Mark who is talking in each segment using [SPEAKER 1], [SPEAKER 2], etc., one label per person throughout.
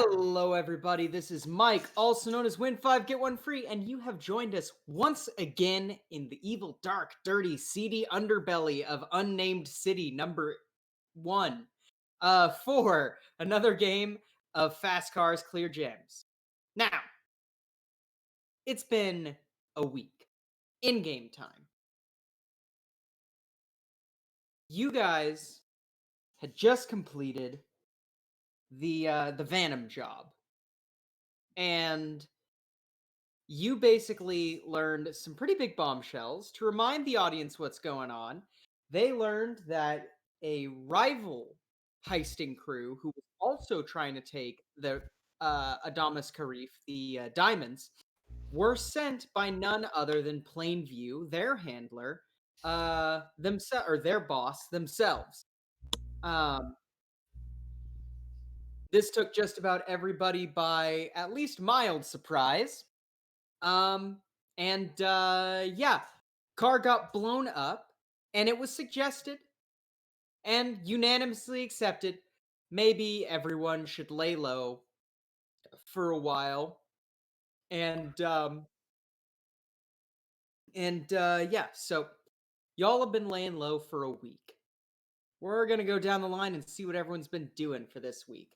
[SPEAKER 1] Hello, everybody. This is Mike, also known as Win 5 Get 1 Free, and you have joined us once again in the evil, dark, dirty, seedy underbelly of Unnamed City number 1 for another game of Fast Cars Clear Gems. Now, it's been a week in game time. You guys had just completed the Venom job, and you basically learned some pretty big bombshells. To remind the audience what's going on, they learned that a rival heisting crew who was also trying to take the Adamas Karif, the diamonds, were sent by none other than Plainview, their handler, themselves or their boss themselves. Um, this took just about everybody by at least mild surprise. Um, yeah, car got blown up, and it was suggested and unanimously accepted maybe everyone should lay low for a while. And yeah, so y'all have been laying low for a week. We're gonna go down the line and see what everyone's been doing for this week.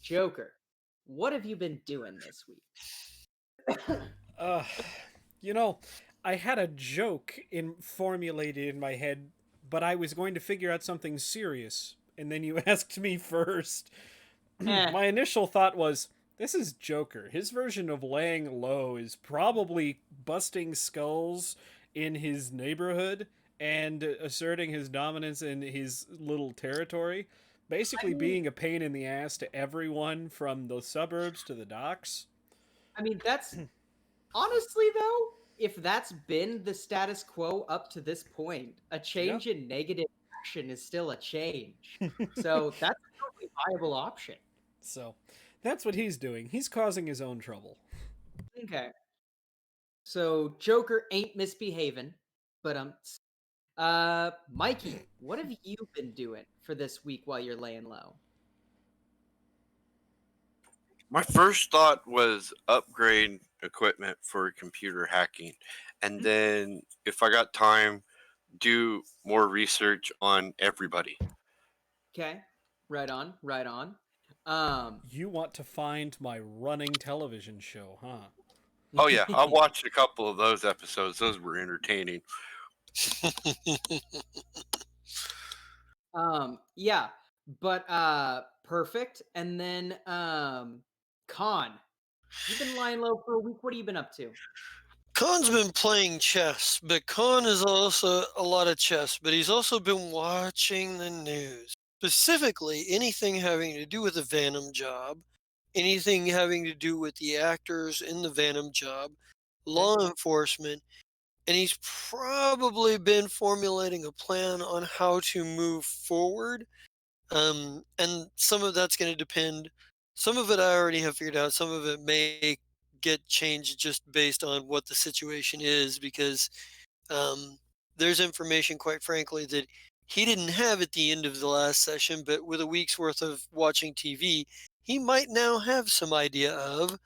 [SPEAKER 1] Joker, what have you been doing this week?
[SPEAKER 2] Uh, you know, I had a joke formulated in my head, but I was going to figure out something serious, and then you asked me first.
[SPEAKER 1] Eh,
[SPEAKER 2] My initial thought was, this is Joker. His version of laying low is probably busting skulls in his neighborhood and asserting his dominance in his little territory.
[SPEAKER 1] I
[SPEAKER 2] Basically
[SPEAKER 1] mean,
[SPEAKER 2] being a pain in the ass to everyone from the suburbs to the docks.
[SPEAKER 1] that's honestly, though, if that's been the status quo up to this point, a
[SPEAKER 2] Yeah.
[SPEAKER 1] change in negative action is still a change. So that's a totally viable option.
[SPEAKER 2] So that's what he's doing. He's causing his own trouble.
[SPEAKER 1] Okay. So Joker ain't misbehaving, but Mikey, what have you been doing for this week while you're laying low?
[SPEAKER 3] My first thought was upgrade equipment for computer hacking. And
[SPEAKER 1] Hmm?
[SPEAKER 3] then, if I got time, do more research on everybody.
[SPEAKER 1] Okay. Right on, right on. Um
[SPEAKER 2] You want to find my running television show, huh?
[SPEAKER 3] Oh, yeah, I watched a couple of those episodes. Those were entertaining.
[SPEAKER 1] yeah, but perfect. And then Con, you've been lying low for a week. What have you been up to?
[SPEAKER 4] Khan's been playing chess, but Khan is also a lot of chess, but he's also been watching the news. Specifically, anything having to do with the Venom job, anything having to do with the actors in the Venom job,
[SPEAKER 1] Okay.
[SPEAKER 4] law enforcement, and he's probably been formulating a plan on how to move forward. And some of that's going to depend. Some of it I already have figured out. Some of it may get changed just based on what the situation is, because um, there's information, quite frankly, that he didn't have at the end of the last session, but with a week's worth of watching TV, he might now have some idea of.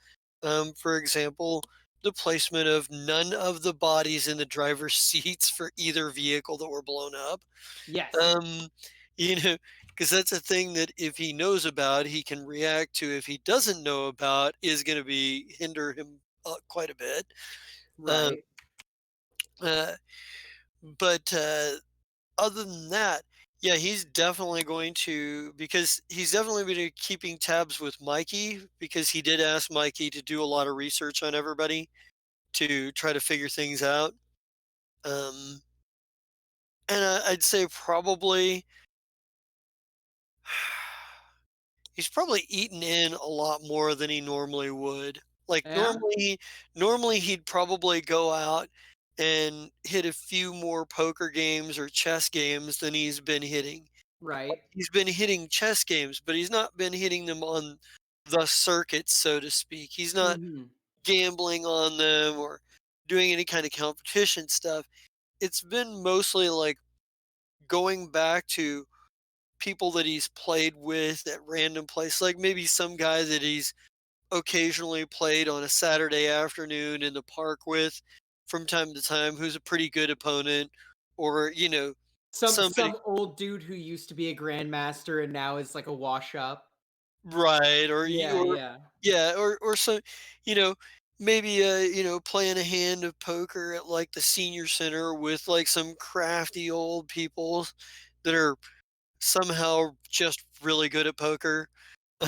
[SPEAKER 4] For example, the placement of none of the bodies in the driver's seats for either vehicle that were blown up.
[SPEAKER 1] Yes.
[SPEAKER 4] Um, you know, because that's a thing that if he knows about, he can react to. If he doesn't know about, is going to be hinder him quite a bit. Um,
[SPEAKER 1] Right.
[SPEAKER 4] uh, but other than that, yeah, he's definitely going to, because he's definitely been keeping tabs with Mikey, because he did ask Mikey to do a lot of research on everybody to try to figure things out. Um, and I'd say probably he's probably eaten in a lot more than he normally would. Like
[SPEAKER 1] Yeah.
[SPEAKER 4] normally he'd probably go out and hit a few more poker games or chess games than he's been hitting.
[SPEAKER 1] Right.
[SPEAKER 4] He's been hitting chess games, but he's not been hitting them on the circuit, so to speak. He's not
[SPEAKER 1] Mm-hmm.
[SPEAKER 4] gambling on them or doing any kind of competition stuff. It's been mostly like going back to people that he's played with at random places, like maybe some guy that he's occasionally played on a Saturday afternoon in the park with from time to time, who's a pretty good opponent, or somebody,
[SPEAKER 1] Some old dude who used to be a grandmaster and now is like a wash up.
[SPEAKER 4] right? Or you,
[SPEAKER 1] Yeah,
[SPEAKER 4] or
[SPEAKER 1] yeah.
[SPEAKER 4] yeah, or some, you know, maybe playing a hand of poker at like the senior center with like some crafty old people that are somehow just really good at poker.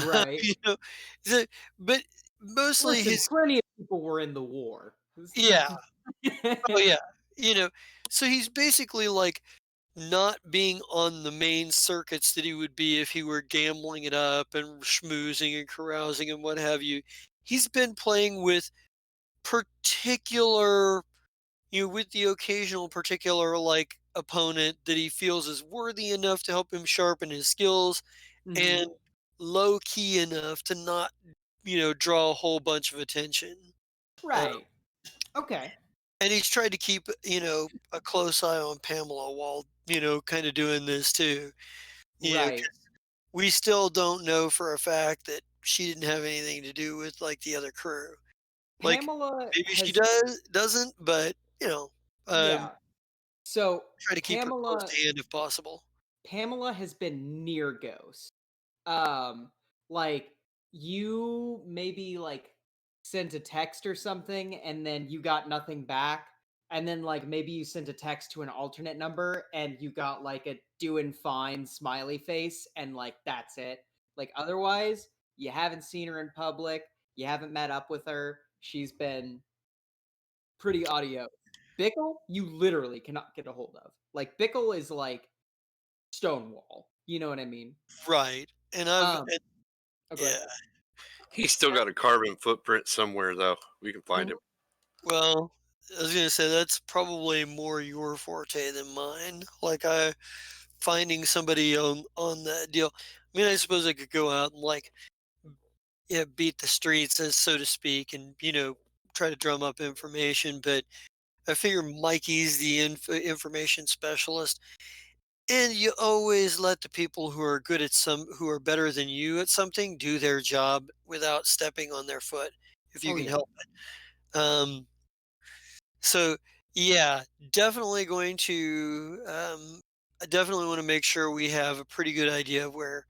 [SPEAKER 1] Right.
[SPEAKER 4] you know, the, but mostly
[SPEAKER 1] Listen,
[SPEAKER 4] his,
[SPEAKER 1] plenty of people were in the war.
[SPEAKER 4] yeah, oh yeah, you know, so he's basically like not being on the main circuits that he would be if he were gambling it up and schmoozing and carousing and what have you. He's been playing with particular, with the occasional particular like opponent that he feels is worthy enough to help him sharpen his skills and
[SPEAKER 1] Mhm.
[SPEAKER 4] low key enough to not, draw a whole bunch of attention. Uh,
[SPEAKER 1] Right. Okay.
[SPEAKER 4] and he's tried to keep, a close eye on Pamela while, kind of doing this too.
[SPEAKER 1] Right.
[SPEAKER 4] 'Cause we still don't know for a fact that she didn't have anything to do with like the other crew. Like
[SPEAKER 1] Pamela
[SPEAKER 4] maybe she
[SPEAKER 1] has
[SPEAKER 4] doesn't, but um,
[SPEAKER 1] yeah. So
[SPEAKER 4] try to keep her close
[SPEAKER 1] Pamela
[SPEAKER 4] to hand if possible.
[SPEAKER 1] Pamela has been near Ghost. Um, like you maybe like sent a text or something and then you got nothing back. And then like maybe you sent a text to an alternate number and you got like a doing fine smiley face and like that's it. Like otherwise, you haven't seen her in public, you haven't met up with her. She's been pretty audio. Bickle, you literally cannot get a hold of. Like Bickle is like Stonewall. You know what I mean?
[SPEAKER 4] Right. And
[SPEAKER 1] Um, oh, go ahead.
[SPEAKER 4] yeah.
[SPEAKER 3] He's still got a carbon footprint somewhere, though. We can find
[SPEAKER 1] Mhm.
[SPEAKER 3] him.
[SPEAKER 4] Well, I was gonna say that's probably more your forte than mine. Like I finding somebody on that deal. I mean, I suppose I could go out and like, yeah, beat the streets, as so to speak, and try to drum up information. But I figure Mikey's the information specialist, and you always let the people who are good at who are better than you at something do their job without stepping on their foot, if you
[SPEAKER 1] Oh
[SPEAKER 4] can
[SPEAKER 1] yeah.
[SPEAKER 4] help it. So yeah, definitely going to. I definitely want to make sure we have a pretty good idea of where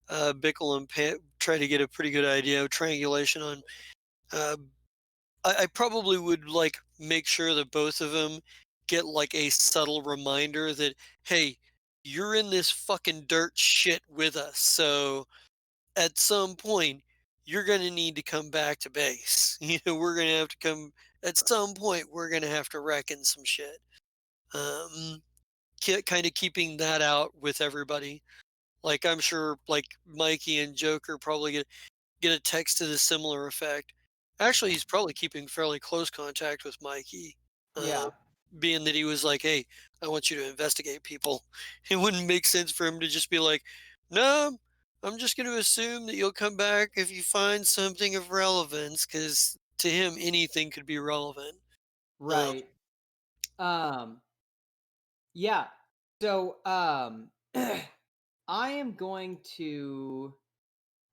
[SPEAKER 4] Bickle and try to get a pretty good idea of triangulation on. Uh, I probably would like make sure that both of them get like a subtle reminder that hey, you're in this fucking dirt shit with us, so at some point you're gonna need to come back to base. We're gonna have to come at some point. We're gonna have to reckon some shit. Um, kind of keeping that out with everybody. Like I'm sure, like Mikey and Joker probably get a text to the similar effect. Actually, he's probably keeping fairly close contact with Mikey, uh,
[SPEAKER 1] Yeah.
[SPEAKER 4] being that he was like, "Hey, I want you to investigate people." It wouldn't make sense for him to just be like, "No, I'm just going to assume that you'll come back if you find something of relevance," because to him, anything could be relevant. Um,
[SPEAKER 1] Right. Um, yeah. So, I am going to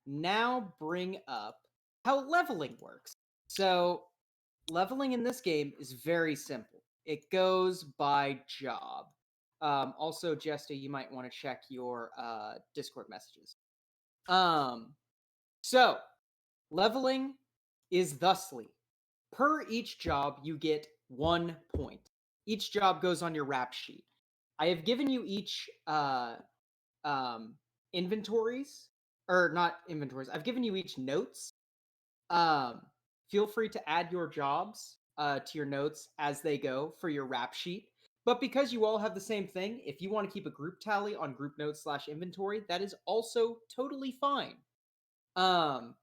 [SPEAKER 1] now bring up how leveling works. So, leveling in this game is very simple. It goes by job. Also, Jesta, you might want to check your Discord messages. Um, so leveling is thusly: per each job, you get 1 point. Each job goes on your rap sheet. I have given you each um, inventories, or not inventories. I've given you each notes. Um, Feel free to add your jobs to your notes as they go for your rap sheet. But because you all have the same thing, if you want to keep a group tally on group notes / inventory, that is also totally fine. Um,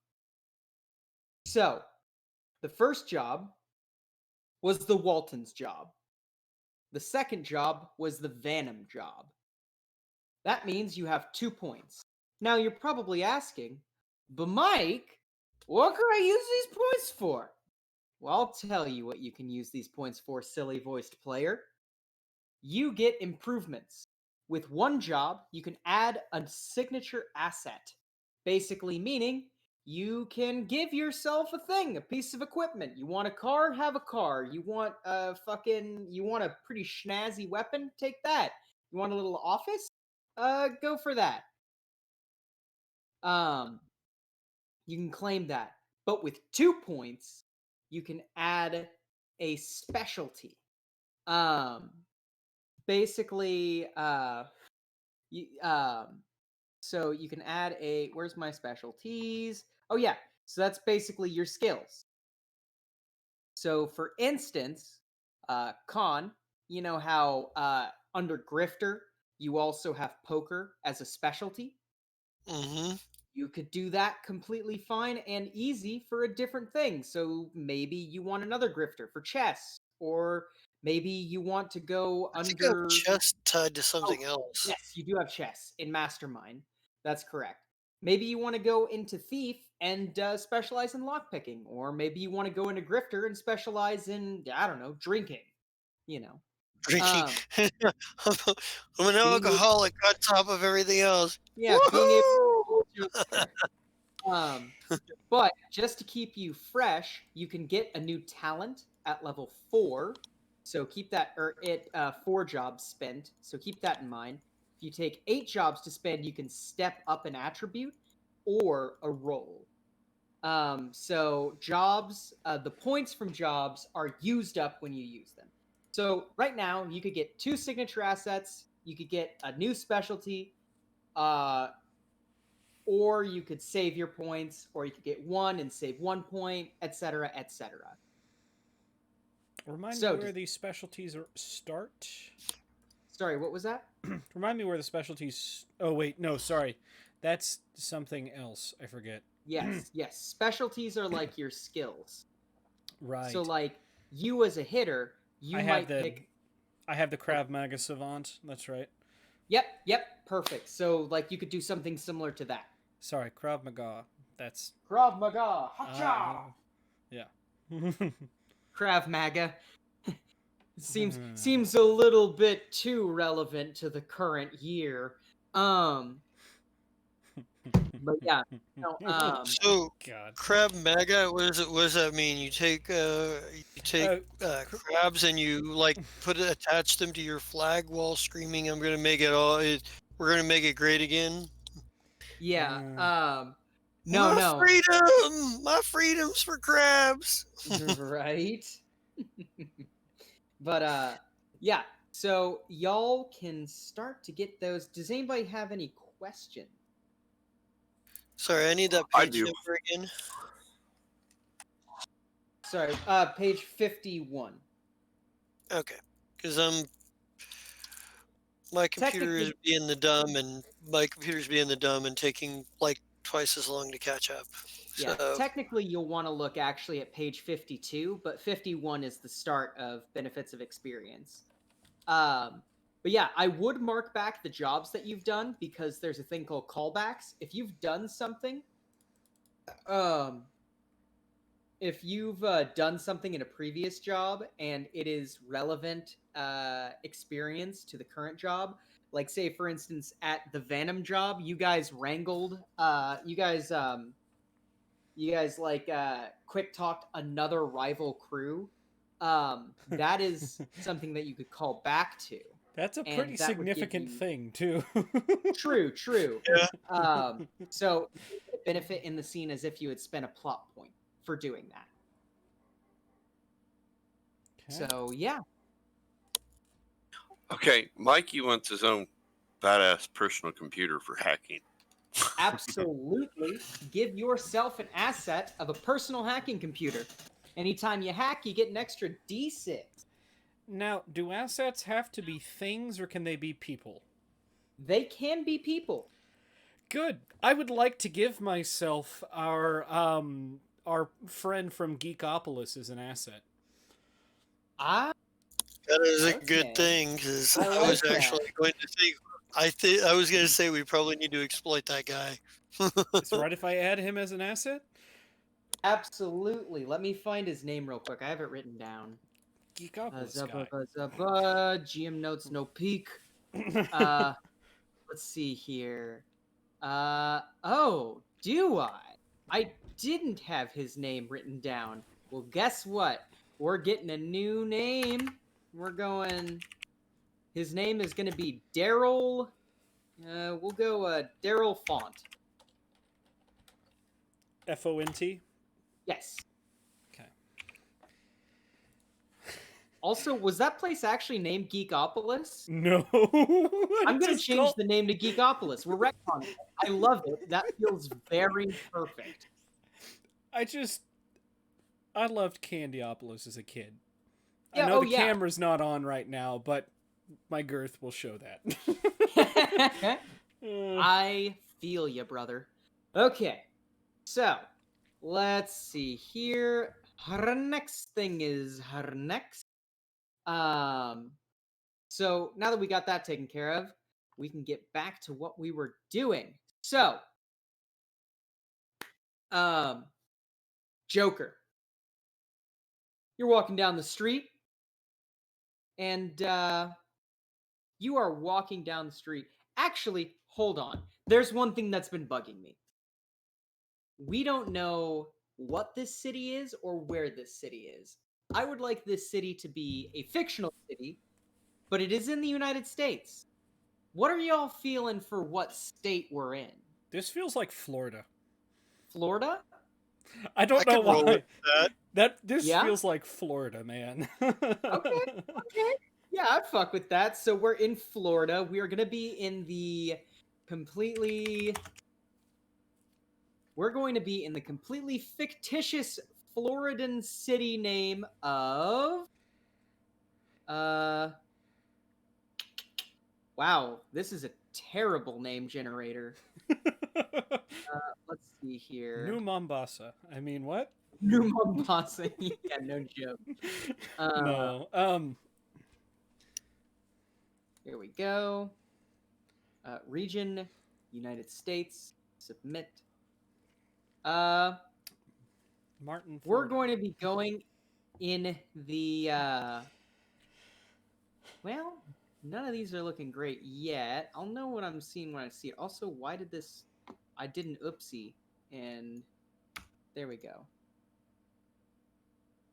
[SPEAKER 1] so the first job was the Waltons job. The second job was the Vanham job. That means you have 2 points. Now you're probably asking, but Mike, what can I use these points for? Well, I'll tell you what you can use these points for, silly voiced player. You get improvements. with one job, you can add a signature asset. Basically, meaning you can give yourself a thing, a piece of equipment. You want a car? Have a car. You want you want a pretty schnazzy weapon? Take that. You want a little office? Go for that. Um, you can claim that. But with 2 points, you can add a specialty. Um, basically, so you can add a. Where's my specialties? Oh yeah, so that's basically your skills. So for instance, con, you know how under grifter you also have poker as a specialty.
[SPEAKER 4] Mm-hmm.
[SPEAKER 1] You could do that completely fine and easy for a different thing. So maybe you want another grifter for chess, or maybe you want to go
[SPEAKER 4] I think I have
[SPEAKER 1] under.
[SPEAKER 4] chess tied to
[SPEAKER 1] Oh,
[SPEAKER 4] something else.
[SPEAKER 1] yes, you do have chess in Mastermind. That's correct. Maybe you want to go into Thief and specialize in lockpicking, or maybe you want to go into Grifter and specialize in, I don't know, drinking. You know,
[SPEAKER 4] Drinking.
[SPEAKER 1] um,
[SPEAKER 4] I'm an
[SPEAKER 1] being able,
[SPEAKER 4] alcoholic on top of everything else.
[SPEAKER 1] yeah, being able to
[SPEAKER 4] Woohoo!
[SPEAKER 1] hold your liquor. Um, but just to keep you fresh, you can get a new talent at level 4. So keep that, or 4 jobs spent. So keep that in mind. If you take 8 jobs to spend, you can step up an attribute or a role. So jobs, the points from jobs are used up when you use them. So right now, you could get 2 signature assets. You could get a new specialty. Or you could save your points, or you could get 1 and save 1 point, etc., etc.
[SPEAKER 2] Remind
[SPEAKER 1] So,
[SPEAKER 2] me where these specialties start.
[SPEAKER 1] sorry, what was that?
[SPEAKER 2] Remind me where the specialties. Oh wait, no, sorry, that's something else. I forget.
[SPEAKER 1] Yes, yes. Specialties are like your skills.
[SPEAKER 2] Right.
[SPEAKER 1] So, like you as a hitter, you might pick.
[SPEAKER 2] I have the Krav Maga Savant. That's right.
[SPEAKER 1] Yep, perfect. So, like you could do something similar to that.
[SPEAKER 2] Sorry, Krav Maga. That's
[SPEAKER 1] Krav Maga, hacha.
[SPEAKER 2] yeah.
[SPEAKER 1] Krav Maga. seems a little bit too relevant to the current year. But yeah, no,
[SPEAKER 4] So,
[SPEAKER 2] God.
[SPEAKER 4] Krav Maga, what does that mean? You take crabs and you like attach them to your flag while screaming, "I'm gonna make it all. We're gonna make it great again."
[SPEAKER 1] yeah,
[SPEAKER 4] My
[SPEAKER 1] no,
[SPEAKER 4] freedom, my freedom's for crabs.
[SPEAKER 1] right? But yeah. So y'all can start to get those. Does anybody have any questions?
[SPEAKER 4] Sorry, I need that
[SPEAKER 3] I
[SPEAKER 4] page
[SPEAKER 3] do.
[SPEAKER 4] number again.
[SPEAKER 1] Sorry, page 51.
[SPEAKER 4] Okay, because my computer is being the dumb, and my computer's being the dumb and taking like twice as long to catch up.
[SPEAKER 1] Yeah,
[SPEAKER 4] So,
[SPEAKER 1] technically you'll want to look actually at page 52, but 51 is the start of benefits of experience. But yeah, I would mark back the jobs that you've done because there's a thing called callbacks. If you've done something, if you've done something in a previous job and it is relevant experience to the current job, like say for instance at the Venom job, you guys wrangled, you guys like quick talked another rival crew. That is something that you could call back to.
[SPEAKER 2] That's a
[SPEAKER 1] and
[SPEAKER 2] pretty
[SPEAKER 1] that would give
[SPEAKER 2] significant
[SPEAKER 1] you-
[SPEAKER 2] thing too.
[SPEAKER 1] True.
[SPEAKER 4] yeah.
[SPEAKER 1] So you get benefit in the scene as if you had spent a plot point for doing that.
[SPEAKER 2] Okay.
[SPEAKER 1] So yeah,
[SPEAKER 3] Okay, Mikey wants his own badass personal computer for hacking.
[SPEAKER 1] absolutely. Give yourself an asset of a personal hacking computer. Anytime you hack, you get an extra D6.
[SPEAKER 2] Now, do assets have to be things or can they be people?
[SPEAKER 1] They can be people.
[SPEAKER 2] Good. I would like to give myself our friend from Geekopolis as an asset.
[SPEAKER 1] Ah,
[SPEAKER 4] That is a
[SPEAKER 1] Okay.
[SPEAKER 4] good thing because
[SPEAKER 1] I
[SPEAKER 4] I
[SPEAKER 1] like
[SPEAKER 4] was
[SPEAKER 1] that.
[SPEAKER 4] actually going to say I was going to say we probably need to exploit that guy.
[SPEAKER 2] Is it right if I add him as an asset?
[SPEAKER 1] absolutely. Let me find his name real quick. I have it written down.
[SPEAKER 2] Geekopolis
[SPEAKER 1] Zubba,
[SPEAKER 2] guy.
[SPEAKER 1] zubba, GM notes, no peak. Let's see here. Oh, do I? I didn't have his name written down. Well, guess what? We're getting a new name. We're going. His name is going to be Daryl. We'll go Daryl Font.
[SPEAKER 2] Font.
[SPEAKER 1] Yes.
[SPEAKER 2] Okay.
[SPEAKER 1] Also, was that place actually named Geekopolis?
[SPEAKER 2] No.
[SPEAKER 1] I'm going to change the name to Geekopolis. We're retconning it. I love it. That feels very perfect.
[SPEAKER 2] I loved Candyopolis as a kid.
[SPEAKER 1] Yeah,
[SPEAKER 2] I know
[SPEAKER 1] oh,
[SPEAKER 2] the
[SPEAKER 1] yeah.
[SPEAKER 2] camera's not on right now, but my girth will show that.
[SPEAKER 1] I feel you, brother. Okay, so let's see here. Our next thing is our next. So now that we got that taken care of, we can get back to what we were doing. So, Joker, you're walking down the street, and you are walking down the street. Actually, hold on. There's one thing that's been bugging me. We don't know what this city is or where this city is. I would like this city to be a fictional city, but it is in the United States. What are y'all feeling for what state we're in?
[SPEAKER 2] This feels like Florida.
[SPEAKER 1] Florida?
[SPEAKER 2] I don't
[SPEAKER 4] I
[SPEAKER 2] know
[SPEAKER 4] could roll
[SPEAKER 2] why.
[SPEAKER 4] with that.
[SPEAKER 2] This
[SPEAKER 1] Yeah?
[SPEAKER 2] feels like Florida, man.
[SPEAKER 1] Okay. Yeah, I'd fuck with that. So we're in Florida. We are going to be in the completely... We're going to be in the completely fictitious Floridan city name of... Wow, this is a terrible name generator. Let's see here.
[SPEAKER 2] New Mombasa. I mean, what?
[SPEAKER 1] New Mombasa. Yeah, no joke.
[SPEAKER 2] No.
[SPEAKER 1] Here we go. Region, United States. Submit.
[SPEAKER 2] Martin.
[SPEAKER 1] We're
[SPEAKER 2] Florida.
[SPEAKER 1] going to be going in the. Well, none of these are looking great yet. I'll know what I'm seeing when I see it. Also, why did this? I did an oopsie, and there we go.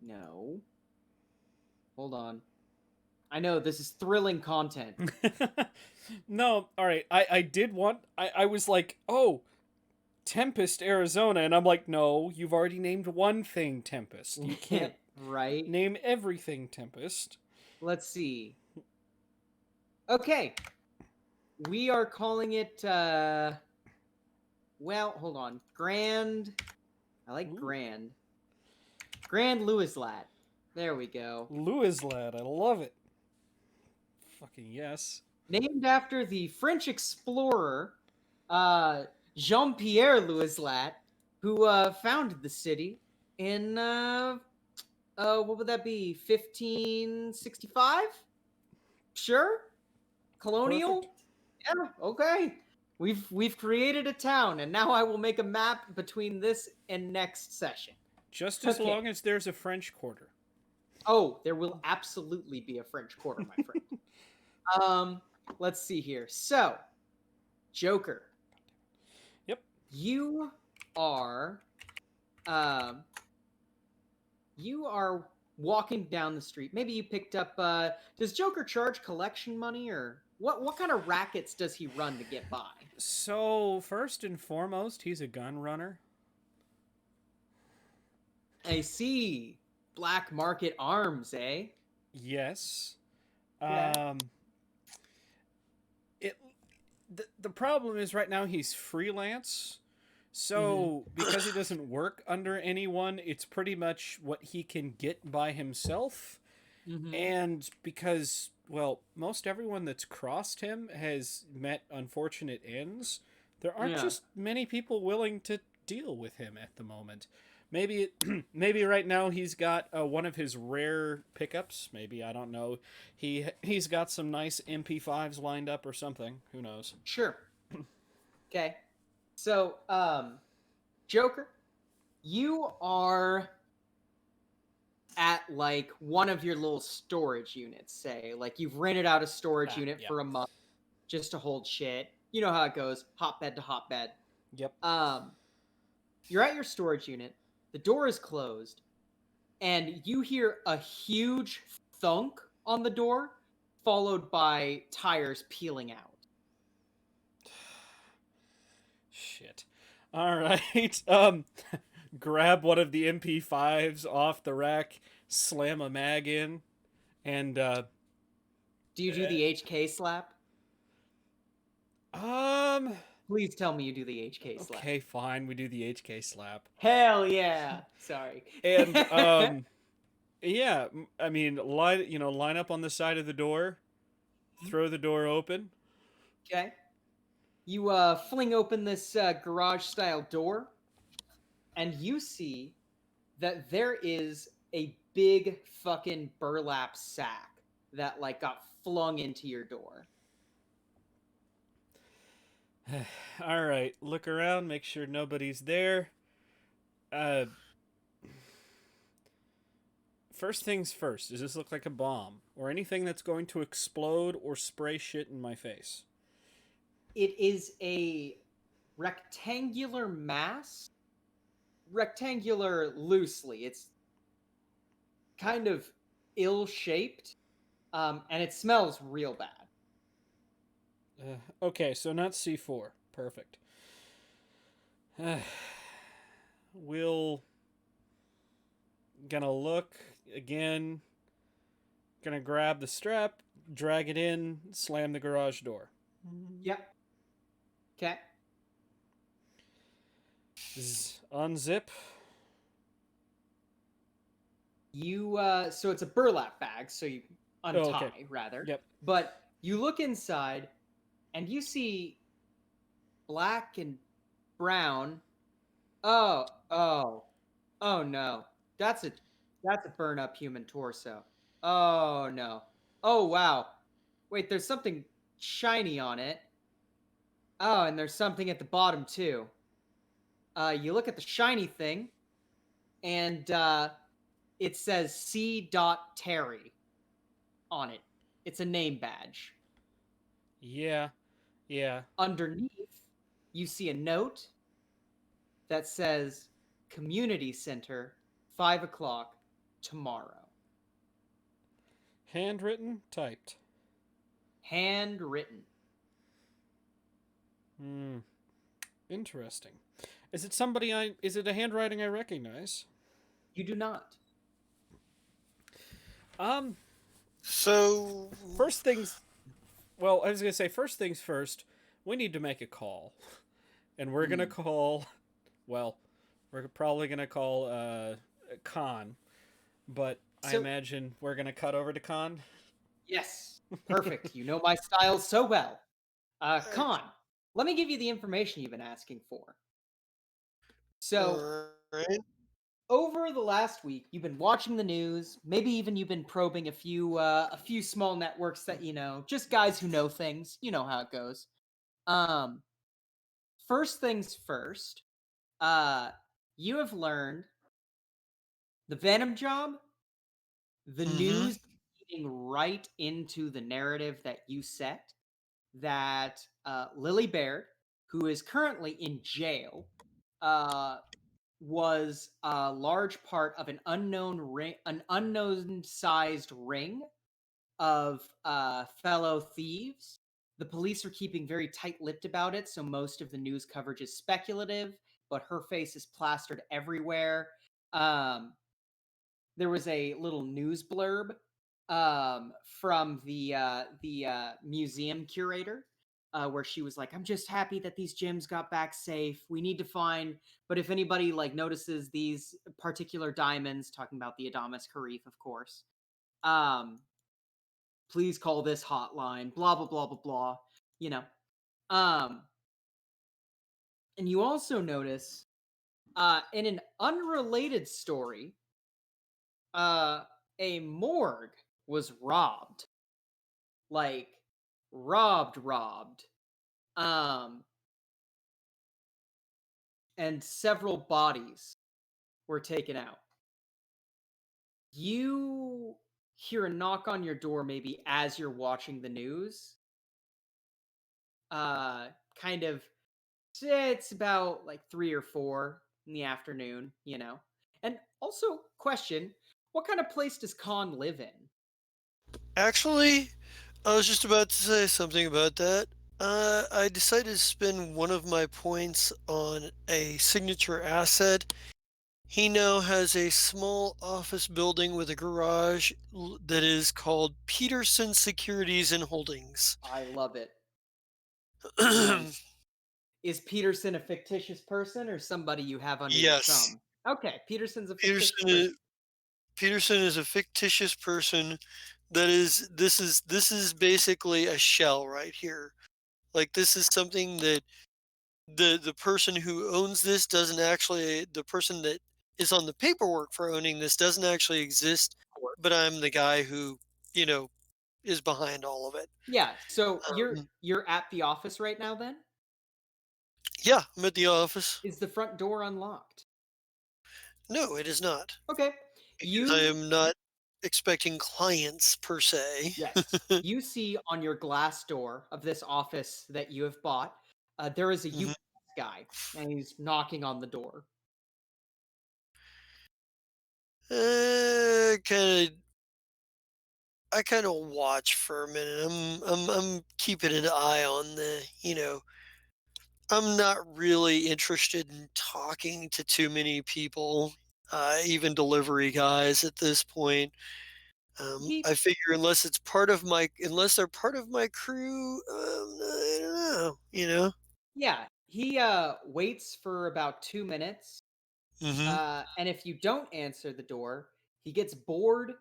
[SPEAKER 1] No. Hold on. I know this is thrilling content.
[SPEAKER 2] No, all right. I did want. I was like, oh, Tempest, Arizona, and I'm like, no, you've already named one thing Tempest. You can't
[SPEAKER 1] right?
[SPEAKER 2] name everything Tempest.
[SPEAKER 1] Let's see. Okay. We are calling it well, hold on. Grand. I like
[SPEAKER 2] Ooh.
[SPEAKER 1] Grand. Grand Louislat. There we go.
[SPEAKER 2] Louislat, I love it. Fucking yes.
[SPEAKER 1] Named after the French explorer Jean-Pierre Louislat, who founded the city in what would that be? 1565? Sure? Colonial?
[SPEAKER 2] Perfect.
[SPEAKER 1] Yeah, okay. We've created a town, and now I will make a map between this and next session.
[SPEAKER 2] Just as
[SPEAKER 1] Okay.
[SPEAKER 2] long as there's a French Quarter.
[SPEAKER 1] Oh, there will absolutely be a French Quarter, my friend. Let's see here. So, Joker.
[SPEAKER 2] Yep.
[SPEAKER 1] You are walking down the street. Maybe you picked up does Joker charge collection money, or what kind of rackets does he run to get by?
[SPEAKER 2] So, first and foremost, he's a gun runner.
[SPEAKER 1] I see. Black market arms, eh?
[SPEAKER 2] Yes.
[SPEAKER 1] Yeah.
[SPEAKER 2] The problem is right now he's freelance. So, because he doesn't work under anyone, it's pretty much what he can get by himself.
[SPEAKER 1] Mhm.
[SPEAKER 2] And because, well, most everyone that's crossed him has met unfortunate ends, there aren't
[SPEAKER 1] Yeah.
[SPEAKER 2] just many people willing to deal with him at the moment. Maybe maybe right now he's got one of his rare pickups. Maybe, I don't know. He's got some nice MP5s lined up or something. Who knows?
[SPEAKER 1] Sure. Okay. So, Joker, you are at like one of your little storage units, say. Like you've rented out a storage
[SPEAKER 2] Ah,
[SPEAKER 1] unit
[SPEAKER 2] yeah.
[SPEAKER 1] for a month. just to hold shit. You know how it goes, hotbed to hotbed.
[SPEAKER 2] Yep.
[SPEAKER 1] You're at your storage unit. The door is closed, and you hear a huge thunk on the door, followed by tires peeling out.
[SPEAKER 2] Shit. All right. Grab one of the MP5s off the rack, slam a mag in, and
[SPEAKER 1] Do you do the HK slap?
[SPEAKER 2] um
[SPEAKER 1] Please tell me you do the HK slap.
[SPEAKER 2] okay, fine, we do the HK slap.
[SPEAKER 1] Hell yeah. Sorry.
[SPEAKER 2] And yeah, I mean, line up on the side of the door, throw the door open.
[SPEAKER 1] Okay. You fling open this garage style door, and you see that there is a big fucking burlap sack that like got flung into your door.
[SPEAKER 2] All right, look around, make sure nobody's there. First things first, does this look like a bomb or anything that's going to explode or spray shit in my face?
[SPEAKER 1] It is a rectangular mass. Rectangular loosely. It's kind of ill-shaped, and it smells real bad.
[SPEAKER 2] Okay, so not C4. Perfect. We'll gonna look again. Gonna grab the strap, drag it in, slam the garage door.
[SPEAKER 1] Yep. Okay.
[SPEAKER 2] Unzip.
[SPEAKER 1] You so it's a burlap bag, so you untie
[SPEAKER 2] okay.
[SPEAKER 1] rather.
[SPEAKER 2] Yep.
[SPEAKER 1] But you look inside and you see black and brown. Oh no. That's a burn up human torso. Oh no. Oh wow. Wait, there's something shiny on it. Oh, and there's something at the bottom too. You look at the shiny thing, and it says C. Terry on it. It's a name badge.
[SPEAKER 2] Yeah.
[SPEAKER 1] Underneath, you see a note that says Community Center, 5 o'clock tomorrow.
[SPEAKER 2] Handwritten, typed.
[SPEAKER 1] Handwritten.
[SPEAKER 2] Interesting. Is it somebody is it a handwriting I recognize?
[SPEAKER 1] You do not.
[SPEAKER 4] So
[SPEAKER 2] First things well, I was going to say first things first, we need to make a call. And we're going to call well, we're probably going to call Khan. But I imagine we're going to cut over to Khan.
[SPEAKER 1] Yes. Perfect. You know my style so well. Khan, let me give you the information you've been asking for. So,
[SPEAKER 4] alright.
[SPEAKER 1] over the last week, you've been watching the news. Maybe even you've been probing a few small networks that you know, just guys who know things. You know how it goes. First things first. You have learned the Venom job. The news feeding right into the narrative that you set. That Lily Baird, who is currently in jail, was a large part of an unknown-sized ring of fellow thieves. The police are keeping very tight-lipped about it, so most of the news coverage is speculative, but her face is plastered everywhere. There was a little news blurb from the museum curator where she was like, "I'm just happy that these gems got back safe. We need to find, but if anybody like notices these particular diamonds, talking about the Adamas Harif, of course, please call this hotline. Blah blah blah blah blah. You know." And you also notice in an unrelated story, a morgue was robbed. Like robbed. And several bodies were taken out. You hear a knock on your door maybe as you're watching the news. kind of it's about like 3 or 4 in the afternoon, you know. And also, question: what kind of place does Khan live in?
[SPEAKER 4] Actually, I was just about to say something about that. I decided to spend one of my points on a signature asset. He now has a small office building with a garage that is called Peterson Securities and Holdings.
[SPEAKER 1] I love it. And is Peterson a fictitious person or somebody you have under your
[SPEAKER 4] Yes,
[SPEAKER 1] thumb? Okay, Peterson's a fictitious
[SPEAKER 4] Peterson
[SPEAKER 1] person.
[SPEAKER 4] is, Peterson is a fictitious person that is this is basically a shell right here. Like this is something that the person who owns this doesn't actually the person that is on the paperwork for owning this doesn't actually exist, but I'm the guy who, you know, is behind all of it.
[SPEAKER 1] Yeah, so
[SPEAKER 4] Um,
[SPEAKER 1] you're at the office right now then?
[SPEAKER 4] yeah, I'm at the office.
[SPEAKER 1] Is the front door unlocked?
[SPEAKER 4] No, it is not
[SPEAKER 1] Okay.
[SPEAKER 4] because I
[SPEAKER 1] You
[SPEAKER 4] am not expecting clients per se.
[SPEAKER 1] Yes. You see on your glass door of this office that you have bought, there is a
[SPEAKER 4] Mhm.
[SPEAKER 1] UPS guy, and he's knocking on the door.
[SPEAKER 4] Kind of I kind of watch for a minute. I'm keeping an eye on the, you know, I'm not really interested in talking to too many people, even delivery guys at this point.
[SPEAKER 1] He
[SPEAKER 4] I figure unless they're part of my crew, I don't know, you know.
[SPEAKER 1] Yeah, he waits for about 2 minutes,
[SPEAKER 4] Hmm.
[SPEAKER 1] and if you don't answer the door, he gets bored,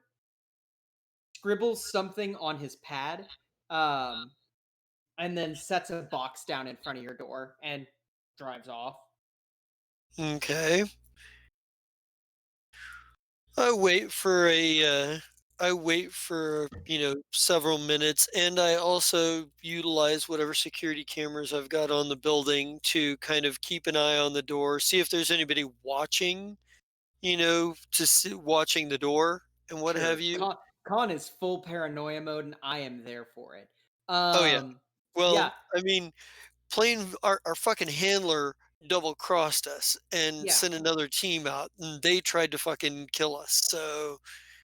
[SPEAKER 1] scribbles something on his pad, um, and then sets a box down in front of your door and drives off.
[SPEAKER 4] Okay. I wait for I wait for, you know, several minutes, and I also utilize whatever security cameras I've got on the building to kind of keep an eye on the door, see if there's anybody watching, you know, to see, watching the door and what have
[SPEAKER 1] Sure.
[SPEAKER 4] you.
[SPEAKER 1] Con is full paranoia mode, and I am there for it.
[SPEAKER 4] Oh yeah.
[SPEAKER 1] Yeah,
[SPEAKER 4] Well, I mean, our fucking handler double crossed us and
[SPEAKER 1] yeah,
[SPEAKER 4] sent another team out, and they tried to fucking kill us. So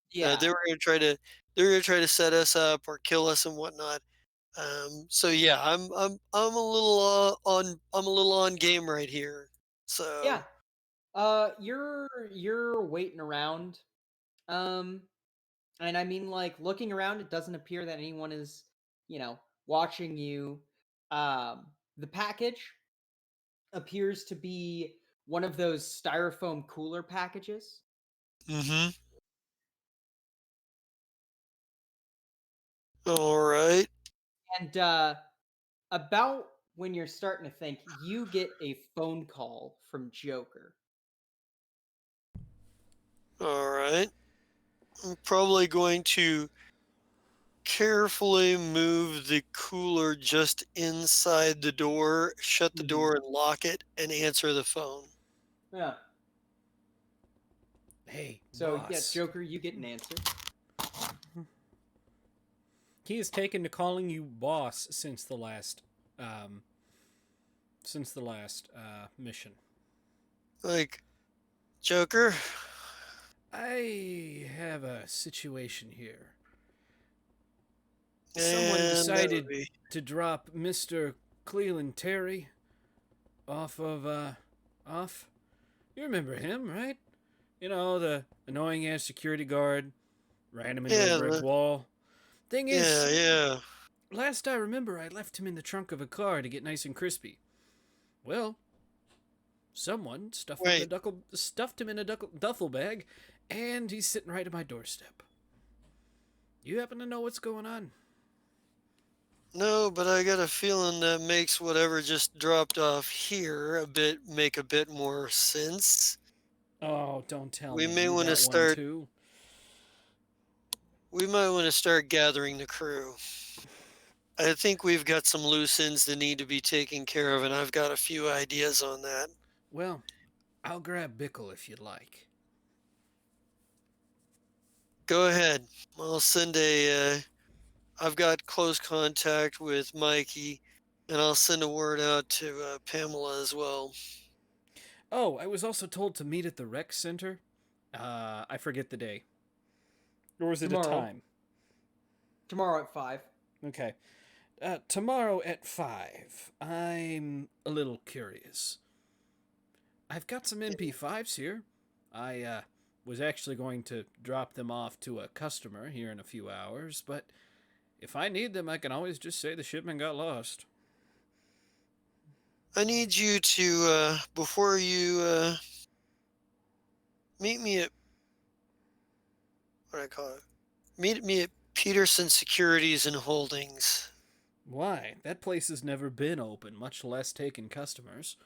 [SPEAKER 1] yeah,
[SPEAKER 4] they were gonna try to set us up or kill us and whatnot. So yeah, I'm a little I'm a little on game right here.
[SPEAKER 1] yeah.
[SPEAKER 4] So
[SPEAKER 1] You're waiting around, um, and I mean, like looking around, it doesn't appear that anyone is, you know, watching you. The package appears to be one of those styrofoam cooler packages,
[SPEAKER 4] mm-hmm. All right.
[SPEAKER 1] and about when you're starting to think, you get a phone call from Joker.
[SPEAKER 4] All right. I'm probably going to carefully move the cooler just inside the door, shut the
[SPEAKER 1] Mhm.
[SPEAKER 4] door and lock it, and answer the phone.
[SPEAKER 1] Yeah.
[SPEAKER 2] Hey,
[SPEAKER 1] So yeah,
[SPEAKER 2] boss.
[SPEAKER 1] Joker, you get an answer.
[SPEAKER 2] He has taken to calling you boss since the last mission.
[SPEAKER 4] Like, Joker?
[SPEAKER 2] I have a situation here. Someone
[SPEAKER 4] And that would
[SPEAKER 2] decided
[SPEAKER 4] be.
[SPEAKER 2] to drop Mr. Cleland Terry off. You remember him, right? You know, the annoying ass security guard ran him into a
[SPEAKER 4] Yeah,
[SPEAKER 2] brick wall. Thing
[SPEAKER 4] yeah,
[SPEAKER 2] is,
[SPEAKER 4] yeah.
[SPEAKER 2] last I remember, I left him in the trunk of a car to get nice and crispy. Well, someone
[SPEAKER 4] Wait,
[SPEAKER 2] stuffed him in a duffel bag, and he's sitting right at my doorstep. You happen to know what's going on?
[SPEAKER 4] no, but I got a feeling that makes whatever just dropped off here make a bit more sense.
[SPEAKER 2] Oh, don't tell
[SPEAKER 4] We
[SPEAKER 2] me
[SPEAKER 4] may
[SPEAKER 2] you
[SPEAKER 4] want to
[SPEAKER 2] got one
[SPEAKER 4] start.
[SPEAKER 2] too.
[SPEAKER 4] We might want to start gathering the crew. I think we've got some loose ends that need to be taken care of, and I've got a few ideas on that.
[SPEAKER 2] Well, I'll grab Bickle if you'd like.
[SPEAKER 4] Go ahead. I'll send a. I've got close contact with Mikey. And I'll send a word out to Pamela as well.
[SPEAKER 2] Oh, I was also told to meet at the rec center. I forget the day. Or was it a
[SPEAKER 1] Tomorrow.
[SPEAKER 2] time?
[SPEAKER 1] Tomorrow at 5.
[SPEAKER 2] Okay. Tomorrow at 5. I'm a little curious. I've got some MP5s here. I was actually going to drop them off to a customer here in a few hours, but if I need them, I can always just say the shipment got lost.
[SPEAKER 4] I need you to, before you meet me at, what do I call it? Meet me at Peterson Securities and Holdings.
[SPEAKER 2] Why? That place has never been open, much less taken customers.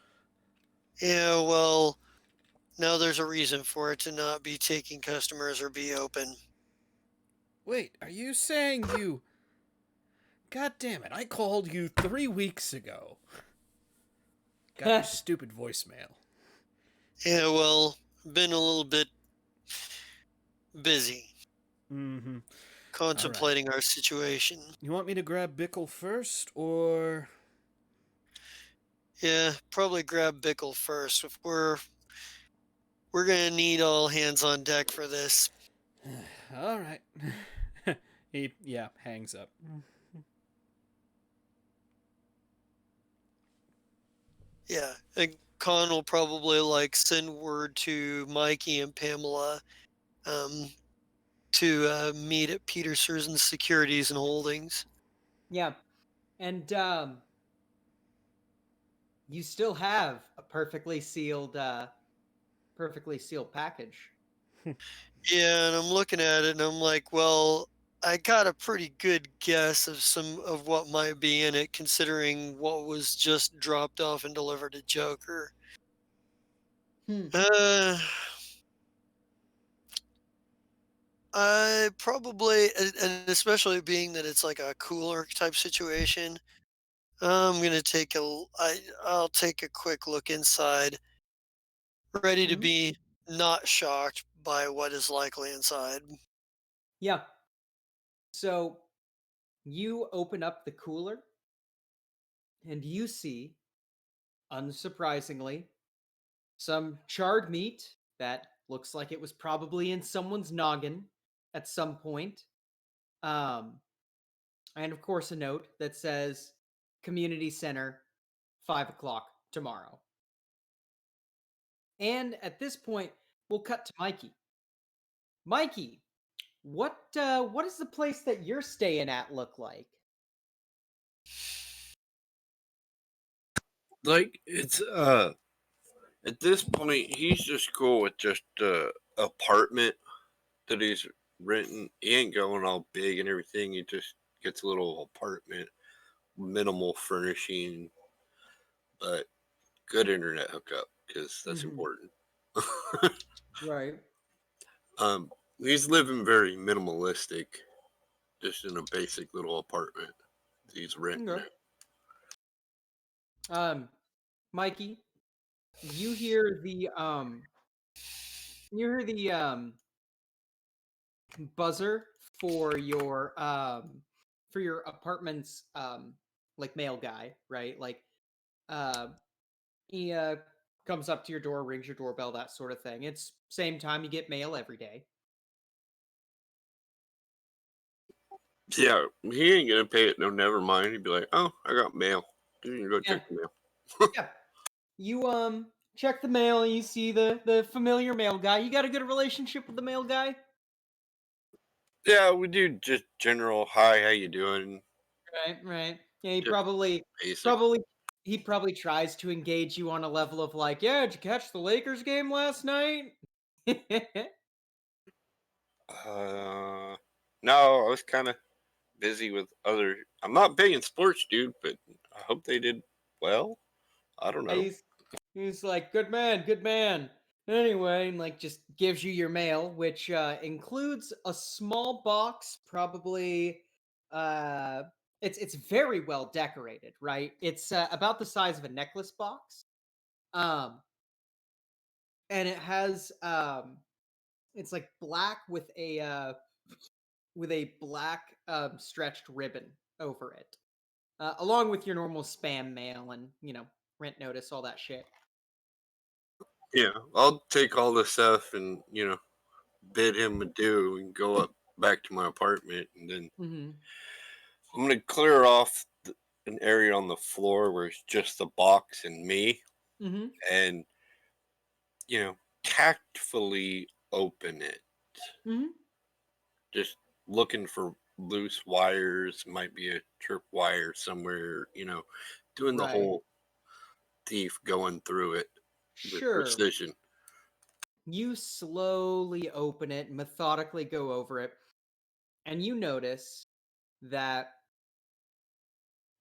[SPEAKER 4] Yeah, well, now there's a reason for it to not be taking customers or be open.
[SPEAKER 2] Wait, are you saying you... God damn it, I called you 3 weeks ago. Got your stupid voicemail.
[SPEAKER 4] Yeah, well, been a little bit busy
[SPEAKER 2] Mm-hmm.
[SPEAKER 4] contemplating our situation.
[SPEAKER 2] You want me to grab Bickle first, or...
[SPEAKER 4] Yeah, probably grab Bickle first. If we're gonna need all hands on deck for this.
[SPEAKER 2] All right. He, hangs up.
[SPEAKER 4] Yeah, and Con will probably like send word to Mikey and Pamela to meet at Peterson Securities and Holdings.
[SPEAKER 1] Yeah. And you still have a perfectly sealed package.
[SPEAKER 4] Yeah, and I'm looking at it and I'm like, well, I got a pretty good guess of some of what might be in it, considering what was just dropped off and delivered to Joker.
[SPEAKER 1] Hmm.
[SPEAKER 4] I probably, and especially being that it's like a cooler type situation, I'm gonna I'll take a quick look inside, ready to
[SPEAKER 1] Mhm.
[SPEAKER 4] be not shocked by what is likely inside.
[SPEAKER 1] Yeah. So you open up the cooler and you see, unsurprisingly, some charred meat that looks like it was probably in someone's noggin at some point. Um, and of course, a note that says community center, 5 o'clock tomorrow. And at this point, we'll cut to Mikey. Mikey, what does the place that you're staying at look like?
[SPEAKER 3] Like it's at this point he's just cool with just apartment that he's renting. He ain't going all big and everything. He just gets a little apartment, minimal furnishing, but good internet hookup because that's
[SPEAKER 1] Mhm.
[SPEAKER 3] important.
[SPEAKER 1] Right.
[SPEAKER 3] He's living very minimalistic, just in a basic little apartment he's renting.
[SPEAKER 1] Okay. Mikey, you hear the buzzer for your apartment's like mail guy, right? Like uh he comes up to your door, rings your doorbell, that sort of thing. It's same time you get mail every day.
[SPEAKER 3] Yeah, he ain't gonna pay it. No, never mind. He'd be like, "Oh, I got mail. You can go
[SPEAKER 1] Yeah.
[SPEAKER 3] check the mail."
[SPEAKER 1] Yeah. You check the mail and you see the familiar mail guy. You got a good relationship with the mail guy?
[SPEAKER 3] Yeah, we do just general hi, how you doing?
[SPEAKER 1] Right. Yeah, he
[SPEAKER 3] Just
[SPEAKER 1] probably
[SPEAKER 3] basic.
[SPEAKER 1] probably he probably tries to engage you on a level of like, yeah, did you catch the Lakers game last night?
[SPEAKER 3] No, I was kind of busy with other. I'm not big in sports, dude, but I hope they did well. I don't know.
[SPEAKER 1] He's like, good man, good man. Anyway, and like just gives you your mail, which includes a small box, probably uh it's very well decorated, right? It's about the size of a necklace box. Um and it has it's like black with a black stretched ribbon over it. along with your normal spam mail and rent notice, all that shit.
[SPEAKER 3] Yeah, I'll take all the stuff and bid him adieu and go up back to my apartment, and then
[SPEAKER 1] Mm-hmm.
[SPEAKER 3] I'm gonna clear off an area on the floor where it's just the box and me,
[SPEAKER 1] Mm-hmm.
[SPEAKER 3] and tactfully open it.
[SPEAKER 1] Mm-hmm.
[SPEAKER 3] Just looking for loose wires, might be a trip wire somewhere. Doing the
[SPEAKER 1] Right.
[SPEAKER 3] whole thief going through it with
[SPEAKER 1] Sure.
[SPEAKER 3] precision.
[SPEAKER 1] You slowly open it, methodically go over it, and you notice that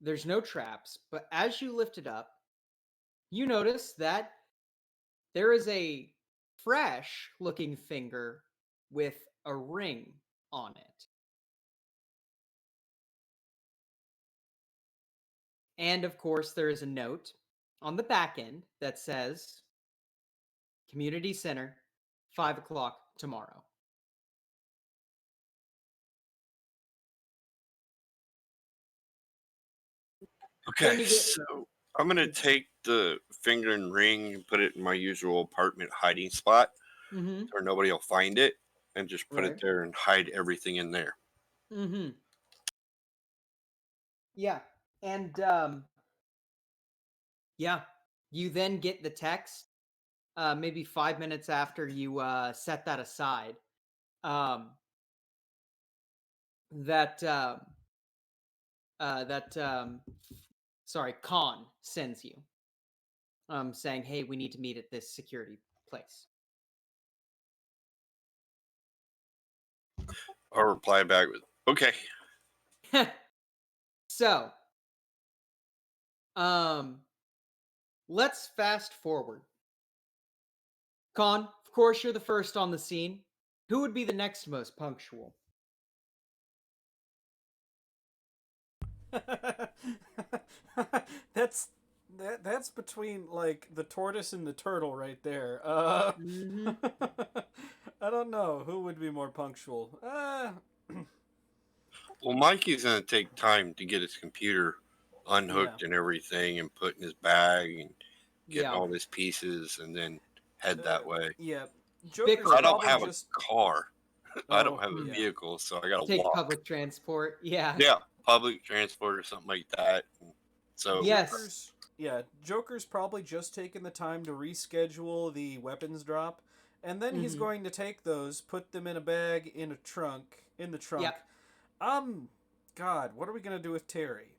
[SPEAKER 1] there's no traps, but as you lift it up, you notice that there is a fresh looking finger with a ring on it. And of course, there is a note on the back end that says Community Center, 5 o'clock tomorrow.
[SPEAKER 3] Okay,
[SPEAKER 1] you get-
[SPEAKER 3] so I'm gonna take the finger and ring and put it in my usual apartment hiding spot
[SPEAKER 1] Mm-hmm.
[SPEAKER 3] where nobody will find it, and just put
[SPEAKER 1] Right.
[SPEAKER 3] it there and hide everything in there.
[SPEAKER 1] Mm-hmm. Yeah. And yeah, you then get the text maybe 5 minutes after you set that aside. That sorry, Khan sends you saying, "Hey, we need to meet at this security place."
[SPEAKER 3] I'll reply back with, "Okay."
[SPEAKER 1] So, let's fast forward. Khan, of course, you're the first on the scene. Who would be the next most punctual?
[SPEAKER 2] That's between like the tortoise and the turtle right there.
[SPEAKER 1] Mhm.
[SPEAKER 2] I don't know who would be more punctual.
[SPEAKER 3] Well, Mikey's gonna take time to get his computer unhooked and everything, and put in his bag and get
[SPEAKER 1] Yeah.
[SPEAKER 3] all his pieces, and then head that way.
[SPEAKER 2] Yeah,
[SPEAKER 1] Bickle.
[SPEAKER 3] I don't
[SPEAKER 2] probably
[SPEAKER 3] have
[SPEAKER 2] just
[SPEAKER 3] a car. I don't
[SPEAKER 2] Oh,
[SPEAKER 3] have a
[SPEAKER 2] yeah.
[SPEAKER 3] vehicle, so I gotta
[SPEAKER 1] Take
[SPEAKER 3] walk.
[SPEAKER 1] public transport. Yeah.
[SPEAKER 3] Yeah, public transport or something like that. So
[SPEAKER 1] Yes.
[SPEAKER 2] Joker's probably just taken the time to reschedule the weapons drop, and then he's
[SPEAKER 1] Mhm.
[SPEAKER 2] going to take those, put them in a bag in the trunk.
[SPEAKER 1] Yep.
[SPEAKER 2] God, what are we gonna do with Terry?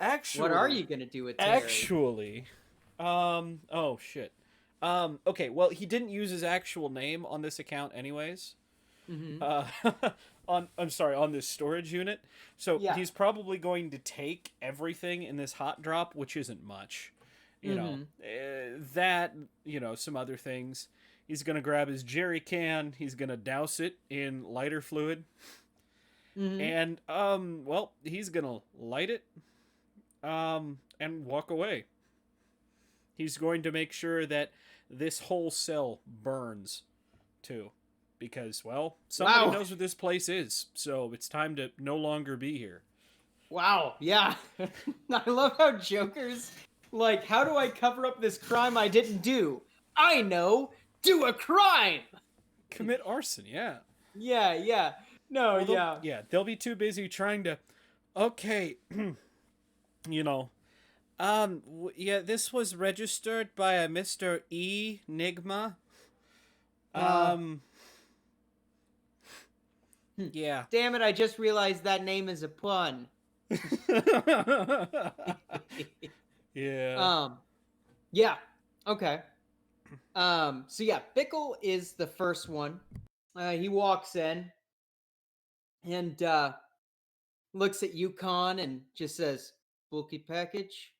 [SPEAKER 2] Actually,
[SPEAKER 1] What are you gonna do with Terry?
[SPEAKER 2] Actually, oh shit. Okay, well, he didn't use his actual name on this account, anyways.
[SPEAKER 1] Mm-hmm.
[SPEAKER 2] On this storage unit. So
[SPEAKER 1] Yeah.
[SPEAKER 2] he's probably going to take everything in this hot drop, which isn't much. Some other things. He's going to grab his jerry can, he's going to douse it in lighter fluid.
[SPEAKER 1] Mm-hmm.
[SPEAKER 2] And he's going to light it and walk away. He's going to make sure that this whole cell burns too. Because, well, somebody knows what this place is, so it's time to no longer be here.
[SPEAKER 1] Wow, yeah. I love how Joker's like, how do I cover up this crime I didn't do? I know! Do a crime!
[SPEAKER 2] Commit arson, yeah.
[SPEAKER 1] Yeah. No,
[SPEAKER 2] Well, they'll be too busy trying to, okay, this was registered by a Mr. E. Nigma. Yeah.
[SPEAKER 1] Damn it, I just realized that name is a pun.
[SPEAKER 2] Yeah.
[SPEAKER 1] Yeah. Okay. So yeah, Bickle is the first one. He walks in and looks at Yukon and just says, "Bulky package."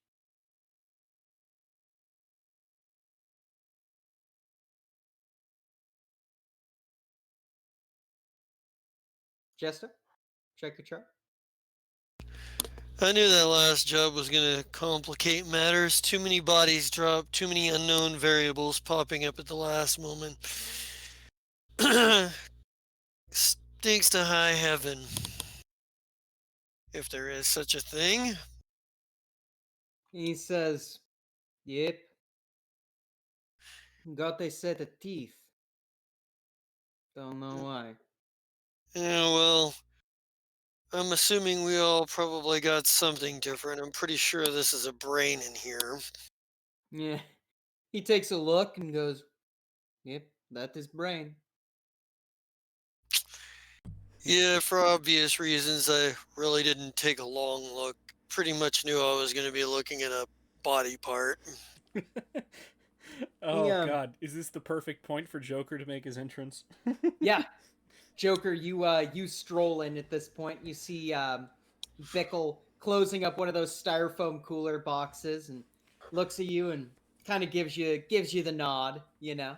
[SPEAKER 1] Jester, check your chart.
[SPEAKER 4] I knew that last job was going to complicate matters. Too many bodies dropped, too many unknown variables popping up at the last moment. Stinks to high heaven. if there is such a thing.
[SPEAKER 1] He says, "Yep, got a set of teeth. Don't know why."
[SPEAKER 4] Yeah, well, I'm assuming we all probably got something different. I'm pretty sure this is a brain in here.
[SPEAKER 1] Yeah. He takes a look and goes, "Yep, that is brain."
[SPEAKER 4] Yeah, for obvious reasons, I really didn't take a long look. Pretty much knew I was going to be looking at a body part.
[SPEAKER 1] He
[SPEAKER 2] Oh God, is this the perfect point for Joker to make his entrance?
[SPEAKER 1] Yeah, Joker, you stroll in at this point. You see Bickle closing up one of those styrofoam cooler boxes and looks at you and kind of gives you the nod, you know.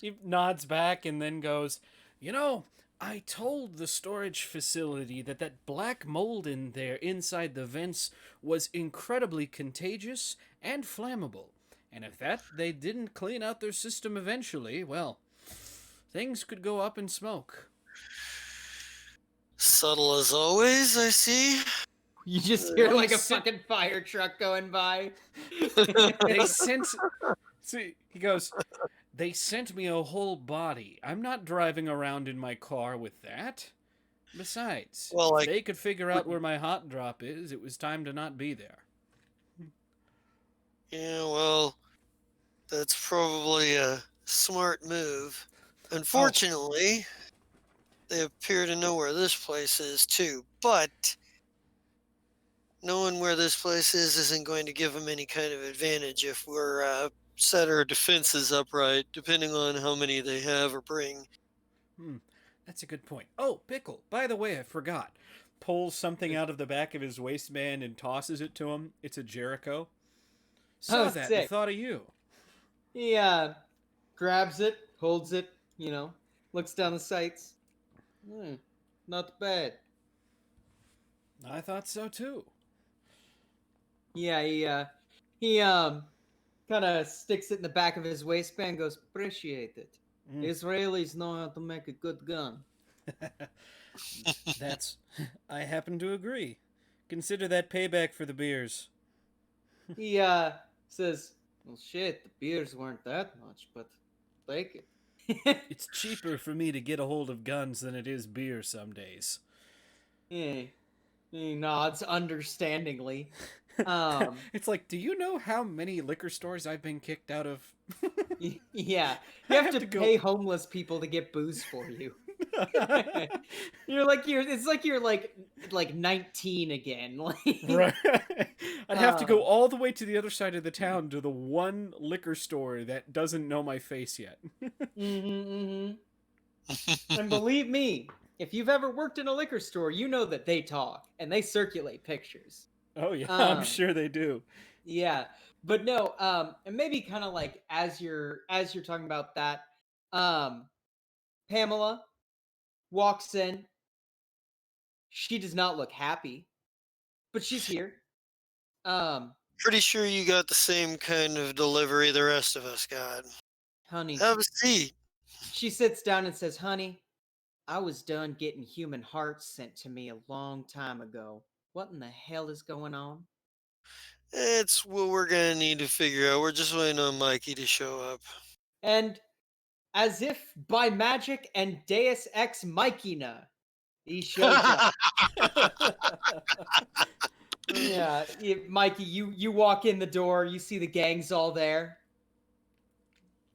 [SPEAKER 2] He nods back and then goes, "You know, I told the storage facility that that black mold in there inside the vents was incredibly contagious and flammable. And if that they didn't clean out their system eventually, well, things could go up in smoke."
[SPEAKER 4] Subtle as always, I see.
[SPEAKER 1] You just hear
[SPEAKER 2] Well,
[SPEAKER 1] like a
[SPEAKER 2] sit-
[SPEAKER 1] fucking fire truck going by.
[SPEAKER 2] They sent. See, he goes, "They sent me a whole body. I'm not driving around in my car with that. Besides,
[SPEAKER 4] Well,
[SPEAKER 2] if
[SPEAKER 4] I
[SPEAKER 2] they could figure out where my hot drop is, it was time to not be there."
[SPEAKER 4] Yeah, well, that's probably a smart move. Unfortunately, they appear to know where this place is too, but knowing where this place is isn't going to give them any kind of advantage if we're set our defenses upright, depending on how many they have or bring.
[SPEAKER 2] Hmm, that's a good point. Oh, Pickle, by the way, I forgot. Pulls something out of the back of his waistband and tosses it to him. It's a Jericho. Saw
[SPEAKER 1] Oh,
[SPEAKER 2] that and
[SPEAKER 1] sick.
[SPEAKER 2] thought of you.
[SPEAKER 1] He grabs it, holds it, looks down the sights. Not bad.
[SPEAKER 2] I thought so too.
[SPEAKER 1] Yeah, he kind of sticks it in the back of his waistband and goes, "Appreciate it.
[SPEAKER 2] Mm.
[SPEAKER 1] Israelis know how to make a good gun."
[SPEAKER 2] That's. I happen to agree. Consider that payback for the beers.
[SPEAKER 1] He says, "Well, shit, the beers weren't that much, but take it."
[SPEAKER 2] It's cheaper for me to get a hold of guns than it is beer some days.
[SPEAKER 1] Yeah, he nods understandingly. Um,
[SPEAKER 2] It's like, do you know how many liquor stores I've been kicked out of?
[SPEAKER 1] yeah,
[SPEAKER 2] I
[SPEAKER 1] you have
[SPEAKER 2] have
[SPEAKER 1] to
[SPEAKER 2] to go-
[SPEAKER 1] pay homeless people to get booze for you. It's like you're like 19 again. Like,
[SPEAKER 2] Right. I'd have to go
[SPEAKER 1] Um,
[SPEAKER 2] all the way to the other side of the town to the one liquor store that doesn't know my face yet.
[SPEAKER 1] mhm. And believe me, if you've ever worked in a liquor store, you know that they talk and they circulate pictures.
[SPEAKER 2] Oh yeah, I'm
[SPEAKER 1] Um,
[SPEAKER 2] sure they do.
[SPEAKER 1] Yeah, but no, and maybe kind of like as you're talking about that, Pamela walks in. She does not look happy, but she's here. Um,
[SPEAKER 4] Pretty sure you got the same kind of delivery the rest of us got.
[SPEAKER 1] Honey,
[SPEAKER 4] Have a seat.
[SPEAKER 1] she sits down and says, "Honey, I was done getting human hearts sent to me a long time ago. What in the hell is going on?"
[SPEAKER 4] It's what we're gonna need to figure out. We're just waiting on Mikey to show up.
[SPEAKER 1] And as if by magic and Deus Ex Machina, he shows up. Yeah, Mikey, you walk in the door, you see the gang's all there.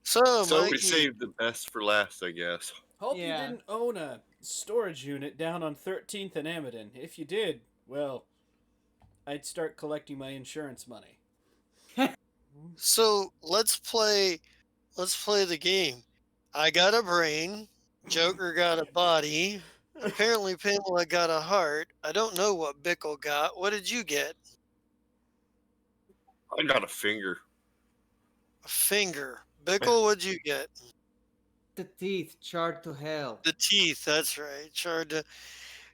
[SPEAKER 4] So,
[SPEAKER 3] So we
[SPEAKER 4] Mikey,
[SPEAKER 3] saved the best for last, I guess.
[SPEAKER 2] Hope
[SPEAKER 1] Yeah.
[SPEAKER 2] you didn't own a storage unit down on 13th and Amadon. If you did, well, I'd start collecting my insurance money.
[SPEAKER 4] so let's play the game. I got a brain. Joker got a body. Apparently Pamela got a heart. I don't know what Bickle got. What did you get?
[SPEAKER 3] I got a finger.
[SPEAKER 4] A finger. Bickle, what'd you get?
[SPEAKER 1] The teeth charred to hell.
[SPEAKER 4] The teeth, that's right. Charred to...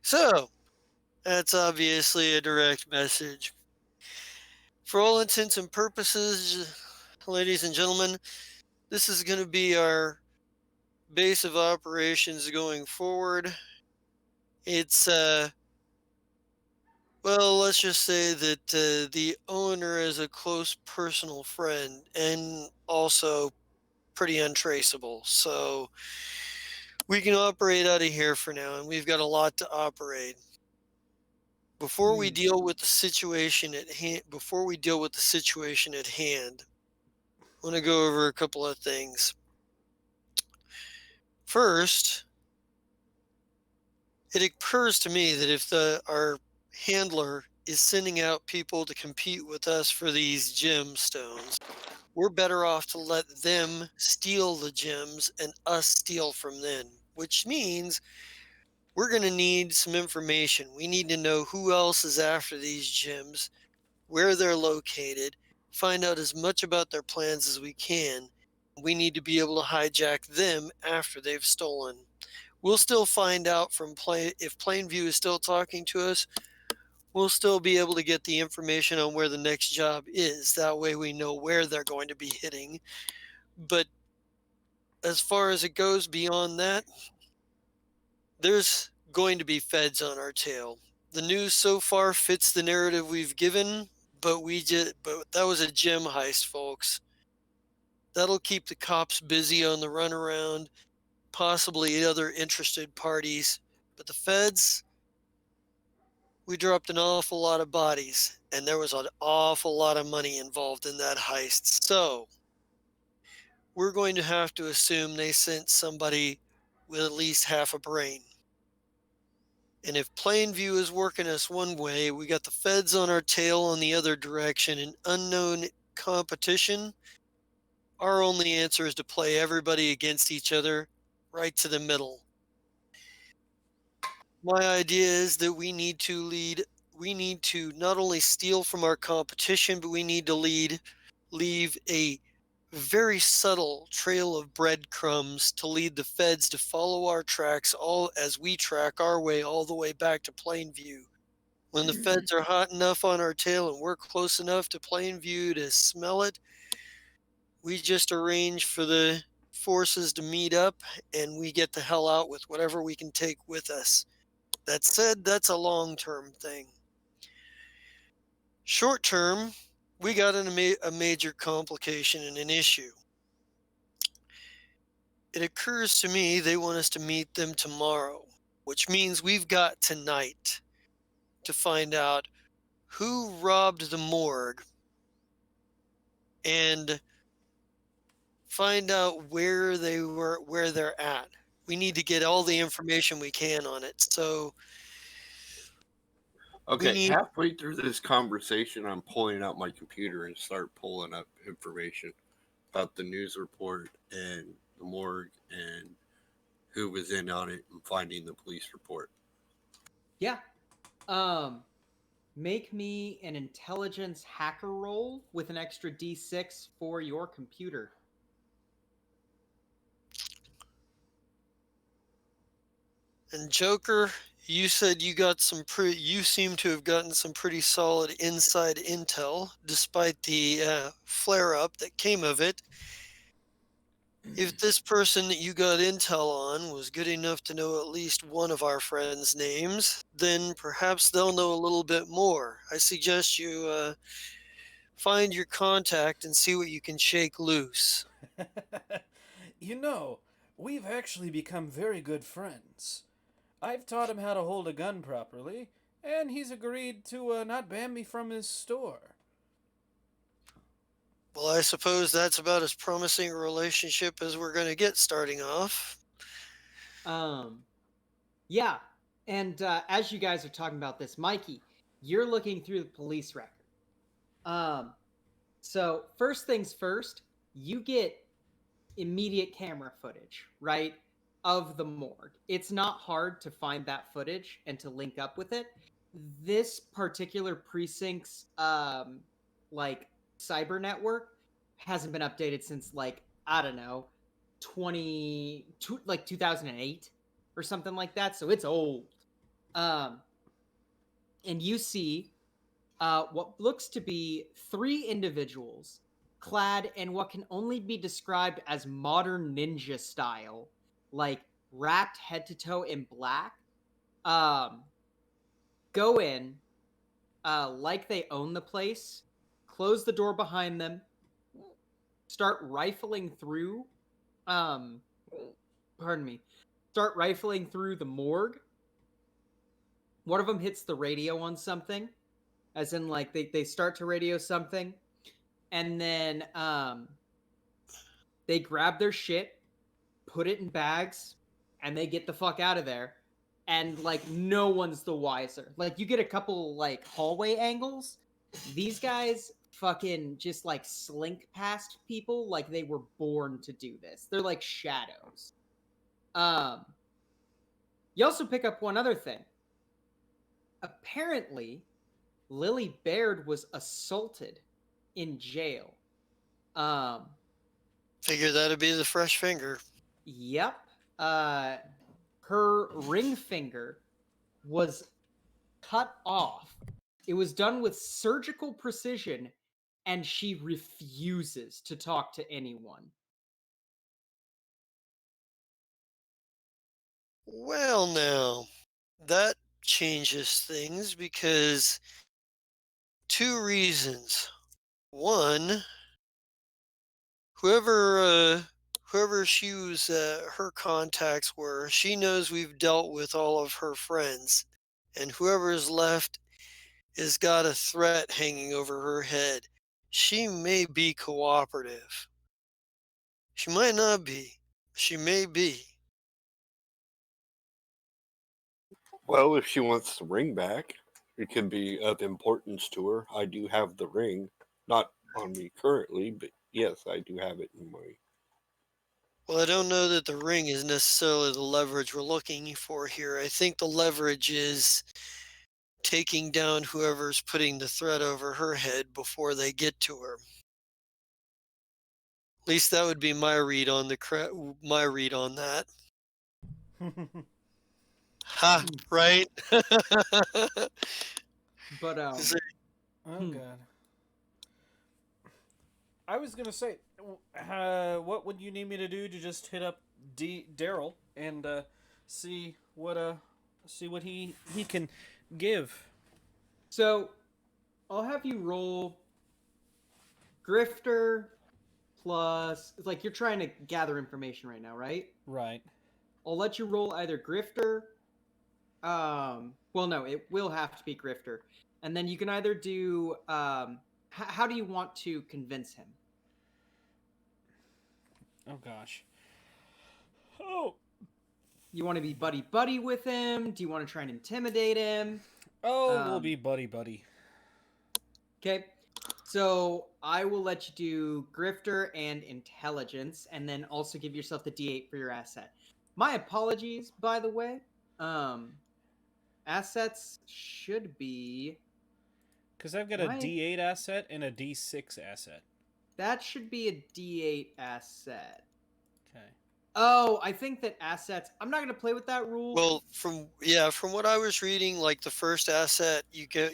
[SPEAKER 4] So, that's obviously a direct message. For all intents and purposes, ladies and gentlemen, this is going to be our base of operations going forward. It's Well, let's just say that the owner is a close personal friend and also pretty untraceable. So we can operate out of here for now, and we've got a lot to operate. Before we
[SPEAKER 1] Hmm.
[SPEAKER 4] deal with the situation at hand, I want to go over a couple of things. First, it occurs to me that if our handler is sending out people to compete with us for these gemstones, we're better off to let them steal the gems and us steal from them, which means we're going to need some information. We need to know who else is after these gems, where they're located, find out as much about their plans as we can. We need to be able to hijack them after they've stolen. We'll still find out from if Plainview is still talking to us. We'll still be able to get the information on where the next job is. That way we know where they're going to be hitting. But as far as it goes beyond that, there's going to be feds on our tail. The news so far fits the narrative we've given, but that was a gem heist, folks. That'll keep the cops busy on the runaround, possibly other interested parties. But the feds, we dropped an awful lot of bodies, and there was an awful lot of money involved in that heist. So we're going to have to assume they sent somebody with at least half a brain. And if Plainview is working us one way, we got the feds on our tail on the other direction and unknown competition. Our only answer is to play everybody against each other right to the middle. My idea is that we need to not only steal from our competition, but we need to leave a very subtle trail of breadcrumbs to lead the feds to follow our tracks all as we track our way all the way back to Plainview. When the feds are hot enough on our tail and we're close enough to Plainview to smell it, we just arrange for the forces to meet up and we get the hell out with whatever we can take with us. That said, that's a long-term thing. Short term, we got a major complication and an issue. It occurs to me they want us to meet them tomorrow, which means we've got tonight to find out who robbed the morgue and find out where they're at. We need to get all the information we can on it. So we
[SPEAKER 3] Okay,
[SPEAKER 4] need
[SPEAKER 3] halfway through this conversation, I'm pulling out my computer and start pulling up information about the news report and the morgue and who was in on it and finding the police report.
[SPEAKER 1] Yeah. Make me an intelligence hacker roll with an extra d6 for your computer.
[SPEAKER 4] and Joker, you said you seem to have gotten some pretty solid inside intel despite the flare up that came of it. If this person that you got intel on was good enough to know at least one of our friends' names, then perhaps they'll know a little bit more. I suggest you find your contact and see what you can shake loose.
[SPEAKER 2] You know, we've actually become very good friends. I've taught him how to hold a gun properly, and he's agreed to not ban me from his store.
[SPEAKER 4] Well, I suppose that's about as promising a relationship as we're going to get starting off.
[SPEAKER 1] Um, yeah, and as you guys are talking about this, Mikey, you're looking through the police record. So first things first, you get immediate camera footage, right, of the morgue. It's not hard to find that footage and to link up with it. This particular precinct's like cyber network hasn't been updated since like I don't know 2008 or something like that, so it's old. Um and you see what looks to be three individuals clad in what can only be described as modern ninja style, like wrapped head to toe in black. Um, go in like they own the place, close the door behind them, start rifling through, um, pardon me, start rifling through the morgue. One of them hits the radio on something, as in like they start to radio something, and then they grab their shit, put it in bags, and they get the fuck out of there. And like no one's the wiser. Like you get a couple like hallway angles. These guys fucking just like slink past people like they were born to do this. They're like shadows. You also pick up one other thing. Apparently, Lily Baird was assaulted in jail.
[SPEAKER 4] Figure that'd be the fresh finger.
[SPEAKER 1] Yep. Her ring finger was cut off. It was done with surgical precision, and she refuses to talk to anyone.
[SPEAKER 4] Well, now, that changes things because two reasons. One, whoever she was, her contacts were, she knows we've dealt with all of her friends, and whoever's left has got a threat hanging over her head. She may be cooperative. She might not be. She may be.
[SPEAKER 3] Well, if she wants the ring back, it can be of importance to her. I do have the ring, not on me currently, but yes, I do have it in my.
[SPEAKER 4] Well, I don't know that the ring is necessarily the leverage we're looking for here. I think the leverage is taking down whoever's putting the threat over her head before they get to her. At least that would be my read on that. Ha! Right.
[SPEAKER 1] But
[SPEAKER 2] Oh
[SPEAKER 1] Hmm.
[SPEAKER 2] god. I was gonna say, what would you need me to do to just hit up Daryl and see what he can give?
[SPEAKER 1] so I'll have you roll Grifter plus. It's like you're trying to gather information right now, right?
[SPEAKER 2] Right.
[SPEAKER 1] I'll let you roll either Grifter. Well, no, it will have to be Grifter, and then you can either do. How do you want to convince him?
[SPEAKER 2] Oh gosh. Oh.
[SPEAKER 1] You want to be buddy buddy with him? Do you want to try and intimidate him?
[SPEAKER 2] Oh, we'll be buddy buddy.
[SPEAKER 1] Okay. So I will let you do Grifter and Intelligence, and then also give yourself the D8 for your asset. My apologies, by the way. Assets should be.
[SPEAKER 2] Because I've got a D8 asset and a D6 asset.
[SPEAKER 1] That should be a D8 asset.
[SPEAKER 2] Okay.
[SPEAKER 1] Oh, I think that assets. I'm not gonna play with that rule.
[SPEAKER 4] Well, from what I was reading, like the first asset you get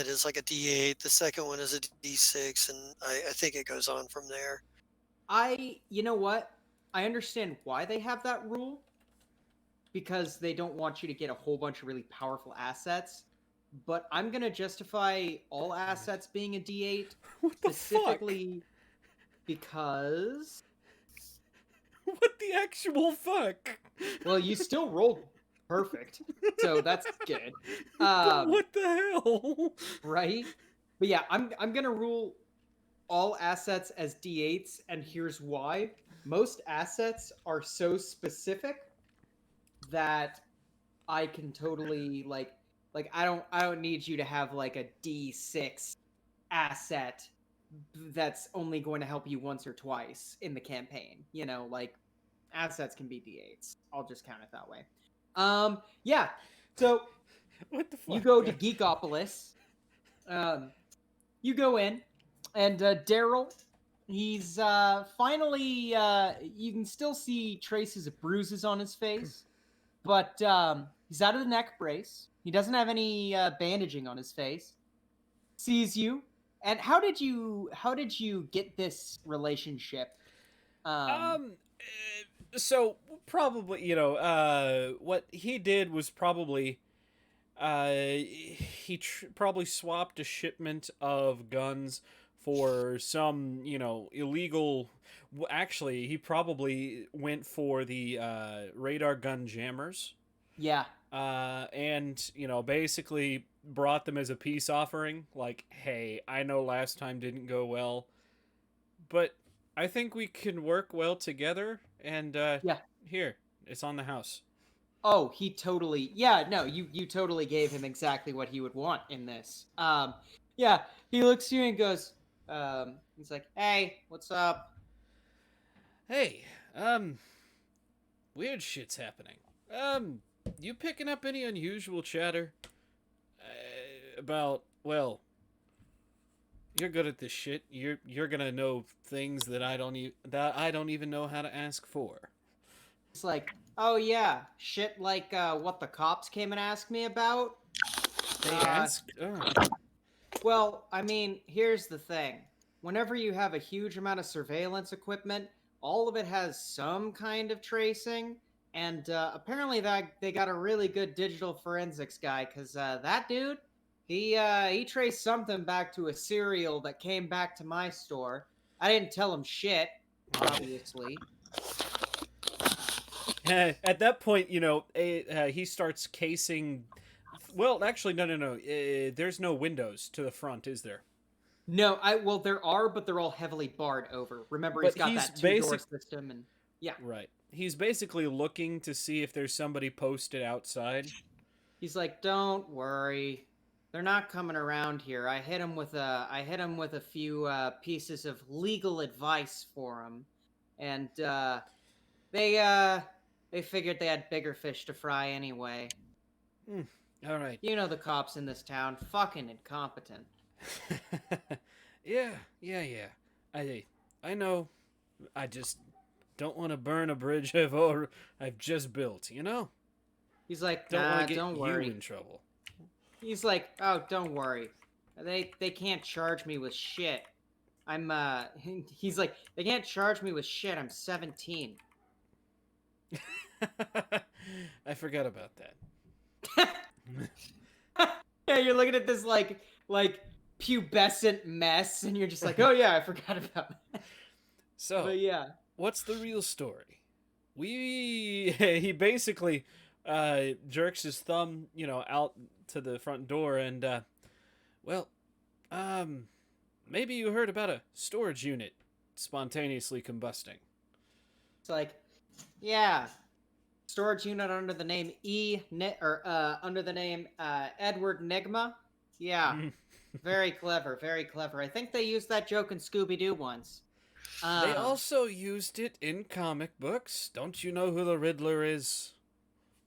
[SPEAKER 4] is like a D8. The second one is a D6, and I think it goes on from there.
[SPEAKER 1] You know what? I understand why they have that rule. Because they don't want you to get a whole bunch of really powerful assets. But I'm gonna justify all assets being a D8
[SPEAKER 2] What the
[SPEAKER 1] specifically because.
[SPEAKER 2] What the actual fuck?
[SPEAKER 1] Well, you still rolled perfect, so that's good.
[SPEAKER 2] What the hell?
[SPEAKER 1] Right? But yeah, I'm gonna rule all assets as D8s, and here's why. Most assets are so specific that I can totally like I don't need you to have like a D6 asset that's only going to help you once or twice in the campaign. You know, like assets can be D8s. I'll just count it that way. Yeah. So
[SPEAKER 2] What the fuck?
[SPEAKER 1] you go to Geekopolis. You go in, and Daryl, he's finally. You can still see traces of bruises on his face, but he's out of the neck brace. He doesn't have any bandaging on his face. Sees you, and how did you get this relationship?
[SPEAKER 2] So probably, what he did was probably he probably swapped a shipment of guns for some, illegal. Actually, he probably went for the radar gun jammers.
[SPEAKER 1] Yeah.
[SPEAKER 2] And basically brought them as a peace offering. Like, hey, I know last time didn't go well, but I think we can work well together. And
[SPEAKER 1] Yeah.
[SPEAKER 2] here, it's on the house.
[SPEAKER 1] Oh, he totally. Yeah, no, you totally gave him exactly what he would want in this. Yeah, he looks at you and goes, he's like, "Hey, what's up?"
[SPEAKER 2] Hey, weird shit's happening. You picking up any unusual chatter about? Well, you're good at this shit. You're gonna know things that I don't even know how to ask for.
[SPEAKER 1] It's like, "Oh yeah, shit like what the cops came and asked me about."
[SPEAKER 2] They
[SPEAKER 1] Uh,
[SPEAKER 2] asked. Oh.
[SPEAKER 1] Well, I mean, here's the thing. Whenever you have a huge amount of surveillance equipment, all of it has some kind of tracing, and apparently that they got a really good digital forensics guy, because that dude, he traced something back to a cereal that came back to my store. I didn't tell him shit, obviously.
[SPEAKER 2] At that point, he starts casing. Well, actually, no. There's no windows to the front, is there?
[SPEAKER 1] No, well, there are, but they're all heavily barred over. Remember, he's
[SPEAKER 2] But
[SPEAKER 1] got
[SPEAKER 2] he's
[SPEAKER 1] that two-door system, and yeah.
[SPEAKER 2] Right. He's basically looking to see if there's somebody posted outside.
[SPEAKER 1] He's like, "Don't worry, they're not coming around here. I hit him with a few pieces of legal advice for him, and they figured they had bigger fish to fry anyway.
[SPEAKER 2] All right.
[SPEAKER 1] You know the cops in this town, fucking incompetent."
[SPEAKER 2] Yeah. I know. I just don't want to burn a bridge I've just built.
[SPEAKER 1] He's like,
[SPEAKER 2] Don't
[SPEAKER 1] "Nah,
[SPEAKER 2] want to get
[SPEAKER 1] don't
[SPEAKER 2] you
[SPEAKER 1] worry."
[SPEAKER 2] in trouble.
[SPEAKER 1] He's like, "Oh, don't worry. They can't charge me with shit. I'm he's like, "They can't charge me with shit. I'm 17."
[SPEAKER 2] I forgot about that.
[SPEAKER 1] Yeah, you're looking at this like pubescent mess, and you're just like, "Oh yeah, I forgot about that."
[SPEAKER 2] So,
[SPEAKER 1] But yeah,
[SPEAKER 2] what's the real story? He basically jerks his thumb, out to the front door, and well, maybe you heard about a storage unit spontaneously combusting.
[SPEAKER 1] it's like, yeah, storage unit under the name under the name Edward Nigma. Yeah, very clever, very clever. I think they used that joke in Scooby Doo once.
[SPEAKER 2] They also used it in comic books. Don't you know who the Riddler is?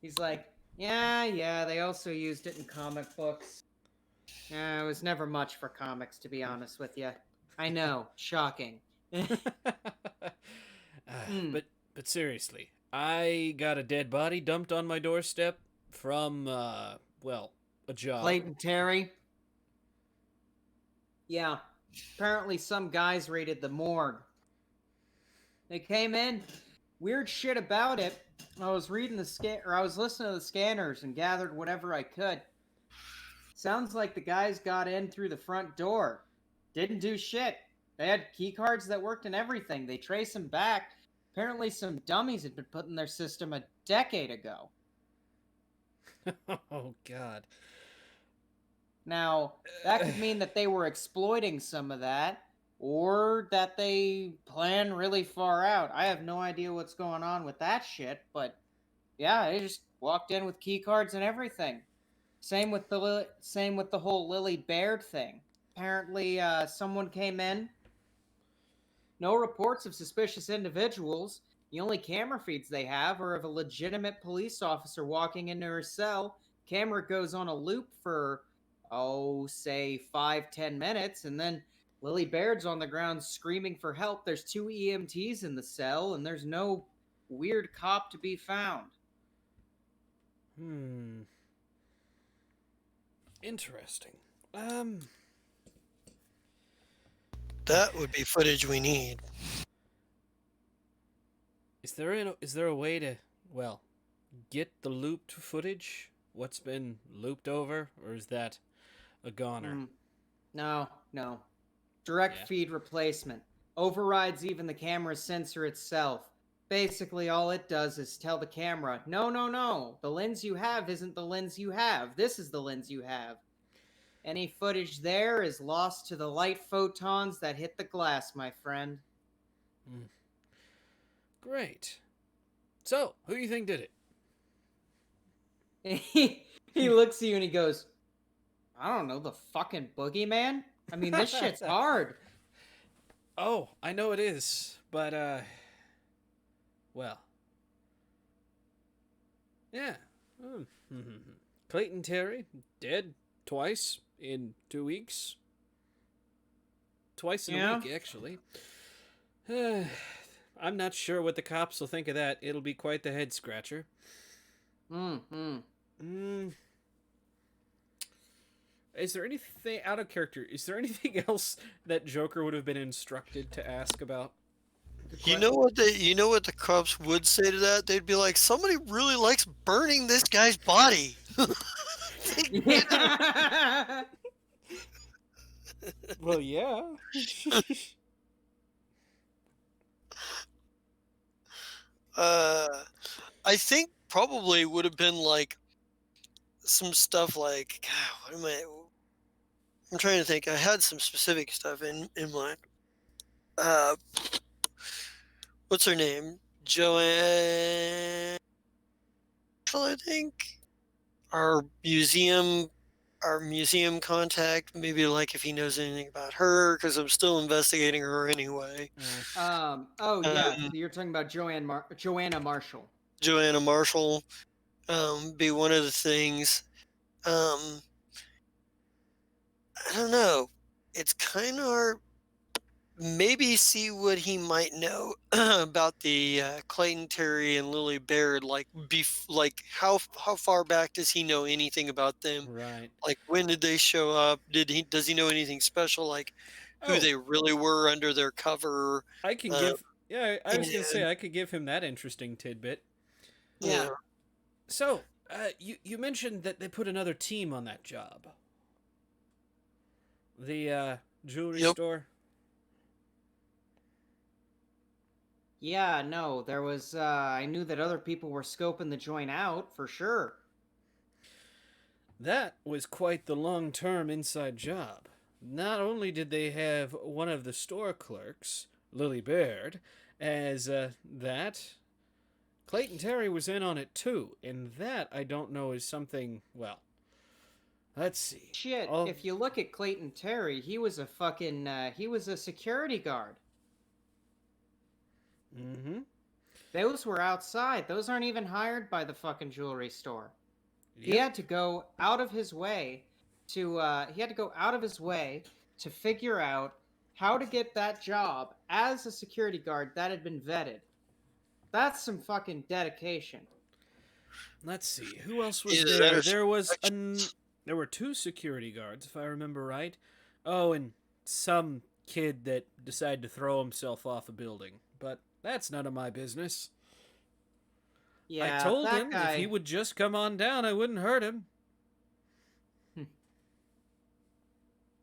[SPEAKER 1] He's like, yeah, they also used it in comic books. It was never much for comics, to be honest with you. I know, shocking.
[SPEAKER 2] But seriously, I got a dead body dumped on my doorstep from a job.
[SPEAKER 1] Clayton Terry. Yeah, apparently some guys raided the morgue. They came in, weird shit about it. I was reading I was listening to the scanners and gathered whatever I could. Sounds like the guys got in through the front door. Didn't do shit. They had key cards that worked and everything. They traced them back. Apparently some dummies had been put in their system a decade ago.
[SPEAKER 2] Oh, God.
[SPEAKER 1] Now, that could mean that they were exploiting some of that, or that they plan really far out. I have no idea what's going on with that shit, but yeah, they just walked in with key cards and everything. Same with the whole Lily Baird thing. Apparently, someone came in. No reports of suspicious individuals. The only camera feeds they have are of a legitimate police officer walking into her cell. Camera goes on a loop for, say 5-10 minutes, and then Lily Baird's on the ground screaming for help. There's 2 EMTs in the cell, and there's no weird cop to be found.
[SPEAKER 2] Interesting.
[SPEAKER 4] That would be footage we need.
[SPEAKER 2] Is there a way to, get the looped footage? what's been looped over, or is that a goner?
[SPEAKER 1] No, no. Direct
[SPEAKER 2] Yeah.
[SPEAKER 1] feed replacement. Overrides even the camera's sensor itself. Basically, all it does is tell the camera, no, no, no, the lens you have isn't the lens you have. This is the lens you have. Any footage there is lost to the light photons that hit the glass, my friend.
[SPEAKER 2] Great. So, who do you think did it?
[SPEAKER 1] He looks at you and he goes, I don't know, the fucking boogeyman? I mean, this shit's hard.
[SPEAKER 2] Oh, I know it is, but well, yeah. Clayton Terry dead twice in 2 weeks. Twice in a
[SPEAKER 1] Yeah.
[SPEAKER 2] week, actually. I'm not sure what the cops will think of that. It'll be quite the head scratcher. Is there anything out of character? Is there anything else that Joker would have been instructed to ask about?
[SPEAKER 4] You know what the cops would say to that? They'd be like, somebody really likes burning this guy's body.
[SPEAKER 1] Yeah.
[SPEAKER 2] Well, yeah.
[SPEAKER 4] I think probably would have been like some stuff like, God, I'm trying to think. I had some specific stuff in mind. What's her name? Joanne, I think. Our museum contact, maybe like if he knows anything about her, because I'm still investigating her anyway.
[SPEAKER 1] Oh yeah, you're talking about Joanna Marshall.
[SPEAKER 4] Joanna Marshall, be one of the things. I don't know. It's kind of hard. Maybe see what he might know about the Clayton Terry and Lily Baird. Like, how far back does he know anything about them?
[SPEAKER 2] Right.
[SPEAKER 4] Like, when did they show up? Does he know anything special? Like, who they really were under their cover?
[SPEAKER 2] I can give. Yeah, I was gonna
[SPEAKER 4] and-
[SPEAKER 2] say I could give him that interesting tidbit.
[SPEAKER 4] Yeah.
[SPEAKER 2] So, you mentioned that they put another team on that job. The jewelry
[SPEAKER 4] Yep.
[SPEAKER 2] store.
[SPEAKER 1] Yeah, no, there was. I knew that other people were scoping the joint out for sure.
[SPEAKER 2] That was quite the long-term inside job. Not only did they have one of the store clerks, Lily Baird, as that, Clayton Terry was in on it too, and that I don't know is something. Well, let's see.
[SPEAKER 1] Shit,
[SPEAKER 2] Oh.
[SPEAKER 1] if you look at Clayton Terry, he was a fucking. He was a security guard.
[SPEAKER 2] Mm-hmm.
[SPEAKER 1] Those were outside. Those aren't even hired by the fucking jewelry store. He
[SPEAKER 2] Yep.
[SPEAKER 1] had to go out of his way to figure out how to get that job as a security guard that had been vetted. That's some fucking dedication.
[SPEAKER 2] Let's see. Who else was
[SPEAKER 4] Either
[SPEAKER 2] there?
[SPEAKER 4] that or
[SPEAKER 2] There was there were 2 security guards, if I remember right. Oh, and some kid that decided to throw himself off a building. But that's none of my business.
[SPEAKER 1] Yeah,
[SPEAKER 2] I told
[SPEAKER 1] that
[SPEAKER 2] him
[SPEAKER 1] guy,
[SPEAKER 2] if he would just come on down, I wouldn't hurt him.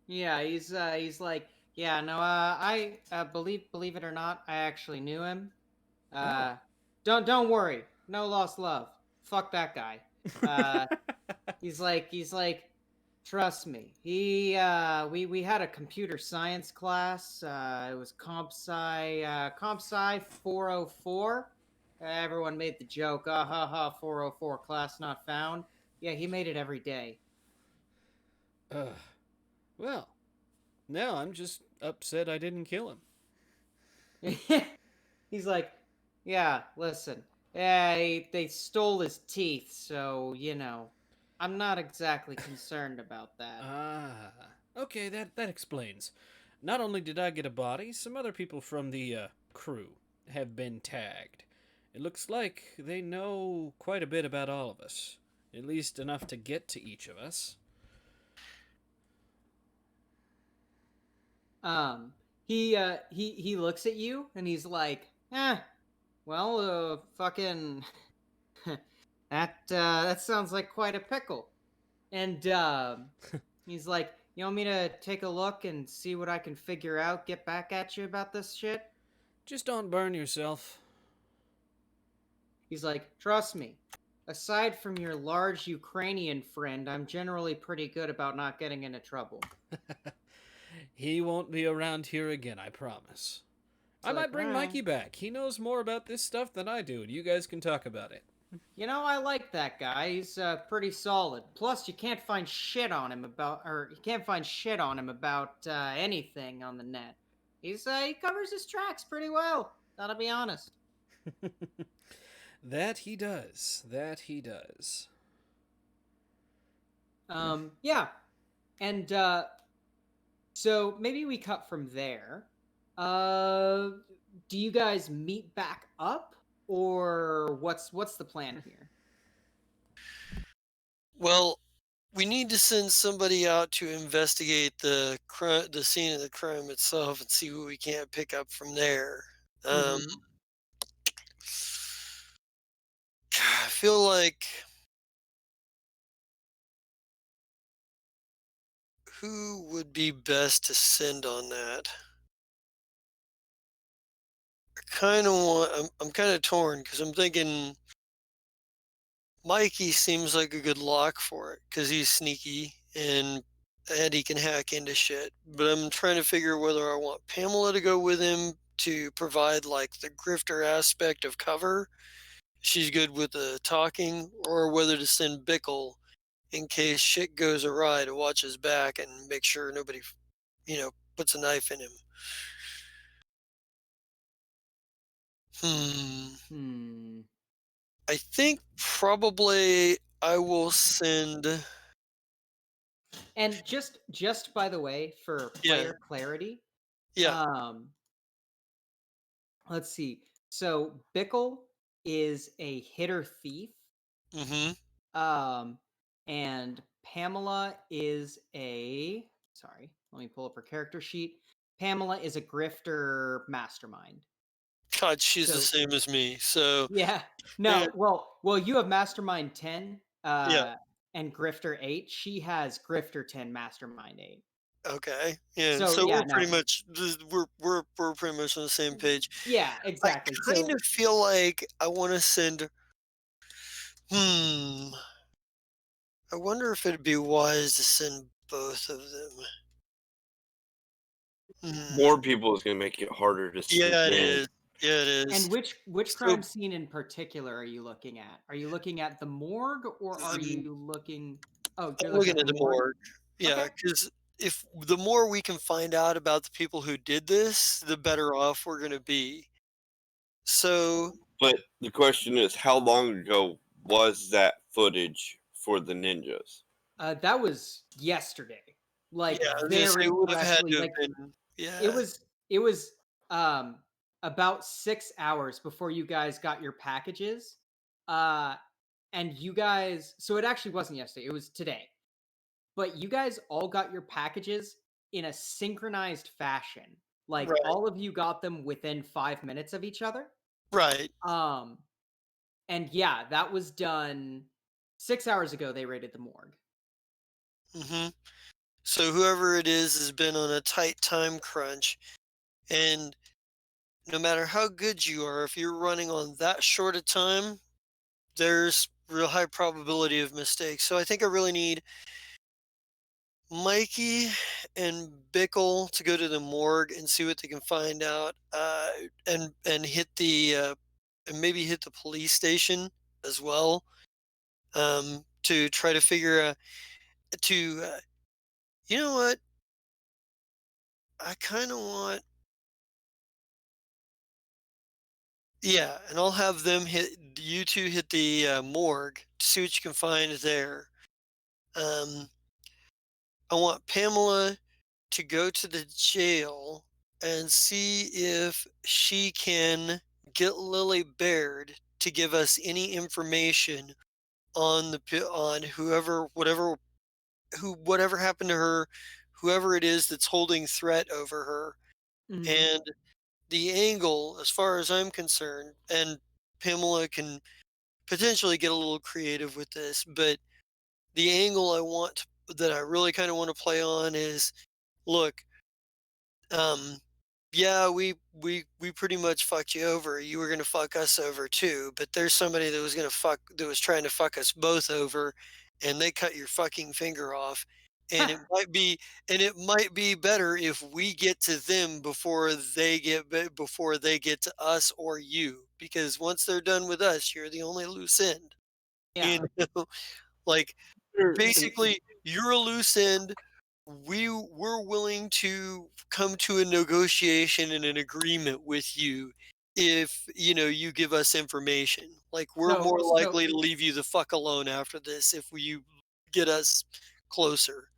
[SPEAKER 1] Yeah, he's like, yeah, no, I believe it or not, I actually knew him. Don't worry, no lost love. Fuck that guy. He's like, trust me. We had a computer science class. It was comp sci 404. Everyone made the joke, ha ha, 404 class not found. Yeah, he made it every day.
[SPEAKER 2] Well, now I'm just upset I didn't kill him.
[SPEAKER 1] He's like, yeah, listen, they stole his teeth, so, you know, I'm not exactly concerned about that.
[SPEAKER 2] Okay, that explains. Not only did I get a body, some other people from the crew have been tagged. It looks like they know quite a bit about all of us. At least enough to get to each of us.
[SPEAKER 1] He looks at you and he's like, well, fucking That sounds like quite a pickle. And he's like, "You want me to take a look and see what I can figure out? Get back at you about this shit?"
[SPEAKER 2] Just don't burn yourself.
[SPEAKER 1] He's like, "Trust me. Aside from your large Ukrainian friend, I'm generally pretty good about not getting into trouble."
[SPEAKER 2] He won't be around here again, I promise. I might
[SPEAKER 1] Like,
[SPEAKER 2] bring Mikey back. He knows more about this stuff than I do, and you guys can talk about it.
[SPEAKER 1] you know, I like that guy. He's pretty solid. Plus, you can't find shit on him about, or you can't find shit on him about anything on the net. He covers his tracks pretty well. Gotta be honest.
[SPEAKER 2] That he does. That he does.
[SPEAKER 1] Yeah, and so maybe we cut from there. Do you guys meet back up, or what's the plan here?
[SPEAKER 4] Well, we need to send somebody out to investigate the scene of the crime itself and see what we can't pick up from there. Um,
[SPEAKER 1] Mhm.
[SPEAKER 4] I feel like who would be best to send on that? I kind of want. I'm kind of torn because I'm thinking Mikey seems like a good lock for it because he's sneaky and he can hack into shit. But I'm trying to figure whether I want Pamela to go with him to provide like the grifter aspect of cover. She's good with the talking, or whether to send Bickle in case shit goes awry to watch his back and make sure nobody, puts a knife in him. Hmm.
[SPEAKER 1] Hmm.
[SPEAKER 4] I think probably I will send.
[SPEAKER 1] And just by the way, for
[SPEAKER 4] Yeah,
[SPEAKER 1] player clarity,
[SPEAKER 4] yeah.
[SPEAKER 1] um, let's see. So Bickle is a hitter thief,
[SPEAKER 4] Mm-hmm.
[SPEAKER 1] um, and Pamela is a sorry. Let me pull up her character sheet. Pamela is a grifter mastermind.
[SPEAKER 4] God, she's the
[SPEAKER 1] So
[SPEAKER 4] same as me. So
[SPEAKER 1] yeah,
[SPEAKER 4] yeah,
[SPEAKER 1] no, well, you have mastermind 10,
[SPEAKER 4] yeah.
[SPEAKER 1] and grifter 8. She has grifter 10, mastermind 8.
[SPEAKER 4] Okay. Yeah.
[SPEAKER 1] So
[SPEAKER 4] So
[SPEAKER 1] yeah,
[SPEAKER 4] we're
[SPEAKER 1] no,
[SPEAKER 4] pretty much we're pretty much on the same page.
[SPEAKER 1] yeah,
[SPEAKER 4] I
[SPEAKER 1] exactly.
[SPEAKER 4] kind
[SPEAKER 1] So
[SPEAKER 4] of feel like I want to send. Hmm. I wonder if it'd be wise to send both of them. Hmm.
[SPEAKER 3] More people is going to make it harder to sneak
[SPEAKER 4] Yeah, it
[SPEAKER 3] in.
[SPEAKER 4] is. Yeah, it
[SPEAKER 1] and
[SPEAKER 4] is.
[SPEAKER 1] which
[SPEAKER 4] So
[SPEAKER 1] crime scene in particular are you looking at? Are you looking at the morgue, or are
[SPEAKER 4] I'm
[SPEAKER 1] you looking? Oh, you're
[SPEAKER 4] I'm
[SPEAKER 1] looking
[SPEAKER 4] looking
[SPEAKER 1] at
[SPEAKER 4] at
[SPEAKER 1] the
[SPEAKER 4] the
[SPEAKER 1] morgue.
[SPEAKER 4] more. Yeah,
[SPEAKER 1] Okay.
[SPEAKER 4] because if the more we can find out about the people who did this, the better off we're gonna be. So
[SPEAKER 3] But the question is, how long ago was that footage for the ninjas?
[SPEAKER 1] That was yesterday. Like
[SPEAKER 4] yeah, I was gonna say it
[SPEAKER 1] very
[SPEAKER 4] would have had
[SPEAKER 1] freshly.
[SPEAKER 4] to have
[SPEAKER 1] Like
[SPEAKER 4] been.
[SPEAKER 1] it
[SPEAKER 4] Yeah.
[SPEAKER 1] was it was um about 6 hours before you guys got your packages. Uh and you guys, so it actually wasn't yesterday, it was today. But you guys all got your packages in a synchronized fashion. Like
[SPEAKER 4] Right.
[SPEAKER 1] all of you got them within 5 minutes of each other.
[SPEAKER 4] Right.
[SPEAKER 1] Um and yeah, that was done 6 hours ago. They raided the morgue.
[SPEAKER 4] hmm So whoever it is has been on a tight time crunch, and no matter how good you are, if you're running on that short a time, there's real high probability of mistakes. So I think I really need Mikey and Bickle to go to the morgue and see what they can find out, and hit the and maybe hit the police station as well, to try to figure out to you know what I kind of want. Yeah, and I'll have them hit you two hit the morgue to see what you can find there. Um, I want Pamela to go to the jail and see if she can get Lily Baird to give us any information on on whoever whatever happened to her, whoever it is that's holding threat over her,
[SPEAKER 1] Mhm.
[SPEAKER 4] and the angle as far as I'm concerned, and Pamela can potentially get a little creative with this, but the angle that I really kind of want to play on is, look, um, yeah, we pretty much fucked you over. You were gonna fuck us over too, but there's somebody that was trying to fuck us both over, and they cut your fucking finger off. And it might be better if we get to them before they get to us or you, because once they're done with us, you're the only loose end.
[SPEAKER 1] Yeah.
[SPEAKER 4] You know, like
[SPEAKER 3] Sure, and
[SPEAKER 4] basically you're a loose end. We're willing to come to a negotiation and an agreement with you if you give us information. Like, we're
[SPEAKER 1] So
[SPEAKER 4] more
[SPEAKER 1] so
[SPEAKER 4] likely to leave you the fuck alone after this if you get us closer.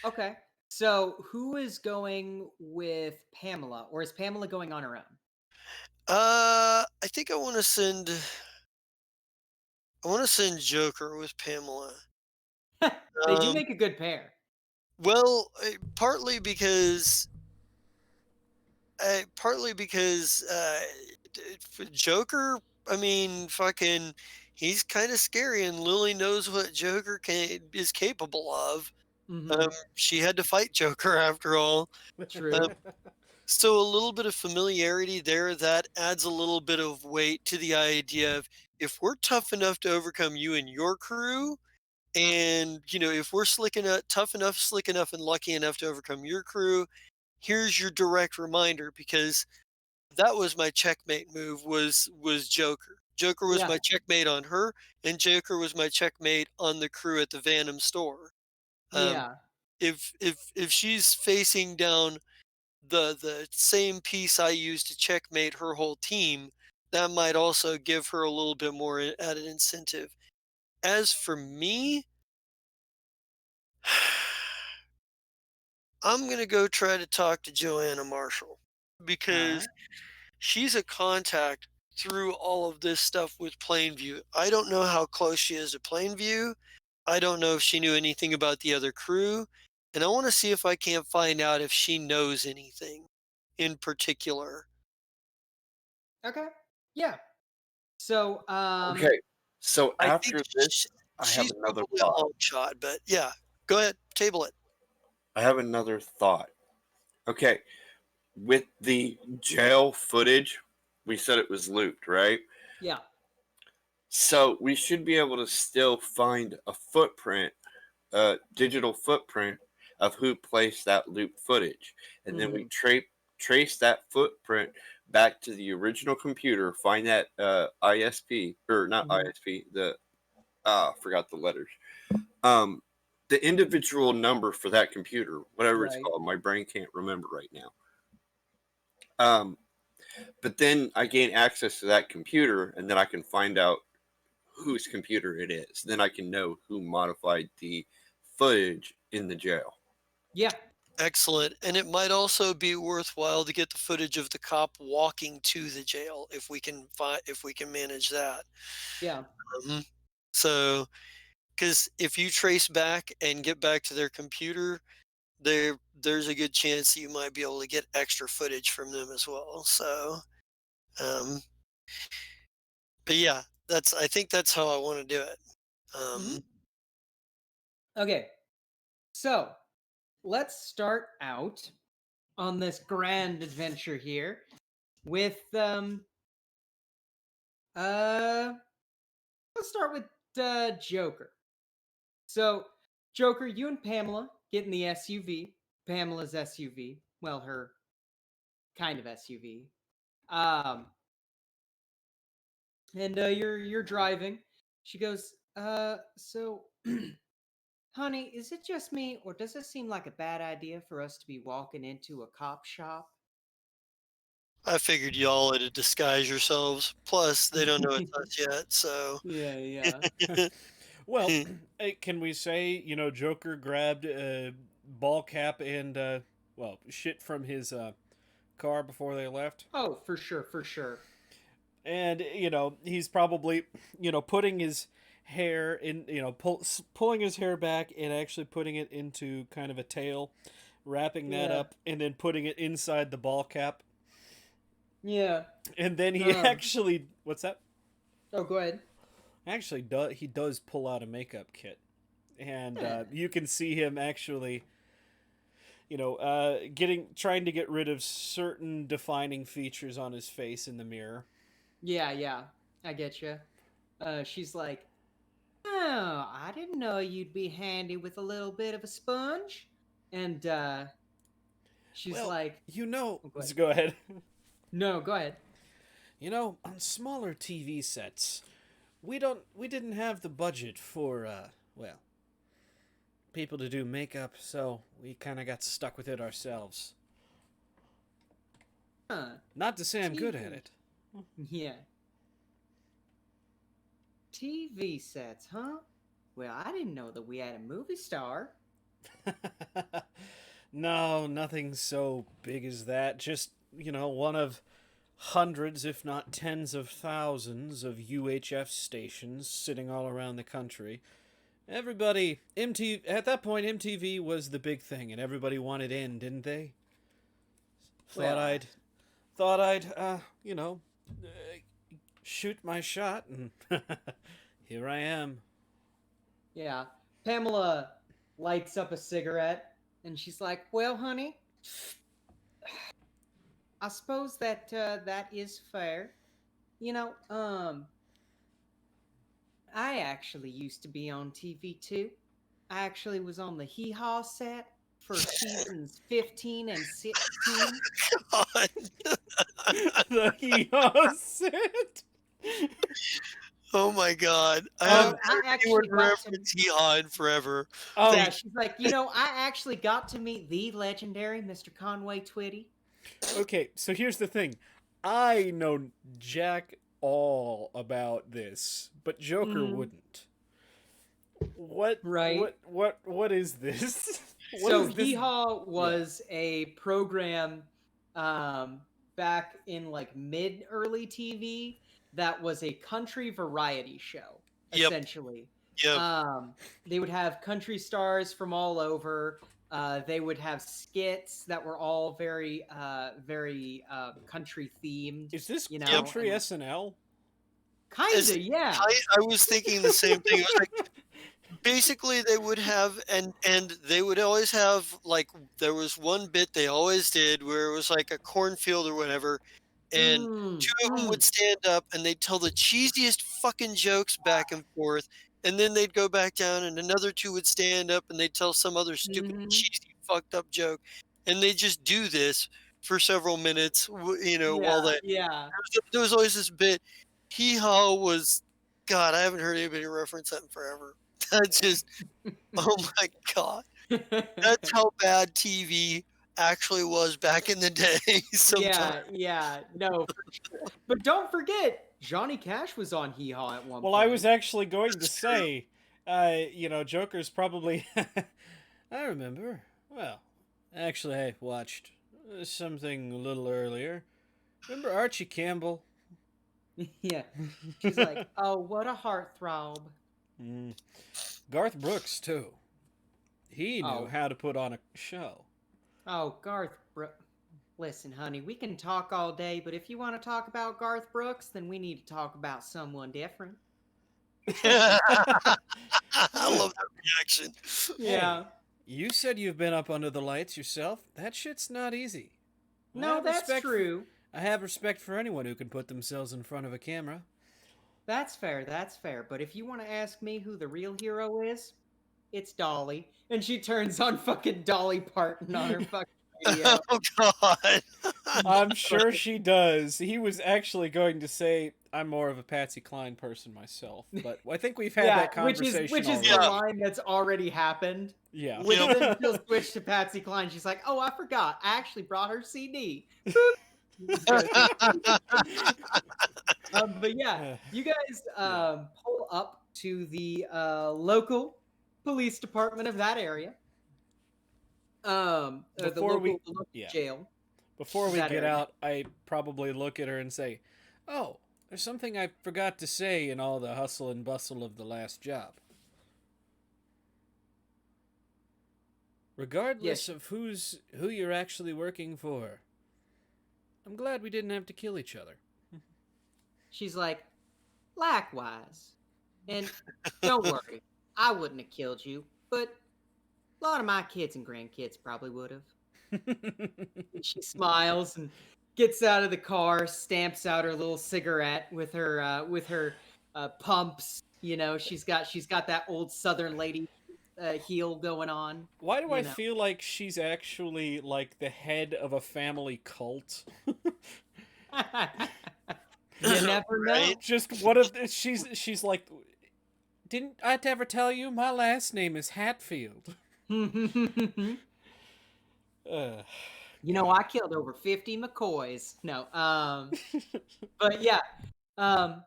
[SPEAKER 1] okay. So who is going with Pamela, or is Pamela going on her own?
[SPEAKER 4] I think I want to send Joker with Pamela.
[SPEAKER 1] They do
[SPEAKER 4] Um,
[SPEAKER 1] make a good pair.
[SPEAKER 4] well, partly because Joker, I mean, fucking, he's kind of scary, and Lily knows what is capable of.
[SPEAKER 1] Mm-hmm.
[SPEAKER 4] She had to fight Joker after all. Um,
[SPEAKER 1] True.
[SPEAKER 4] so a little bit of familiarity there, that adds a little bit of weight to the idea of, if we're tough enough to overcome you and your crew, and if we're tough enough, slick enough, and lucky enough to overcome your crew, here's your direct reminder, because that was my checkmate move, was Joker. Joker was
[SPEAKER 1] Yeah.
[SPEAKER 4] my checkmate on her, and Joker was my checkmate on the crew at the Venom store. Um,
[SPEAKER 1] Yeah.
[SPEAKER 4] if she's facing down the same piece I used to checkmate her whole team, that might also give her a little bit more added incentive. As for me, I'm gonna go try to talk to Joanna Marshall,
[SPEAKER 1] All right.
[SPEAKER 4] because she's a contact through all of this stuff with Plainview. I don't know how close she is to Plainview. I don't know if she knew anything about the other crew. And I want to see if I can't find out if she knows anything in particular.
[SPEAKER 1] Okay. Yeah. So
[SPEAKER 3] okay. So
[SPEAKER 4] I think
[SPEAKER 3] after this, I have
[SPEAKER 4] she's
[SPEAKER 3] another
[SPEAKER 4] probably a
[SPEAKER 3] thought.
[SPEAKER 4] long shot, but yeah, go ahead, table it.
[SPEAKER 3] I have another thought. Okay, with the jail footage, we said it was looped, right?
[SPEAKER 1] yeah.
[SPEAKER 3] So we should be able to still find a footprint, a digital footprint of who placed that loop footage, and then we trace that footprint back to the original computer. Find that ISP, or not
[SPEAKER 1] Mhm.
[SPEAKER 3] ISP. The forgot the letters. Um, the individual number for that computer, whatever it's
[SPEAKER 1] Right.
[SPEAKER 3] called. My brain can't remember right now. But then I gain access to that computer, and then I can find out whose computer it is. Then I can know who modified the footage in the jail.
[SPEAKER 1] Yeah.
[SPEAKER 4] Excellent. And it might also be worthwhile to get the footage of the cop walking to the jail, if we can manage that.
[SPEAKER 1] Yeah.
[SPEAKER 4] Mhm. So, because if you trace back and get back to their computer, there's a good chance that you might be able to get extra footage from them as well. So, um, but yeah, I think that's how I want to do it.
[SPEAKER 1] Mhm.
[SPEAKER 4] Um,
[SPEAKER 1] Okay. So let's start out on this grand adventure here with uh let's start with Joker. So Joker, you and Pamela get in the SUV. Pamela's SUV. Well, her kind of SUV. Um and you're driving. She goes, so honey, is it just me, or does it seem like a bad idea for us to be walking into a cop shop?
[SPEAKER 4] I figured y'all had to disguise yourselves. Plus, they don't know it's us yet, so.
[SPEAKER 1] Yeah, yeah.
[SPEAKER 2] Well, can we say, Joker grabbed a ball cap and, well, shit from his car before they left?
[SPEAKER 1] Oh, for sure, for sure.
[SPEAKER 2] And, he's probably, putting his hair in, pulling his hair back and actually putting it into kind of a tail, wrapping that
[SPEAKER 1] Yeah,
[SPEAKER 2] up, and then putting it inside the ball cap.
[SPEAKER 1] yeah.
[SPEAKER 2] And then he
[SPEAKER 1] Um.
[SPEAKER 2] actually, what's that?
[SPEAKER 1] Oh, go ahead.
[SPEAKER 2] Actually, he does pull out a makeup kit, and
[SPEAKER 1] Yeah.
[SPEAKER 2] you can see him actually, trying to get rid of certain defining features on his face in the mirror.
[SPEAKER 1] Yeah, I get you. She's like, "Oh, I didn't know you'd be handy with a little bit of a sponge." And she's
[SPEAKER 2] Well,
[SPEAKER 1] like, oh, go
[SPEAKER 2] let's
[SPEAKER 1] ahead.
[SPEAKER 2] go ahead.
[SPEAKER 1] No, go ahead.
[SPEAKER 2] On smaller TV sets, we didn't have the budget for people to do makeup, so we kind of got stuck with it ourselves.
[SPEAKER 1] Huh.
[SPEAKER 2] Not to say I'm good at
[SPEAKER 1] TV.
[SPEAKER 2] it.
[SPEAKER 1] Yeah. TV sets, huh? Well, I didn't know that we had a movie star.
[SPEAKER 2] No, nothing so big as that. Just, one of hundreds, if not tens of thousands of UHF stations sitting all around the country. Everybody, at that point, MTV was the big thing, and everybody wanted in, didn't they? Thought
[SPEAKER 1] Well,
[SPEAKER 2] I'd, shoot my shot, and here I am.
[SPEAKER 1] yeah. Pamela lights up a cigarette and she's like, "Well, honey, I suppose that that is fair. You know, I actually used to be on TV too. I actually was on the Hee Haw set for seasons 15 and 16.
[SPEAKER 4] God.
[SPEAKER 2] The Hee-Haw set.
[SPEAKER 4] Oh my God. I
[SPEAKER 1] Um,
[SPEAKER 4] haven't
[SPEAKER 1] I
[SPEAKER 4] heard
[SPEAKER 1] actually
[SPEAKER 4] anyone
[SPEAKER 1] got to-
[SPEAKER 4] reference Hee-Haw in forever.
[SPEAKER 1] Yeah, she's like, I actually got to meet the legendary Mr. Conway Twitty.
[SPEAKER 2] Okay, so here's the thing. I know jack all about this, but Joker
[SPEAKER 1] Mhm.
[SPEAKER 2] wouldn't. What?
[SPEAKER 1] Right.
[SPEAKER 2] What is this? What
[SPEAKER 1] So
[SPEAKER 2] is this?
[SPEAKER 1] Hee Haw was a program back in like mid early TV that was a country variety show,
[SPEAKER 4] Yep.
[SPEAKER 1] essentially.
[SPEAKER 4] Yep.
[SPEAKER 1] They would have country stars from all over. They would have skits that were all very country themed.
[SPEAKER 2] Is this
[SPEAKER 1] you know,
[SPEAKER 2] country
[SPEAKER 1] and-
[SPEAKER 2] SNL?
[SPEAKER 1] Kinda, yeah.
[SPEAKER 4] I was thinking the same thing. It was like, basically they would have and they would always have, like, there was one bit they always did where it was like a cornfield or whatever, and two of them would stand up and they'd tell the cheesiest fucking jokes back and forth, and then they'd go back down and another two would stand up and they'd tell some other stupid
[SPEAKER 1] Mhm.
[SPEAKER 4] cheesy fucked up joke, and they just do this for several minutes, while they
[SPEAKER 1] Yeah.
[SPEAKER 4] there was always this bit. Hee Haw was, God, I haven't heard anybody reference that in forever. That's just, oh my God. That's how bad TV actually was back in the day. Sometimes.
[SPEAKER 1] Yeah, no, for sure. But don't forget, Johnny Cash was on Hee Haw at one
[SPEAKER 2] Well,
[SPEAKER 1] point.
[SPEAKER 2] I was actually going to
[SPEAKER 4] That's true.
[SPEAKER 2] say, Joker's probably. I remember. Well, actually, I watched something a little earlier. Remember Archie Campbell?
[SPEAKER 1] Yeah. She's like, "Oh, what a heartthrob."
[SPEAKER 2] Mm. Garth Brooks too. He knew
[SPEAKER 1] Oh.
[SPEAKER 2] how to put on a show.
[SPEAKER 1] Oh, Garth Brooks. Listen, honey, we can talk all day, but if you want to talk about Garth Brooks, then we need to talk about someone different.
[SPEAKER 4] I love that reaction.
[SPEAKER 1] Yeah.
[SPEAKER 2] You said you've been up under the lights yourself. That shit's not easy. I
[SPEAKER 1] No,
[SPEAKER 2] have
[SPEAKER 1] that's
[SPEAKER 2] respect for-
[SPEAKER 1] true.
[SPEAKER 2] I have respect for anyone who can put themselves in front of a camera.
[SPEAKER 1] That's fair. But if you want to ask me who the real hero is, it's Dolly. And she turns on fucking Dolly Parton on her fucking radio.
[SPEAKER 4] Oh God.
[SPEAKER 2] I'm sure she does. He was actually going to say, I'm more of a Patsy Cline person myself, but I think we've had that conversation
[SPEAKER 1] which is
[SPEAKER 2] already.
[SPEAKER 1] the line that's already happened.
[SPEAKER 2] Yeah.
[SPEAKER 1] When
[SPEAKER 4] Yep.
[SPEAKER 1] then she'll switch to Patsy Cline, she's like, "Oh, I forgot. I actually brought her CD." But yeah, you guys pull up to the local police department of that area. The
[SPEAKER 2] Before we-
[SPEAKER 1] local
[SPEAKER 2] yeah.
[SPEAKER 1] jail.
[SPEAKER 2] Before we
[SPEAKER 1] that
[SPEAKER 2] get
[SPEAKER 1] area.
[SPEAKER 2] out, I probably look at her and say, "Oh, there's something I forgot to say in all the hustle and bustle of the last job. Regardless of who you're actually working for, I'm glad we didn't have to kill each other."
[SPEAKER 1] She's like, "Likewise." And don't worry, I wouldn't have killed you, but a lot of my kids and grandkids probably would have. And she smiles and gets out of the car, stamps out her little cigarette with her pumps. You know, she's got that old Southern lady heel going on.
[SPEAKER 2] Why do
[SPEAKER 1] You
[SPEAKER 2] I
[SPEAKER 1] know,
[SPEAKER 2] feel like she's actually like the head of a family cult?
[SPEAKER 1] you never know.
[SPEAKER 4] Right?
[SPEAKER 2] Just one of the, she's like, didn't I ever tell you my last name is Hatfield?
[SPEAKER 1] You
[SPEAKER 2] Uh,
[SPEAKER 1] know, I killed over 50 McCoys. No, but yeah, um,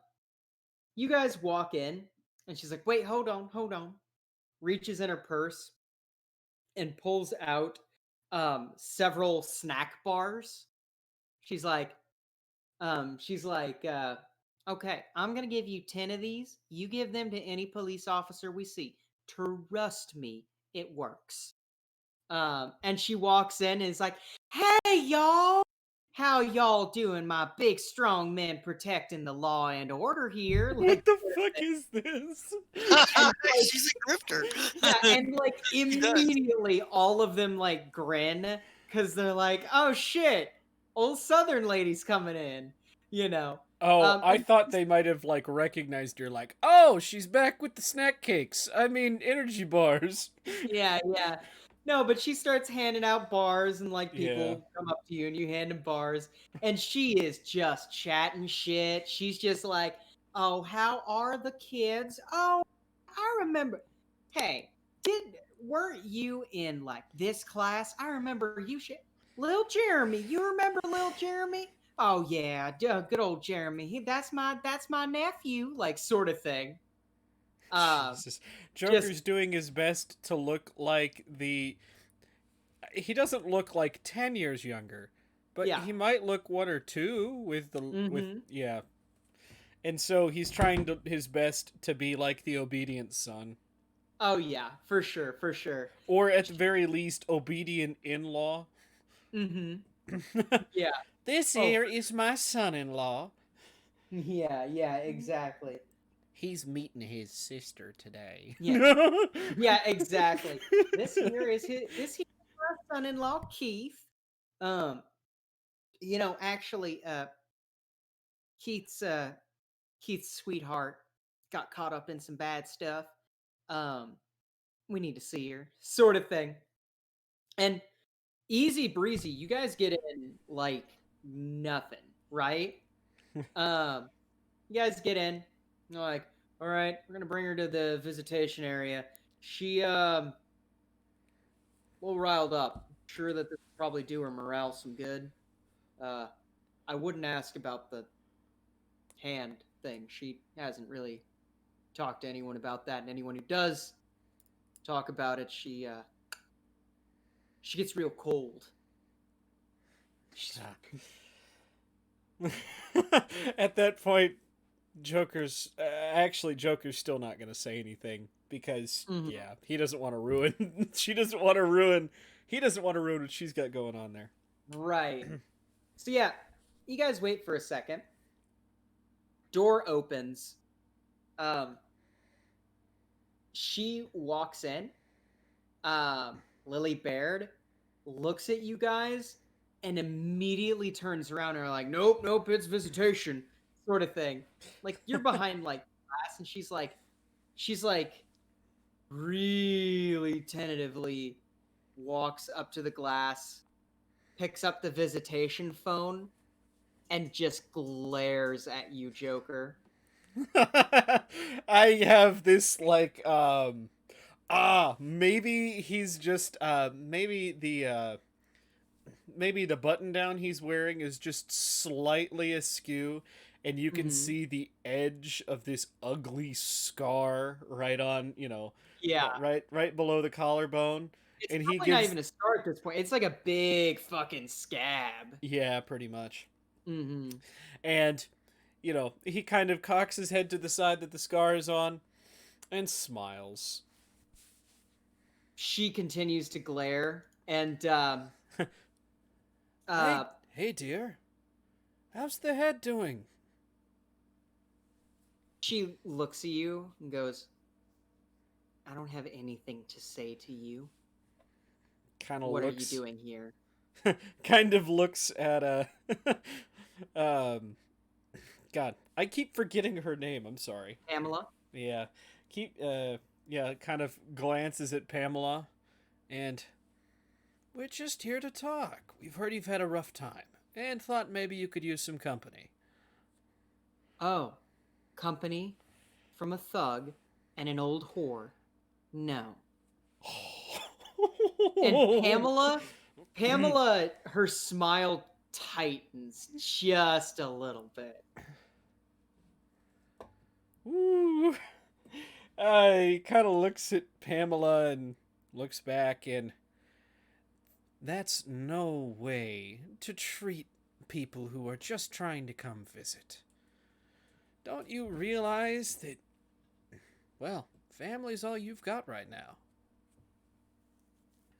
[SPEAKER 1] you guys walk in, and she's like, "Wait, hold on." Reaches in her purse and pulls out several snack bars. She's like, okay, I'm gonna give you 10 of these. You give them to any police officer we see. Trust me, it works. And she walks in and is like, "Hey y'all, how y'all doing? My big strong men protecting the law and order here."
[SPEAKER 2] what the fuck is this?
[SPEAKER 1] And like,
[SPEAKER 4] She's a grifter.
[SPEAKER 1] yeah, and like
[SPEAKER 4] She does.
[SPEAKER 1] immediately all of them like grin because they're like, "Oh shit, old Southern lady's coming in," you know.
[SPEAKER 2] Oh, I
[SPEAKER 1] And
[SPEAKER 2] thought they might have like recognized her, like, oh, she's back with the snack cakes. I mean, energy bars.
[SPEAKER 1] yeah, yeah. No, but she starts handing out bars and like
[SPEAKER 2] Yeah.
[SPEAKER 1] people come up to you and you hand them bars and she is just chatting shit. She's just like, "Oh, how are the kids? Oh, I remember. Hey, did weren't you in like this class? I remember you Lil Jeremy. You remember Lil Jeremy? Oh yeah, good old Jeremy. That's my nephew, like sort of thing." Um
[SPEAKER 2] Jesus.
[SPEAKER 1] just
[SPEAKER 2] Joker's doing his best to look like the. He doesn't look like 10 years younger, but
[SPEAKER 1] yeah.
[SPEAKER 2] he might look one or two with the. With.
[SPEAKER 1] Mhm.
[SPEAKER 2] Yeah. And so he's trying his best to be like the obedient son.
[SPEAKER 1] Oh yeah, for sure, for sure.
[SPEAKER 2] Or at the very least, obedient in law.
[SPEAKER 1] Mhm. Yeah.
[SPEAKER 2] This
[SPEAKER 1] Oh,
[SPEAKER 2] here is my son in law.
[SPEAKER 1] yeah, yeah, exactly.
[SPEAKER 2] He's meeting his sister today.
[SPEAKER 1] Yeah. Yeah, exactly. This here is my son-in-law Keith. Um, you know, actually Keith's uh Keith's sweetheart got caught up in some bad stuff. Um, we need to see her, sort of thing. And easy breezy, you guys get in like nothing, right? Um, you guys get in. You're like, all right, we're gonna bring her to the visitation area. She a little riled up. Sure that this will probably do her morale some good. Uh, I wouldn't ask about the hand thing. She hasn't really talked to anyone about that, and anyone who does talk about it, she gets real cold. She's-
[SPEAKER 2] At that point, Joker's still not going to say anything because
[SPEAKER 1] Mhm.
[SPEAKER 2] yeah, he doesn't want to ruin she doesn't want to ruin he doesn't want to ruin what she's got going on there.
[SPEAKER 1] Right. So yeah, you guys wait for a second. Door opens. Um, she walks in. Lily Baird looks at you guys and immediately turns around and are like, "Nope, nope, it's visitation," sort of thing. Like you're behind like glass, and she's like really tentatively walks up to the glass, picks up the visitation phone, and just glares at you, Joker.
[SPEAKER 2] I have this like maybe he's just maybe the button down he's wearing is just slightly askew and you can
[SPEAKER 1] Mhm.
[SPEAKER 2] see the edge of this ugly scar right on,
[SPEAKER 1] Yeah.
[SPEAKER 2] right below the collarbone,
[SPEAKER 1] It's
[SPEAKER 2] and he
[SPEAKER 1] probably not
[SPEAKER 2] gives
[SPEAKER 1] even a scar at this point. It's like a big fucking scab.
[SPEAKER 2] yeah, pretty much.
[SPEAKER 1] Mm-hmm.
[SPEAKER 2] And he kind of cocks his head to the side that the scar is on and smiles.
[SPEAKER 1] She continues to glare, and
[SPEAKER 2] Hey,
[SPEAKER 1] uh,
[SPEAKER 2] hey dear. How's the head doing?
[SPEAKER 1] She looks at you and goes, I don't have anything to say to you.
[SPEAKER 2] Kind of
[SPEAKER 1] What are you
[SPEAKER 2] looks
[SPEAKER 1] doing here?
[SPEAKER 2] kind of looks at um God, I keep forgetting her name. I'm sorry.
[SPEAKER 1] Pamela?
[SPEAKER 2] Yeah. Yeah, kind of glances at Pamela and we're just here to talk. We've heard you've had a rough time and thought maybe you could use some company.
[SPEAKER 1] Oh, company from a thug and an old whore. No. And Pamela, her smile tightens just a little bit.
[SPEAKER 2] Ooh. I kind of looks at Pamela and looks back, and that's no way to treat people who are just trying to come visit. Don't you realize that, well, family's all you've got right now?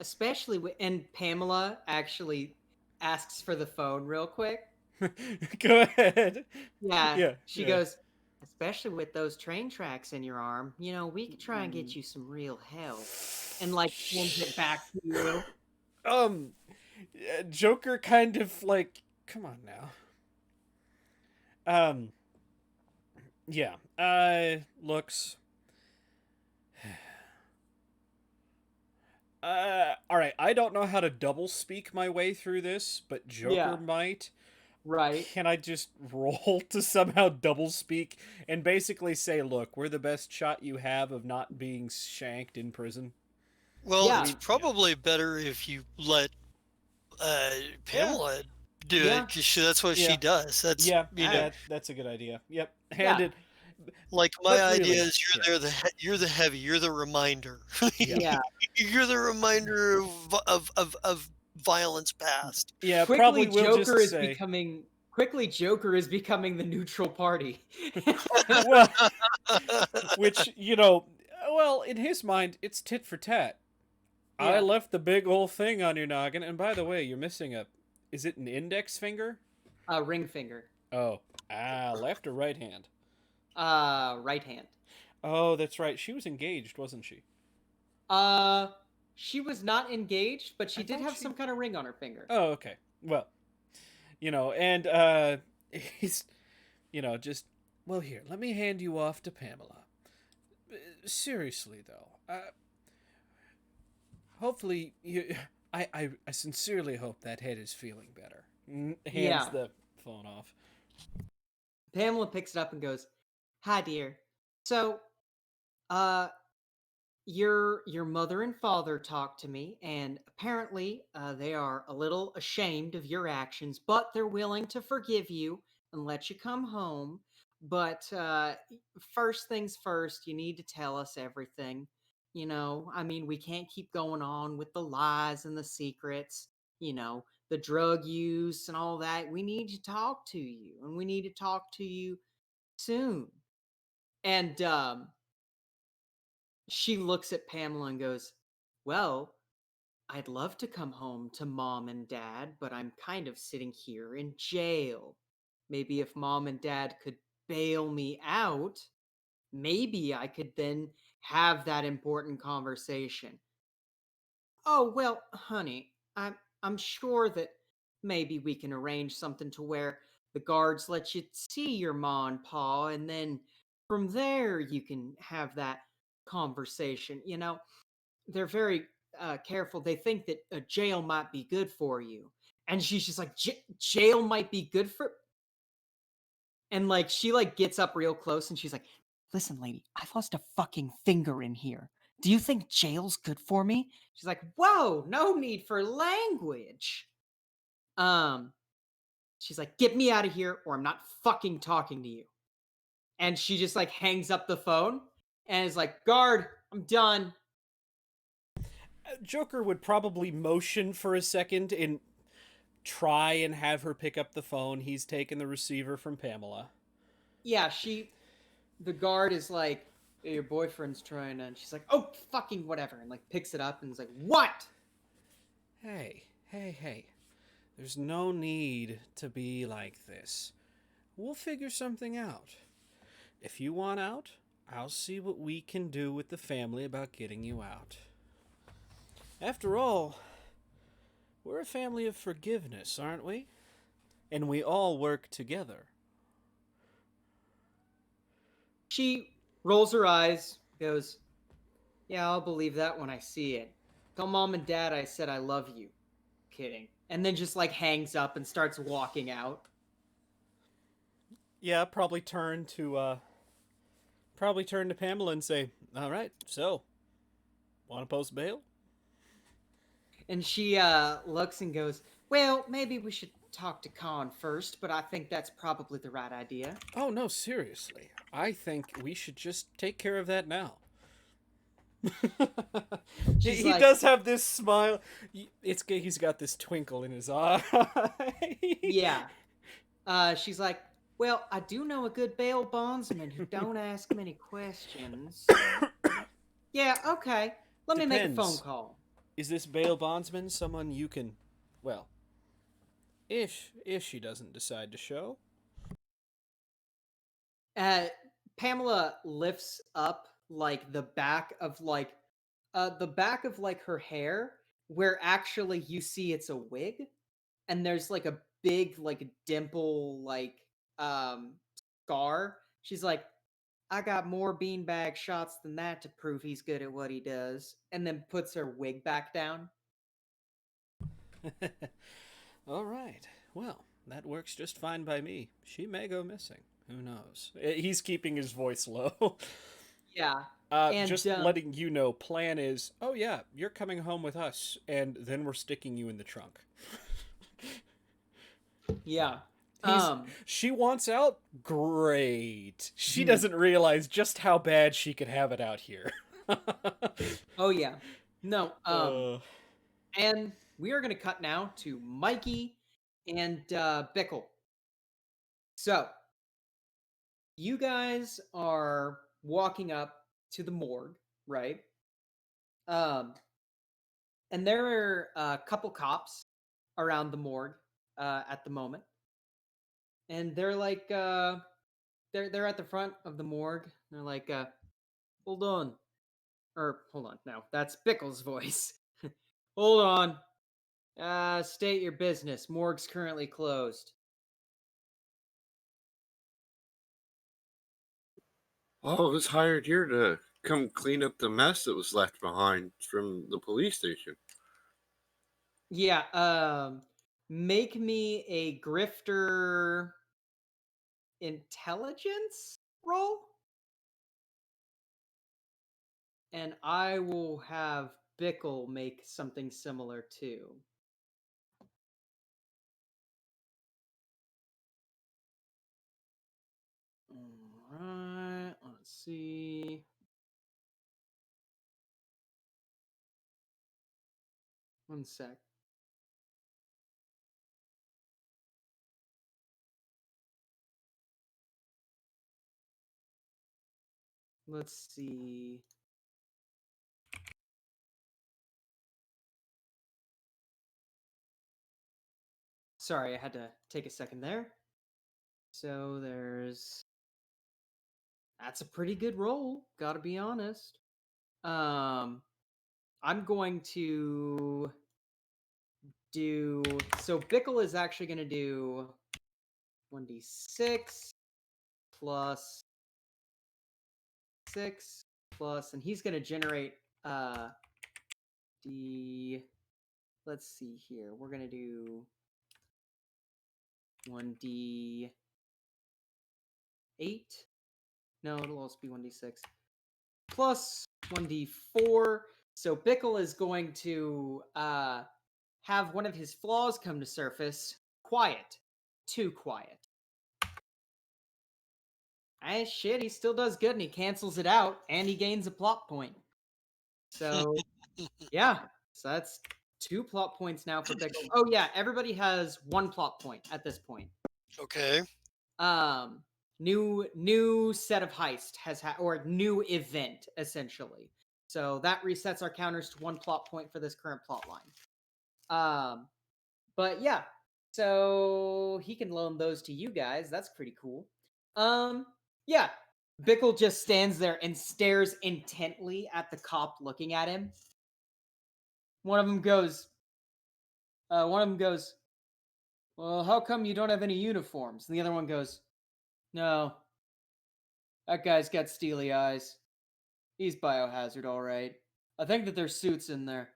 [SPEAKER 1] Especially and Pamela actually asks for the phone real quick.
[SPEAKER 2] Go ahead.
[SPEAKER 1] Yeah,
[SPEAKER 2] Yeah,
[SPEAKER 1] she
[SPEAKER 2] yeah.
[SPEAKER 1] goes, especially with those train tracks in your arm, we could try and get you some real help. And like hands it back to you.
[SPEAKER 2] Joker kind of like, come on now. Yeah, looks. All right. I don't know how to double speak my way through this, but Joker
[SPEAKER 1] Yeah.
[SPEAKER 2] might.
[SPEAKER 1] Right.
[SPEAKER 2] Can I just roll to somehow double speak and basically say, "Look, we're the best shot you have of not being shanked in prison"?
[SPEAKER 4] Well,
[SPEAKER 1] Yeah.
[SPEAKER 4] it's probably better if you let Pamela do
[SPEAKER 1] Yeah.
[SPEAKER 4] it, because that's what
[SPEAKER 2] Yeah.
[SPEAKER 4] she does. That's
[SPEAKER 2] Yeah,
[SPEAKER 4] you know,
[SPEAKER 2] that's a good idea. Yep,
[SPEAKER 1] Yeah.
[SPEAKER 2] handed.
[SPEAKER 4] like my
[SPEAKER 2] but
[SPEAKER 4] idea
[SPEAKER 2] really,
[SPEAKER 4] is you're
[SPEAKER 2] yeah.
[SPEAKER 4] there, you're the heavy, you're the reminder.
[SPEAKER 1] Yeah.
[SPEAKER 4] You're the reminder of violence past.
[SPEAKER 2] Yeah,
[SPEAKER 1] Quickly,
[SPEAKER 2] probably we'll
[SPEAKER 1] Joker
[SPEAKER 2] just
[SPEAKER 1] is
[SPEAKER 2] say.
[SPEAKER 1] becoming the neutral party.
[SPEAKER 2] Well, which well, in his mind, it's tit for tat. I
[SPEAKER 1] Yeah.
[SPEAKER 2] left the big old thing on your noggin, and by the way, you're missing a. Is it an index finger?
[SPEAKER 1] Ring finger.
[SPEAKER 2] Oh, left or right hand?
[SPEAKER 1] Right hand.
[SPEAKER 2] Oh, that's right. She was engaged, wasn't she?
[SPEAKER 1] She was not engaged, but she
[SPEAKER 2] I
[SPEAKER 1] did
[SPEAKER 2] thought
[SPEAKER 1] have
[SPEAKER 2] she-
[SPEAKER 1] some kind of ring on her finger.
[SPEAKER 2] Oh, okay. Well, and he's, just well here. Let me hand you off to Pamela. Seriously though, hopefully you. I sincerely hope that head is feeling better. Hands
[SPEAKER 1] Yeah.
[SPEAKER 2] the phone off.
[SPEAKER 1] Pamela picks it up and goes, "Hi, dear. So, uh, your mother and father talked to me, and apparently, they are a little ashamed of your actions, but they're willing to forgive you and let you come home. But first things first, you need to tell us everything. I mean, we can't keep going on with the lies and the secrets. The drug use and all that. We need to talk to you, and we need to talk to you soon." And she looks at Pamela and goes, "Well, I'd love to come home to mom and dad, but I'm kind of sitting here in jail. Maybe if mom and dad could bail me out, maybe I could then have that important conversation." "Oh, well, honey, I'm sure that maybe we can arrange something to where the guards let you see your ma and pa, and then from there you can have that conversation. They're very careful. They think that a jail might be good for you." And she's just like, Jail might be good for," and like she like gets up real close and she's like, "Listen, lady, I lost a fucking finger in here. Do you think jail's good for me?" She's like, "Whoa, no need for language." Um, she's like, "Get me out of here or I'm not fucking talking to you." And she just like hangs up the phone and is like, "Guard, I'm done."
[SPEAKER 2] Joker would probably motion for a second and try and have her pick up the phone. He's taken the receiver from Pamela.
[SPEAKER 1] Yeah, the guard is like, "Hey, your boyfriend's trying to," and she's like, "Oh, fucking whatever," and like picks it up and is like, "What?"
[SPEAKER 2] Hey. There's no need to be like this. We'll figure something out. if you want out, I'll see what we can do with the family about getting you out. After all, we're a family of forgiveness, aren't we? And we all work together.
[SPEAKER 1] She rolls her eyes, goes, "Yeah, I'll believe that when I see it. Tell mom and dad I said I love you." Kidding. And then just like hangs up and starts walking out.
[SPEAKER 2] Yeah, probably turn to Pamela and say, "All right, so want to post bail?"
[SPEAKER 1] And she looks and goes, "Well, maybe we should talk to Khan first, but I think that's probably the right idea."
[SPEAKER 2] Oh no, seriously. I think we should just take care of that now.
[SPEAKER 1] She's
[SPEAKER 2] he
[SPEAKER 1] like-
[SPEAKER 2] does have this smile. He's got this twinkle in his eye.
[SPEAKER 1] Yeah. She's like, "Well, I do know a good bail bondsman who don't ask many questions." Yeah, okay. Let me make a phone
[SPEAKER 2] Depends.
[SPEAKER 1] call.
[SPEAKER 2] Is this bail bondsman someone you can, well, if she doesn't decide to show?
[SPEAKER 1] Pamela lifts up like the back of like her hair, where actually you see it's a wig, and there's like a big like dimple like scar. She's like, "I got more beanbag shots than that to prove he's good at what he does," and then puts her wig back down.
[SPEAKER 2] All right. Well, that works just fine by me. She may go missing. Who knows? He's keeping his voice low.
[SPEAKER 1] Yeah.
[SPEAKER 2] Just letting you know, plan is, oh yeah, you're coming home with us, and then we're sticking you in the trunk.
[SPEAKER 1] Yeah.
[SPEAKER 2] She wants out? Great. She doesn't realize just how bad she could have it out here.
[SPEAKER 1] Oh yeah. No. And we are going to cut now to Mikey and Bickle. So, you guys are walking up to the morgue, right? And there are a couple cops around the morgue at the moment, and they're like, they're at the front of the morgue. They're like, hold on, no, that's Bickle's voice. Hold on. State your business. Morgue's currently closed.
[SPEAKER 3] Oh, I was hired here to come clean up the mess that was left behind from the police station.
[SPEAKER 1] Yeah, make me a grifter intelligence roll. And I will have Bickle make something similar too. Alright, let's see. One sec. Let's see. Sorry, I had to take a second there. So that's a pretty good roll, gotta be honest. I'm going to do, so Bickle is actually going to do 1d6 plus 6 plus, and he's going to generate let's see here. We're going to do 1d8. No, it'll also be 1d6 plus 1d4. So Bickle is going to have one of his flaws come to surface. Quiet. Too quiet. Shit, he still does good, and he cancels it out, and he gains a plot point. So, yeah. So that's 2 plot points now for Bickle. Oh, yeah, everybody has 1 plot point at this point.
[SPEAKER 4] Okay.
[SPEAKER 1] New set of heist or new event, essentially. So that resets our counters to 1 plot point for this current plot line. But yeah, so he can loan those to you guys. That's pretty cool. Yeah, Bickle just stands there and stares intently at the cop looking at him. One of them goes, well, how come you don't have any uniforms? And the other one goes, no, that guy's got steely eyes. He's biohazard, all right. I think that there's suits in there.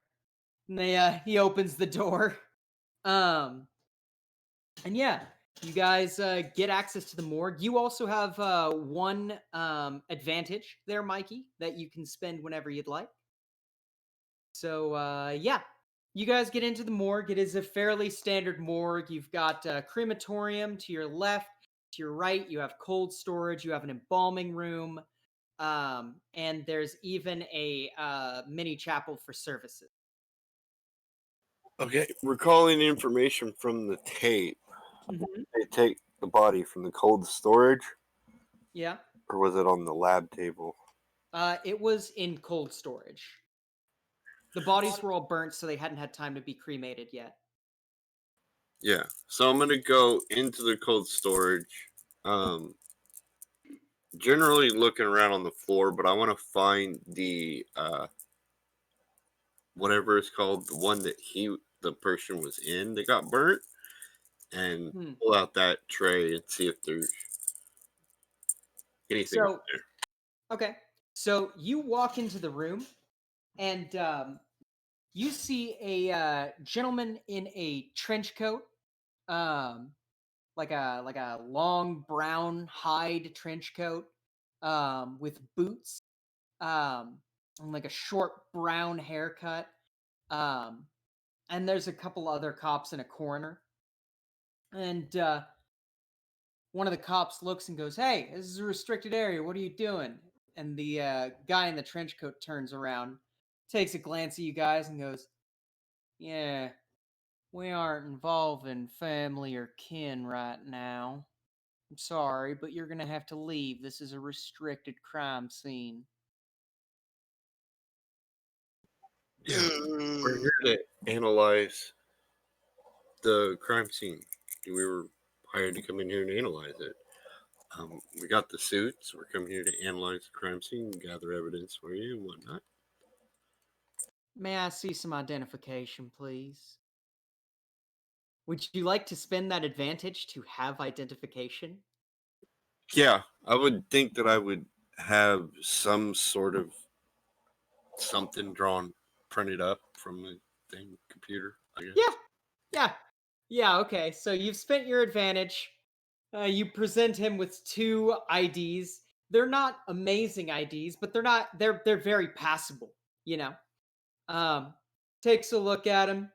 [SPEAKER 1] And he opens the door. And yeah, you guys get access to the morgue. You also have one advantage there, Mikey, that you can spend whenever you'd like. So yeah, you guys get into the morgue. It is a fairly standard morgue. You've got a crematorium to your left. To your right, you have cold storage. You have an embalming room. And there's even a mini chapel for services.
[SPEAKER 3] Okay, recalling information from the tape, they take the body from the cold storage,
[SPEAKER 1] Yeah.
[SPEAKER 3] or was it on the lab table?
[SPEAKER 1] It was in cold storage. The bodies were all burnt, so they hadn't had time to be cremated yet.
[SPEAKER 3] Yeah, so I'm gonna go into the cold storage. Generally looking around on the floor, but I want to find the whatever it's called, the one that the person was in that got burnt, and pull out that tray and see if there's anything in there.
[SPEAKER 1] Okay, so you walk into the room, and you see a gentleman in a trench coat, like a long brown hide trench coat, with boots, and like a short brown haircut. And there's a couple other cops in a corner. And one of the cops looks and goes, "Hey, this is a restricted area. What are you doing?" And the guy in the trench coat turns around, takes a glance at you guys, and goes, "Yeah, we aren't involved in family or kin right now. I'm sorry, but you're gonna have to leave. This is a restricted crime scene."
[SPEAKER 3] Yeah, we're here to analyze the crime scene. We were hired to come in here and analyze it. We got the suits. We're coming here to analyze the crime scene, gather evidence for you and whatnot.
[SPEAKER 1] May I see some identification, please? Would you like to spend that advantage to have identification?
[SPEAKER 3] Yeah, I would think that I would have some sort of something drawn, printed up from the thing computer, I guess.
[SPEAKER 1] Yeah, okay. So you've spent your advantage. You present him with two IDs. They're not amazing IDs, but they're very passable, you know. Takes a look at him,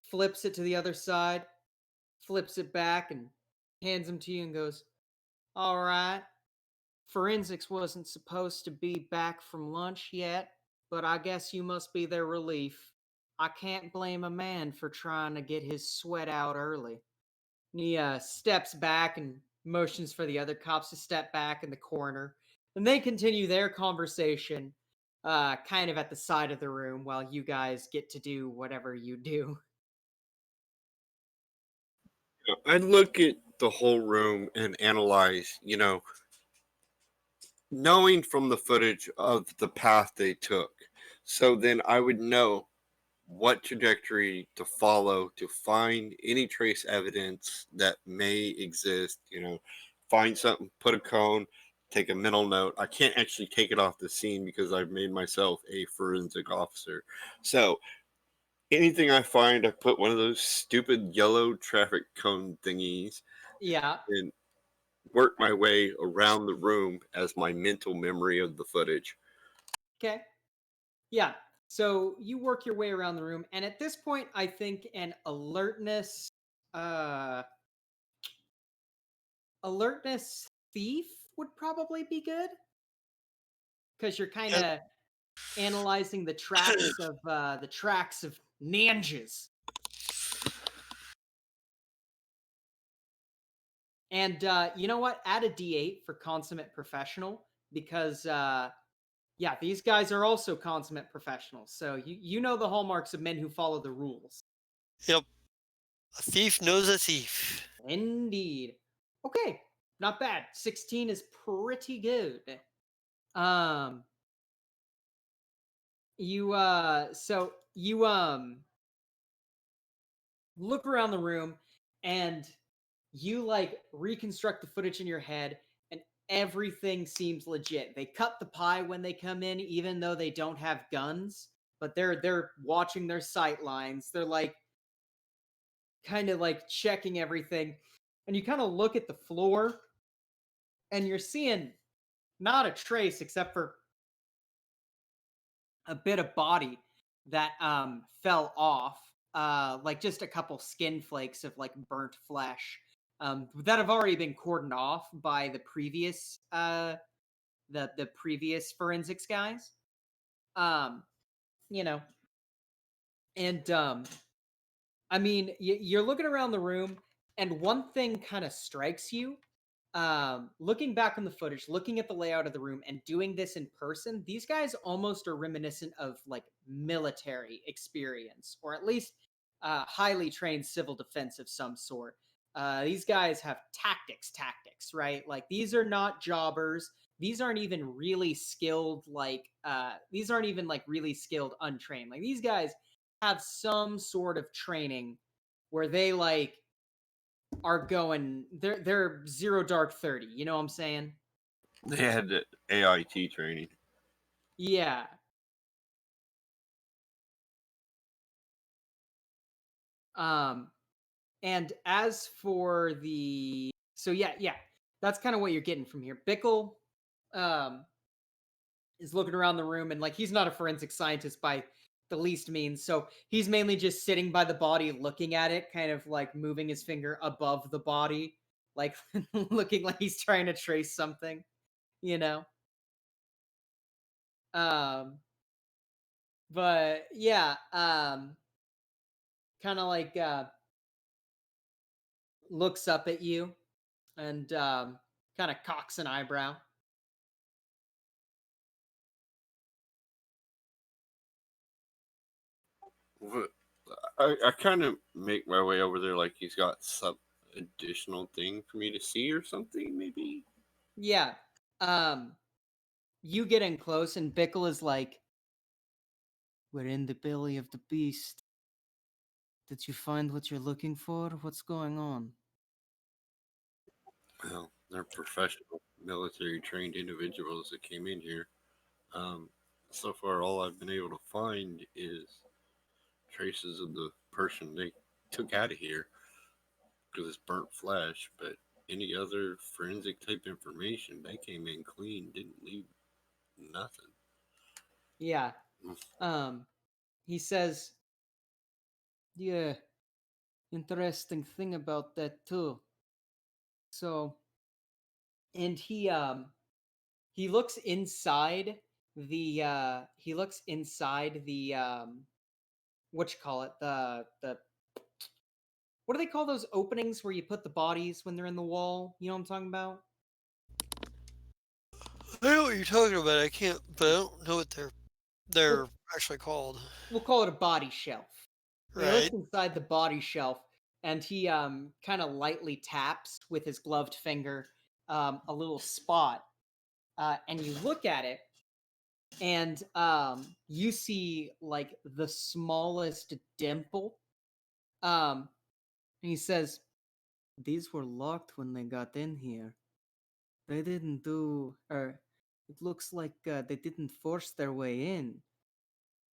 [SPEAKER 1] flips it to the other side, flips it back, and hands them to you and goes, "All right. Forensics wasn't supposed to be back from lunch yet, but I guess you must be their relief. I can't blame a man for trying to get his sweat out early." And he steps back and motions for the other cops to step back in the corner. And they continue their conversation kind of at the side of the room while you guys get to do whatever you do.
[SPEAKER 3] I'd look at the whole room and analyze, knowing from the footage of the path they took. So then I would know what trajectory to follow to find any trace evidence that may exist, find something, put a cone, take a mental note. I can't actually take it off the scene because I've made myself a forensic officer. So anything I find, I put one of those stupid yellow traffic cone thingies
[SPEAKER 1] Yeah.
[SPEAKER 3] and work my way around the room as my mental memory of the footage.
[SPEAKER 1] Okay. Yeah. So you work your way around the room, and at this point, I think an alertness thief would probably be good, because you're kind of analyzing the tracks of ninjas. And you know what? Add a D8 for consummate professional, because yeah, these guys are also consummate professionals. So you know the hallmarks of men who follow the rules.
[SPEAKER 4] Yep. A thief knows a thief.
[SPEAKER 1] Indeed. Okay. Not bad. 16 is pretty good. Um, you look around the room and you like reconstruct the footage in your head and everything seems legit. They cut the pie when they come in even though they don't have guns, but they're watching their sight lines. They're like kind of like checking everything. And you kind of look at the floor and you're seeing not a trace except for a bit of body that fell off, like just a couple skin flakes of like burnt flesh that have already been cordoned off by the previous the previous forensics guys. um you know, and I mean, you're looking around the room and one thing kind of strikes you. Looking back on the footage, looking at the layout of the room and doing this in person, these guys almost are reminiscent of like military experience, or at least highly trained civil defense of some sort. These guys have tactics, right? Like these are not jobbers. These aren't even really skilled, like these aren't even like really skilled untrained. Like these guys have some sort of training where they like are going, they're 0 dark 30, you know what I'm saying?
[SPEAKER 3] They had the AIT training.
[SPEAKER 1] Yeah. Um and as for the, so yeah, that's kind of what you're getting from here. Bickle um is looking around the room and like he's not a forensic scientist by the least means, so he's mainly just sitting by the body looking at it, kind of like moving his finger above the body, like looking like he's trying to trace something, you know. um but yeah, kind of like looks up at you and kind of cocks an eyebrow.
[SPEAKER 3] Wh- I kind of make my way over there like he's got some additional thing for me to see or something, maybe.
[SPEAKER 1] Yeah. Um, you get in close, and Bickle is like, "We're in the belly of the beast. Did you find what you're looking for? What's going on?"
[SPEAKER 3] Well, they're professional, military trained individuals that came in here. Um, so far, all I've been able to find is traces of the person they took out of here because it's burnt flesh. But any other forensic type information, they came in clean, didn't leave nothing.
[SPEAKER 1] Yeah. Um, he says, "Yeah, interesting thing about that too." So, and he looks inside the what you call it, the what do they call those openings where you put the bodies when they're in the wall? You know what I'm talking about?
[SPEAKER 4] I know what you're talking about. I can't, but I don't know what they're
[SPEAKER 1] We'll,
[SPEAKER 4] actually called.
[SPEAKER 1] we'll call it a body shelf. He looks
[SPEAKER 4] Right.
[SPEAKER 1] inside the body shelf and he kind of lightly taps with his gloved finger a little spot, and you look at it and you see like the smallest dimple. And he says, "These were locked when they got in here. They didn't do, or it looks like they didn't force their way in.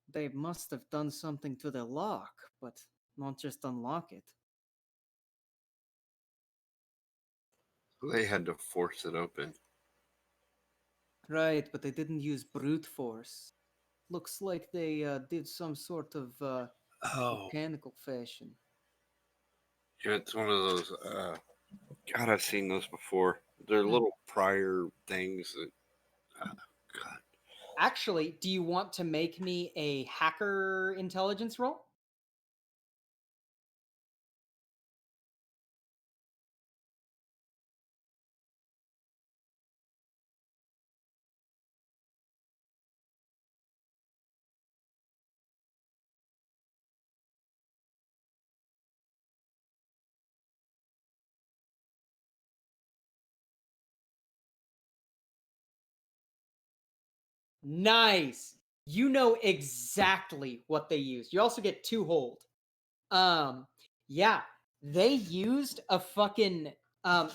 [SPEAKER 1] They must have done something to the lock, but not just unlock it."
[SPEAKER 3] They had to force it open.
[SPEAKER 1] Right, but they didn't use brute force. Looks like they did some sort of
[SPEAKER 3] Oh,
[SPEAKER 1] mechanical fashion.
[SPEAKER 3] yeah, it's one of those. God, I've seen those before. They're
[SPEAKER 1] Hmm.
[SPEAKER 3] little prior things that. God,
[SPEAKER 1] Actually, do you want to make me a hacker intelligence roll? Nice. You know exactly what they used. You also get 2 hold. Yeah, they used a fucking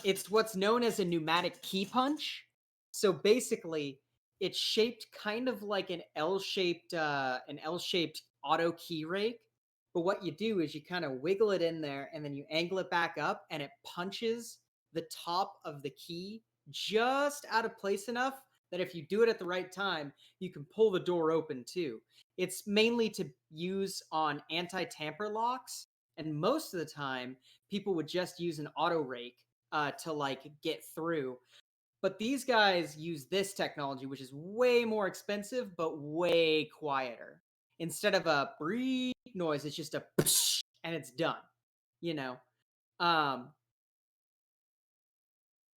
[SPEAKER 1] it's what's known as a pneumatic key punch. So basically, it's shaped kind of like an L-shaped auto key rake. But what you do is you kind of wiggle it in there and then you angle it back up and it punches the top of the key just out of place enough that if you do it at the right time, you can pull the door open too. It's mainly to use on anti-tamper locks, and most of the time people would just use an auto rake to like get through. But these guys use this technology, which is way more expensive but way quieter. Instead of a breathe noise, it's just a psh, and it's done. You know. Um,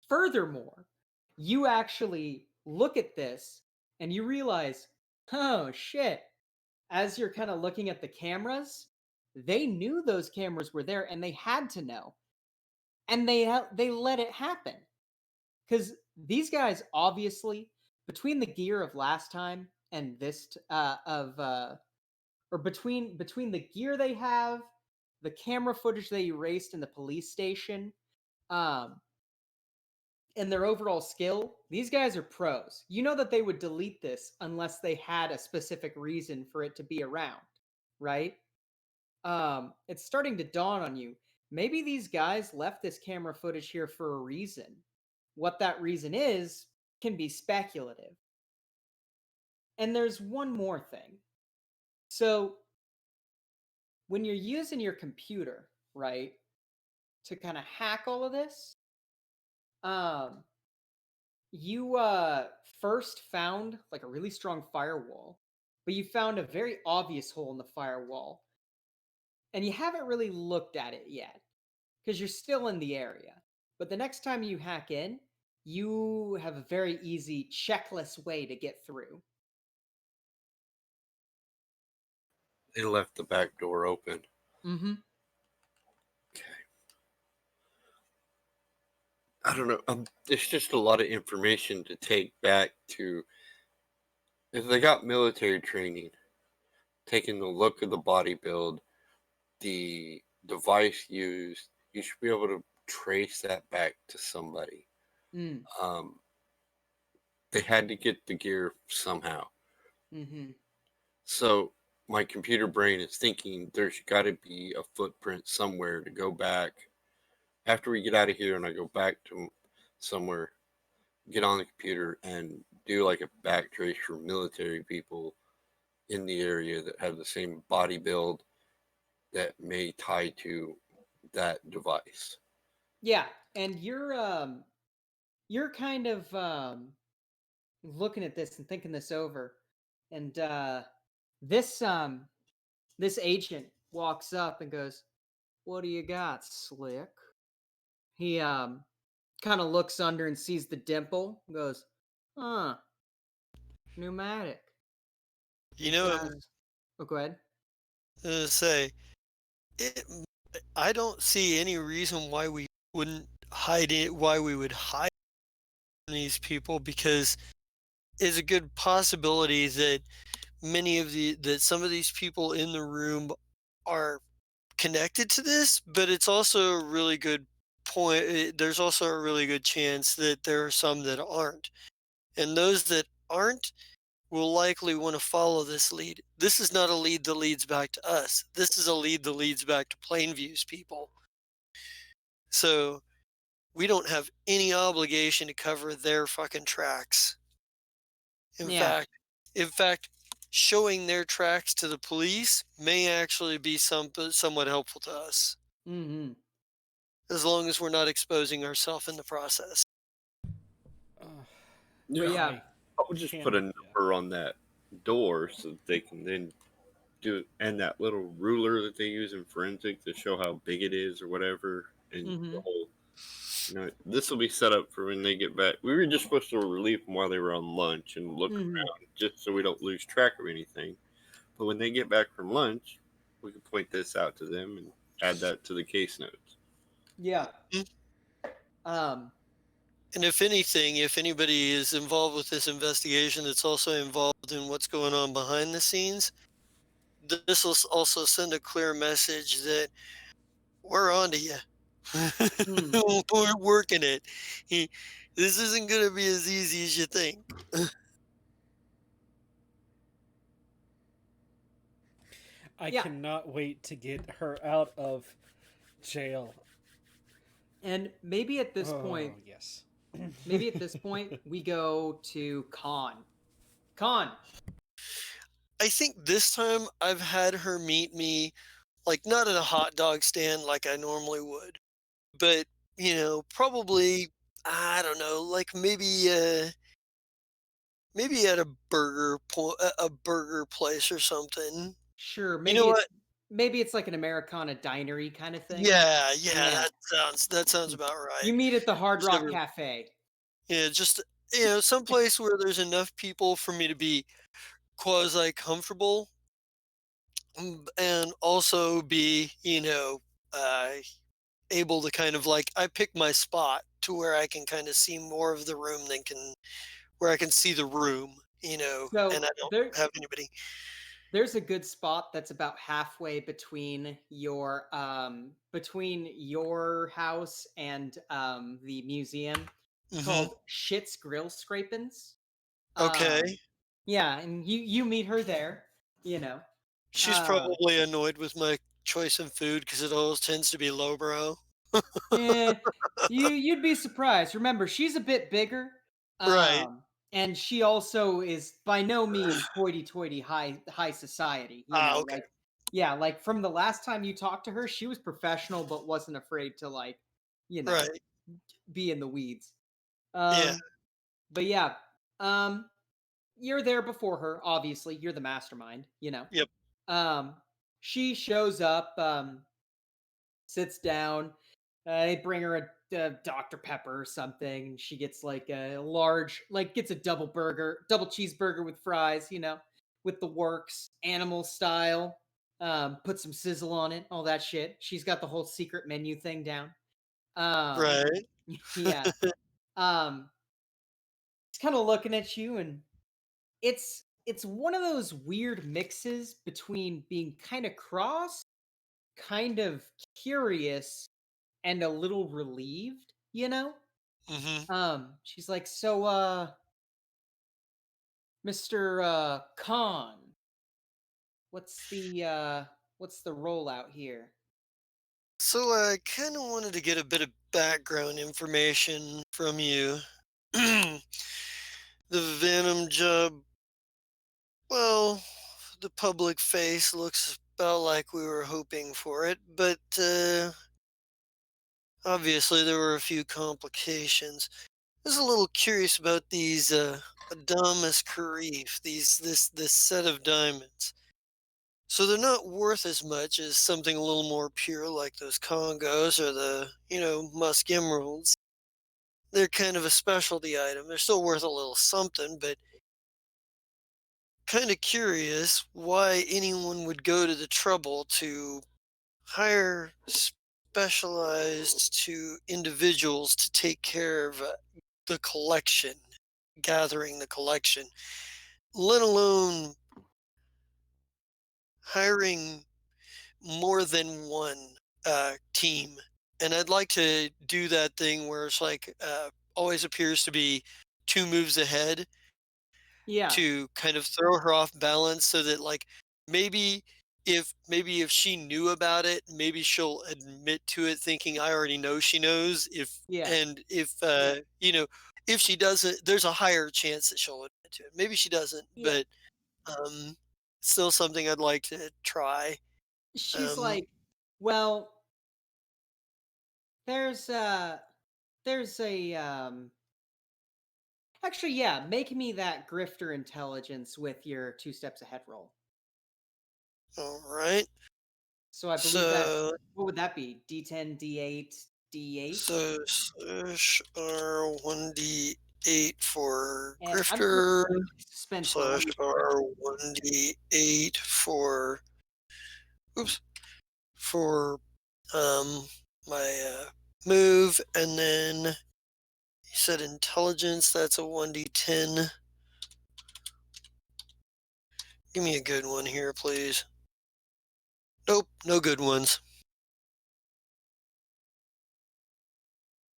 [SPEAKER 1] Furthermore, you actually look at this and you realize, oh shit, as you're kind of looking at the cameras, they knew those cameras were there and they had to know. And they let it happen. Cuz these guys obviously, between the gear of last time and this of or between the gear they have, the camera footage they erased in the police station, um and their overall skill, these guys are pros. You know that they would delete this unless they had a specific reason for it to be around, right? It's starting to dawn on you. Maybe these guys left this camera footage here for a reason. What that reason is can be speculative. And there's one more thing. So, when you're using your computer, right, to kind of hack all of this, um, you first found like a really strong firewall, but you found a very obvious hole in the firewall, and you haven't really looked at it yet because you're still in the area. But the next time you hack in, you have a very easy checklist way to get through.
[SPEAKER 3] They left the back door open.
[SPEAKER 1] Mm-hmm.
[SPEAKER 3] Okay. I don't know. It's just a lot of information to take back to. If they got military training, taking the look of the body build, the device used, you should be able to trace that back to somebody.
[SPEAKER 1] Mm.
[SPEAKER 3] They had to get the gear somehow.
[SPEAKER 1] Mm-hmm.
[SPEAKER 3] So my computer brain is thinking there's got to be a footprint somewhere to go back. After we get out of here and I go back to somewhere, get on the computer and do like a back trace for military people in the area that have the same body build that may tie to that device.
[SPEAKER 1] Yeah, and you're kind of looking at this and thinking this over, and this this agent walks up and goes, "What do you got, Slick?" He kind of looks under and sees the dimple and goes, "Huh, pneumatic."
[SPEAKER 4] You
[SPEAKER 1] These
[SPEAKER 4] know,
[SPEAKER 1] guys. Oh, go ahead.
[SPEAKER 4] say it. I don't see any reason why we wouldn't hide it. Why we would hide these people, because it's a good possibility that some of these people in the room are connected to this, but it's also a really good point. There's also a really good chance that there are some that aren't. And those that aren't will likely want to follow this lead. This is not a lead that leads back to us. This is a lead that leads back to Plainview's people. So we don't have any obligation to cover their fucking tracks. In
[SPEAKER 1] Yeah.
[SPEAKER 4] fact, in fact, showing their tracks to the police may actually be somewhat helpful to us,
[SPEAKER 1] Mm-hmm.
[SPEAKER 4] as long as we're not exposing ourselves in the process.
[SPEAKER 1] But yeah.
[SPEAKER 3] I would just put a number on that door so that they can then do it, and that little ruler that they use in forensic to show how big it is or whatever, and
[SPEAKER 1] Mm-hmm.
[SPEAKER 3] the whole. This will be set up for when they get back. We were just supposed to relieve them while they were on lunch and look
[SPEAKER 1] Mm-hmm.
[SPEAKER 3] around, just so we don't lose track of anything. But when they get back from lunch, we can point this out to them and add that to the case notes.
[SPEAKER 1] Yeah.
[SPEAKER 4] Mm.
[SPEAKER 1] Um.
[SPEAKER 4] And if anything, if anybody is involved with this investigation that's also involved in what's going on behind the scenes, this will also send a clear message that we're on to you.
[SPEAKER 1] Hmm.
[SPEAKER 4] We're working it. He, this isn't going to be as easy as you think.
[SPEAKER 2] I
[SPEAKER 1] Yeah.
[SPEAKER 2] cannot wait to get her out of jail.
[SPEAKER 1] And maybe at this point,
[SPEAKER 2] Oh, yes.
[SPEAKER 1] we go to Khan. Khan.
[SPEAKER 4] I think this time I've had her meet me, like not at a hot dog stand like I normally would, but probably I don't know, like maybe at a a burger place or something.
[SPEAKER 1] Sure,
[SPEAKER 4] You know what?
[SPEAKER 1] maybe it's like an Americana dinery kind of thing.
[SPEAKER 4] Yeah, yeah,
[SPEAKER 1] Yeah.
[SPEAKER 4] that sounds about
[SPEAKER 1] You
[SPEAKER 4] right.
[SPEAKER 1] meet at the Hard
[SPEAKER 4] Just
[SPEAKER 1] Rock
[SPEAKER 4] never,
[SPEAKER 1] Cafe.
[SPEAKER 4] yeah, just someplace where there's enough people for me to be quasi comfortable, and also be able to kind of like I pick my spot to where I can kind of see more of the room than can where I can see the room, and
[SPEAKER 1] So
[SPEAKER 4] I don't have anybody.
[SPEAKER 1] there's a good spot that's about halfway between your house and the museum. It's
[SPEAKER 4] Hmm.
[SPEAKER 1] called Shit's Grill Scrapins.
[SPEAKER 4] Okay.
[SPEAKER 1] Yeah, and you meet her there, you know.
[SPEAKER 4] She's
[SPEAKER 1] Uh
[SPEAKER 4] probably annoyed with my choice in food because it always tends to be lowbrow.
[SPEAKER 1] eh, you'd be surprised. Remember, she's a bit bigger.
[SPEAKER 4] Right.
[SPEAKER 1] And she also is by no means hoity-toity high society,
[SPEAKER 4] Ah, okay.
[SPEAKER 1] like yeah, like from the last time you talked to her, she was professional but wasn't afraid to like, you know,
[SPEAKER 4] Right.
[SPEAKER 1] be in the weeds.
[SPEAKER 4] Yeah.
[SPEAKER 1] Um but yeah, um you're there before her, obviously. You're the mastermind.
[SPEAKER 4] Yep.
[SPEAKER 1] Um she shows up, sits down. They bring her a Dr. Pepper or something. And she gets like a large, like gets a double cheeseburger with fries, with the works, animal style. Put some sizzle on it, all that shit. She's got the whole secret menu thing down. Um,
[SPEAKER 4] Right.
[SPEAKER 1] yeah. Um, it's kind of looking at you, and it's one of those weird mixes between being kind of cross, kind of curious, and a little relieved.
[SPEAKER 4] Hmm.
[SPEAKER 1] She's like, "So, Mr. Khan, what's the rollout here?"
[SPEAKER 4] So I kind of wanted to get a bit of background information from you. The Venom job, well, the public face looks about like we were hoping for it, but obviously there were a few complications. I was a little curious about these Adamas Karif, this set of diamonds. So they're not worth as much as something a little more pure like those Congos or the, Musk Emeralds. They're kind of a specialty item. They're still worth a little something, but kind of curious why anyone would go to the trouble to hire specialized to individuals to take care of the collection, gathering the collection, let alone hiring more than one team. And I'd like to do that thing where it's like always appears to be two moves ahead
[SPEAKER 1] Yeah,
[SPEAKER 4] to kind of throw her off balance so that like maybe if she knew about it, maybe she'll admit to it thinking I already know she knows if
[SPEAKER 1] yeah,
[SPEAKER 4] and if if she doesn't, there's a higher chance that she'll admit to it. Maybe she doesn't,
[SPEAKER 1] yeah.
[SPEAKER 4] but um still something I'd like to try.
[SPEAKER 1] She's
[SPEAKER 4] Um
[SPEAKER 1] like, "Well, there's uh there's a actually, yeah, make me that grifter intelligence with your two steps ahead roll."
[SPEAKER 4] all right.
[SPEAKER 1] So I believe that's
[SPEAKER 4] So
[SPEAKER 1] what would that be? D10, D8, D8?
[SPEAKER 4] so slash R1D8 for
[SPEAKER 1] And I'm gonna
[SPEAKER 4] Grifter
[SPEAKER 1] suspenseful. Let
[SPEAKER 4] slash
[SPEAKER 1] me
[SPEAKER 4] R1D8 for oops for um my move, and then You said intelligence, that's a 1d10. Give me a good one here, please. Nope, no good ones.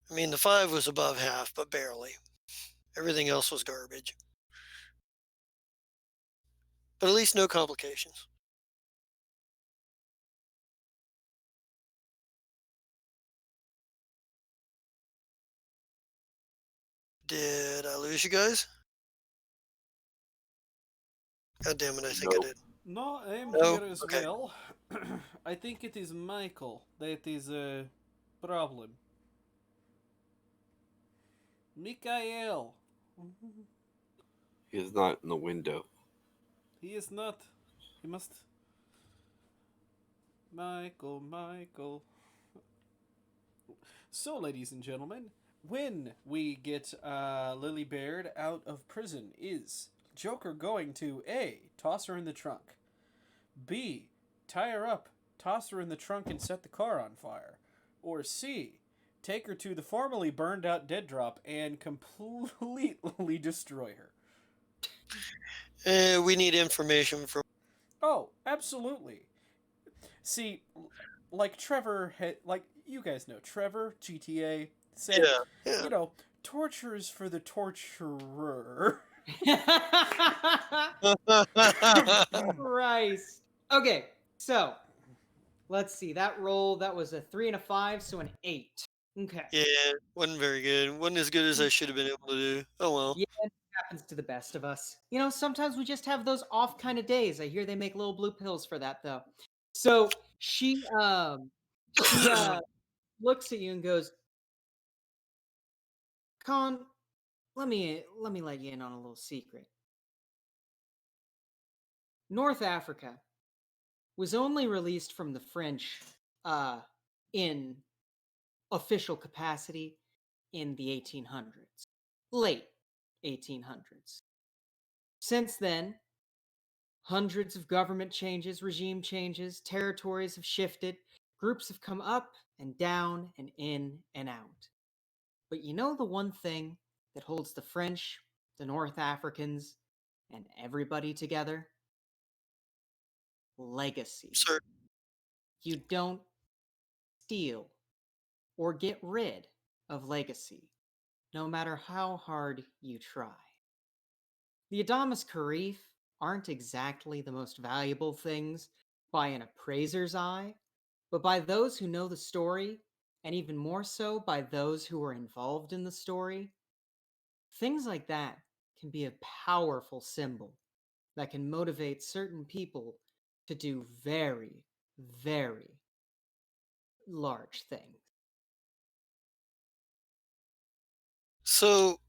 [SPEAKER 4] I mean, the 5 was above half, but barely. Everything else was garbage. But at least no complications. Did I lose you guys? God damn it, I think I
[SPEAKER 3] Nope.
[SPEAKER 4] did.
[SPEAKER 2] No, I'm
[SPEAKER 4] Oh,
[SPEAKER 2] here as
[SPEAKER 4] okay.
[SPEAKER 2] well. I think it is Michael that is a problem. Mikael.
[SPEAKER 3] He's not in the window.
[SPEAKER 2] He is not. He must. Michael. So, ladies and gentlemen, when we get Lily Baird out of prison, is Joker going to A, toss her in the trunk, B, tie her up, toss her in the trunk and set the car on fire, or C, take her to the formerly burned out dead drop and completely destroy her?
[SPEAKER 4] We need information from.
[SPEAKER 2] Oh, absolutely. See, like Trevor, like you guys know, Trevor, GTA, said,
[SPEAKER 4] Yeah.
[SPEAKER 2] you know, torture is for the torturer.
[SPEAKER 1] Christ. Okay, so let's see. That roll, that was a 3 and a 5, so an 8. Okay.
[SPEAKER 4] Yeah, wasn't very good. Wasn't as good as I should have been able to do. Oh well.
[SPEAKER 1] Yeah, it happens to the best of us. You know, sometimes we just have those off kind of days. I hear they make little blue pills for that though. So she looks at you and goes, Con, let me let you in on a little secret. North Africa was only released from the French in official capacity in the 1800s, late 1800s. Since then, hundreds of government changes, regime changes, territories have shifted, groups have come up and down and in and out. But you know the one thing that holds the French, the North Africans, and everybody together? Legacy.
[SPEAKER 4] Sir,
[SPEAKER 1] You don't steal or get rid of legacy, no matter how hard you try. The Adamas Karif aren't exactly the most valuable things by an appraiser's eye, but by those who know the story, and even more so by those who are involved in the story, things like that can be a powerful symbol that can motivate certain people to do very, very large things.
[SPEAKER 4] so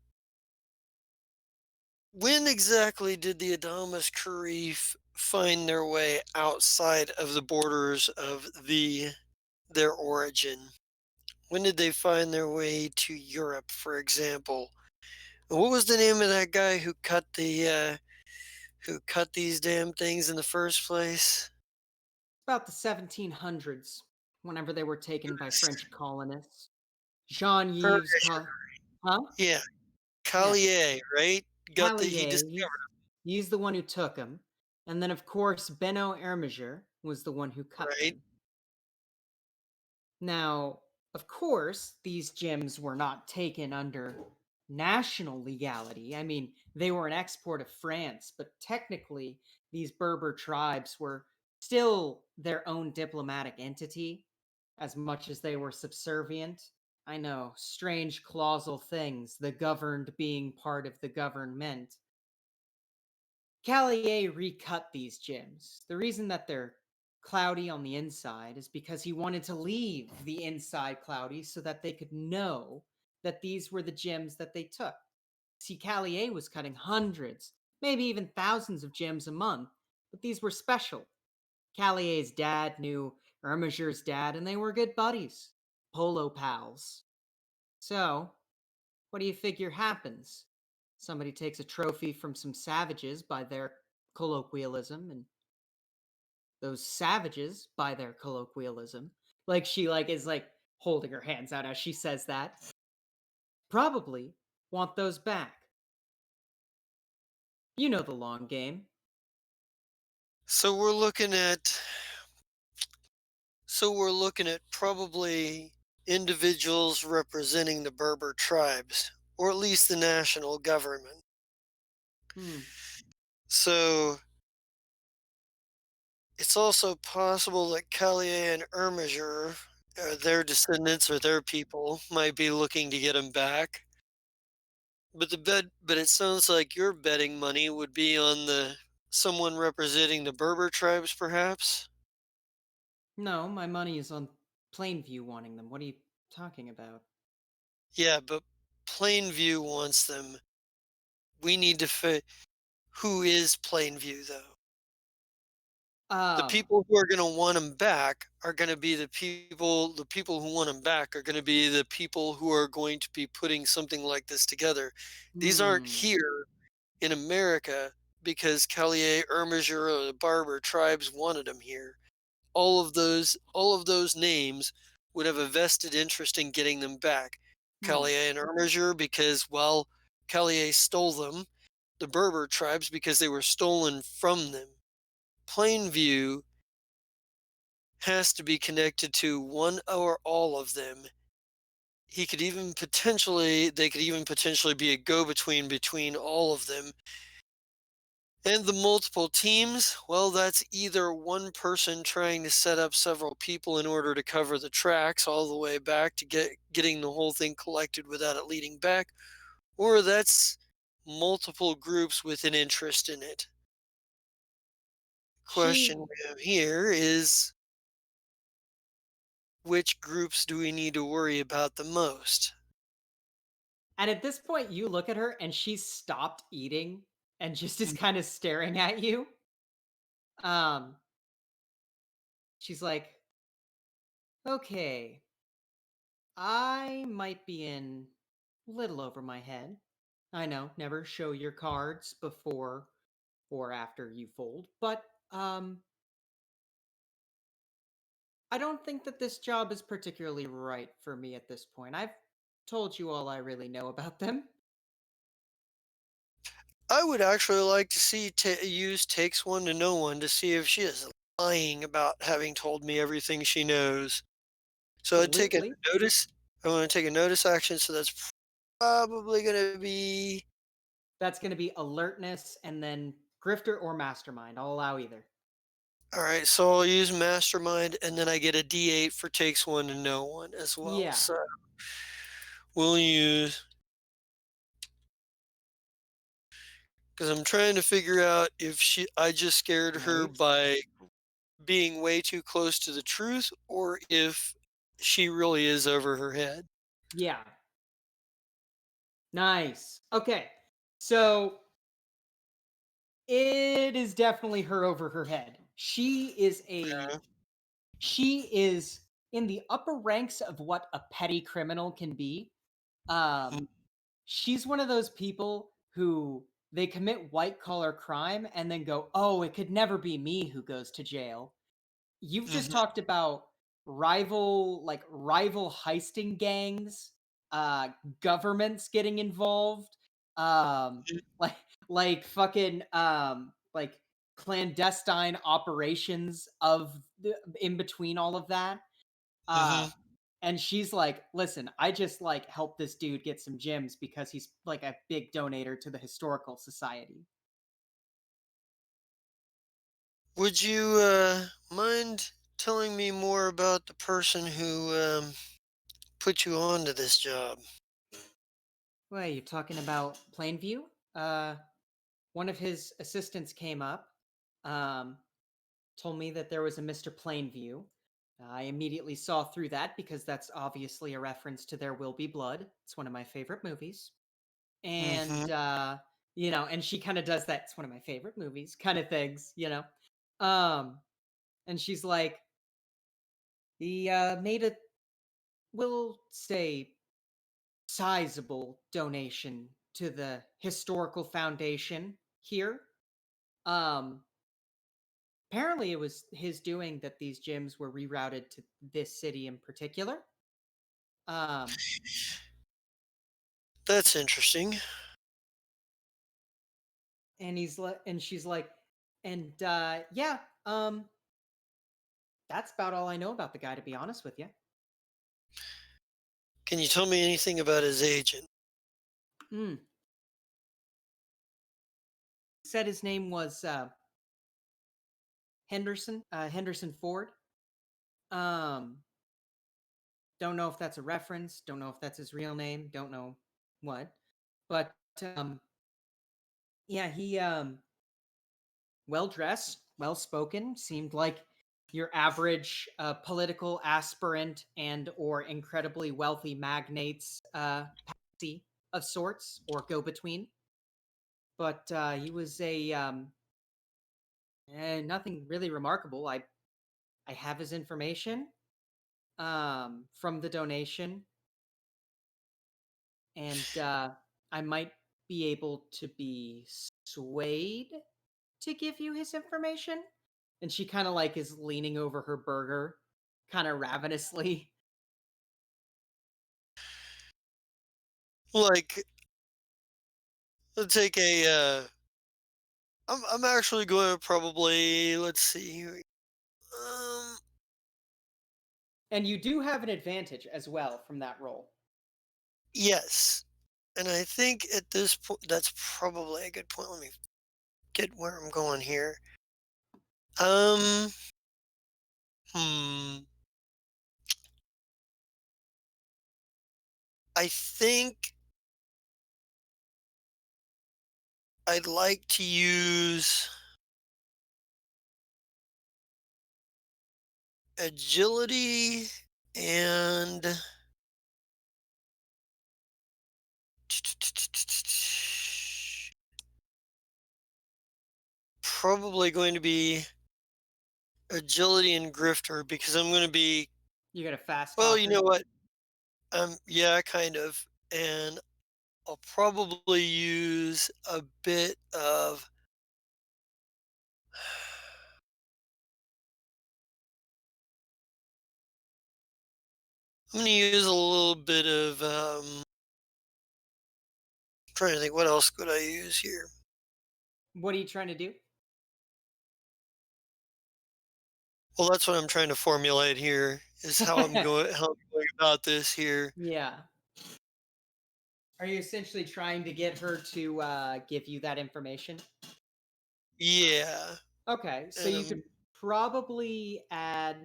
[SPEAKER 4] when exactly did the Adamas Karif find their way outside of the borders of their origin? When did they find their way to Europe, for example? What was the name of that guy who cut these damn things in the first place?
[SPEAKER 1] About the 1700s, whenever they were taken by French colonists. Jean Yves, huh?
[SPEAKER 4] Yeah,
[SPEAKER 1] Yeah,
[SPEAKER 4] Collier, right? He
[SPEAKER 1] Calier.
[SPEAKER 4] discovered.
[SPEAKER 1] He's the one who took them, and then of course Benno Ermiger was the one who cut
[SPEAKER 4] Right?
[SPEAKER 1] them. Now, of course, these gems were not taken under national legality. I mean, they were an export of France, but technically, these Berber tribes were still their own diplomatic entity as much as they were subservient. I know, strange clausal things, the governed being part of the government. Callier recut these gems. The reason that they're cloudy on the inside is because he wanted to leave the inside cloudy so that they could know that these were the gems that they took. See, Callier was cutting hundreds, maybe even thousands of gems a month, but these were special. Callier's dad knew Ermiger's dad, and they were good buddies, polo pals. So, what do you figure happens? Somebody takes a trophy from some savages by their colloquialism, and those savages by their colloquialism, like she is holding her hands out as she says that, probably want those back. You know the long game.
[SPEAKER 4] So we're looking at so we're looking at probably individuals representing the Berber tribes, or at least the national government.
[SPEAKER 1] Hmm.
[SPEAKER 4] So it's also possible that Kalier and Ermiger, their descendants or their people, might be looking to get him back. But it sounds like your betting money would be on the someone representing the Berber tribes, perhaps.
[SPEAKER 1] No, my money is on Plainview wanting them. What are you talking about?
[SPEAKER 4] Yeah, but Plainview wants them. We need to fit. Who is Plainview, though? The
[SPEAKER 1] Um,
[SPEAKER 4] people who are going to want him back are going to be the people who want him back are going to be the people who are going to be putting something like this together. These aren't
[SPEAKER 1] hmm.
[SPEAKER 4] here in America because Calier, Ermiger, or the Barber tribes wanted him here. All of those names would have a vested interest in getting them back.
[SPEAKER 1] Hmm.
[SPEAKER 4] Calier and Ermiger because, well, Calier stole them. The Berber tribes because they were stolen from them. Plainview has to be connected to one or all of them. They could even potentially be a go-between between all of them. And the multiple teams, well, that's either one person trying to set up several people in order to cover the tracks all the way back to getting the whole thing collected without it leading back, or that's multiple groups with an interest in it. Question
[SPEAKER 1] She,
[SPEAKER 4] we have here is which groups do we need to worry about the most?
[SPEAKER 1] and at this point, you look at her and she's stopped eating and just is kind of staring at you. Um, she's like, okay, I might be in little over my head. I know, never show your cards before or after you fold, but I don't think that this job is particularly right for me at this point. I've told you all I really know about them.
[SPEAKER 4] I would actually like to see use takes one to know one to see if she is lying about having told me everything she knows. So I'd take a
[SPEAKER 1] Absolutely.
[SPEAKER 4] notice. I want to take a notice action, so that's probably going to be.
[SPEAKER 1] That's going to be alertness and then grifter or mastermind. I'll allow either.
[SPEAKER 4] All right, so I'll use mastermind, and then I get a D8 for takes one to know one as well.
[SPEAKER 1] Yeah.
[SPEAKER 4] So we'll use because I'm trying to figure out if I just scared her
[SPEAKER 1] Nice.
[SPEAKER 4] by being way too close to the truth, or if she really is over her head.
[SPEAKER 1] Yeah. Nice. Okay. So it is definitely her over her head. She is in the upper ranks of what a petty criminal can be. Um she's one of those people who they commit white collar crime and then go, "Oh, it could never be me who goes to jail." You've just
[SPEAKER 4] Mhm,
[SPEAKER 1] talked about rival heisting gangs, uh governments getting involved, um
[SPEAKER 4] mhm,
[SPEAKER 1] like like clandestine operations in between all of that.
[SPEAKER 4] mhm.
[SPEAKER 1] And she's like, "Listen, I just like helped this dude get some gems because he's like a big donator to the historical society."
[SPEAKER 4] Would you mind telling me more about the person who put you on to this job?
[SPEAKER 1] Wait, you're talking about Plainview? Uh, One of his assistants came up, um, told me that there was a Mr. Plainview. I immediately saw through that because that's obviously a reference to There Will Be Blood. It's one of my favorite movies.
[SPEAKER 4] Mhm,
[SPEAKER 1] And and she kind of does that, it's one of my favorite movies kind of things. Um, and she's like, he made a, we'll say, sizable donation to the historical foundation here. Um, Apparently, it was his doing that these gyms were rerouted to this city in particular. Um,
[SPEAKER 4] That's interesting.
[SPEAKER 1] And she's like, and yeah, that's about all I know about the guy, to be honest with you.
[SPEAKER 4] Can you tell me anything about his agent?
[SPEAKER 1] Hmm. Said his name was Henderson Ford. Um, don't know if that's a reference. Don't know if that's his real name. Don't know what. But yeah, he well dressed, well spoken. Seemed like your average political aspirant and or incredibly wealthy magnate's patsy of sorts or go between. But he was a nothing really remarkable. I have his information from the donation, and I might be able to be swayed to give you his information. And she kind of like is leaning over her burger, kind of ravenously.
[SPEAKER 4] Like, let's take a. I'm actually going to probably, let's see here.
[SPEAKER 1] And you do have an advantage as well from that roll.
[SPEAKER 4] Yes, and I think at this point that's probably a good point. Let me get where I'm going here. Um. Hmm. I think I'd like to use agility and probably going to be agility and grifter because I'm going to be,
[SPEAKER 1] You got a fast
[SPEAKER 4] well,
[SPEAKER 1] talker.
[SPEAKER 4] you know what? Yeah, kind of. And I'll probably use a bit of I'm going to use a little bit of trying to think what else could I use here.
[SPEAKER 1] What are you trying to do?
[SPEAKER 4] Well, that's what I'm trying to formulate here is how I'm going about this here.
[SPEAKER 1] Yeah. Are you essentially trying to get her to give you that information?
[SPEAKER 4] Yeah.
[SPEAKER 1] Okay, so
[SPEAKER 4] And
[SPEAKER 1] you could probably add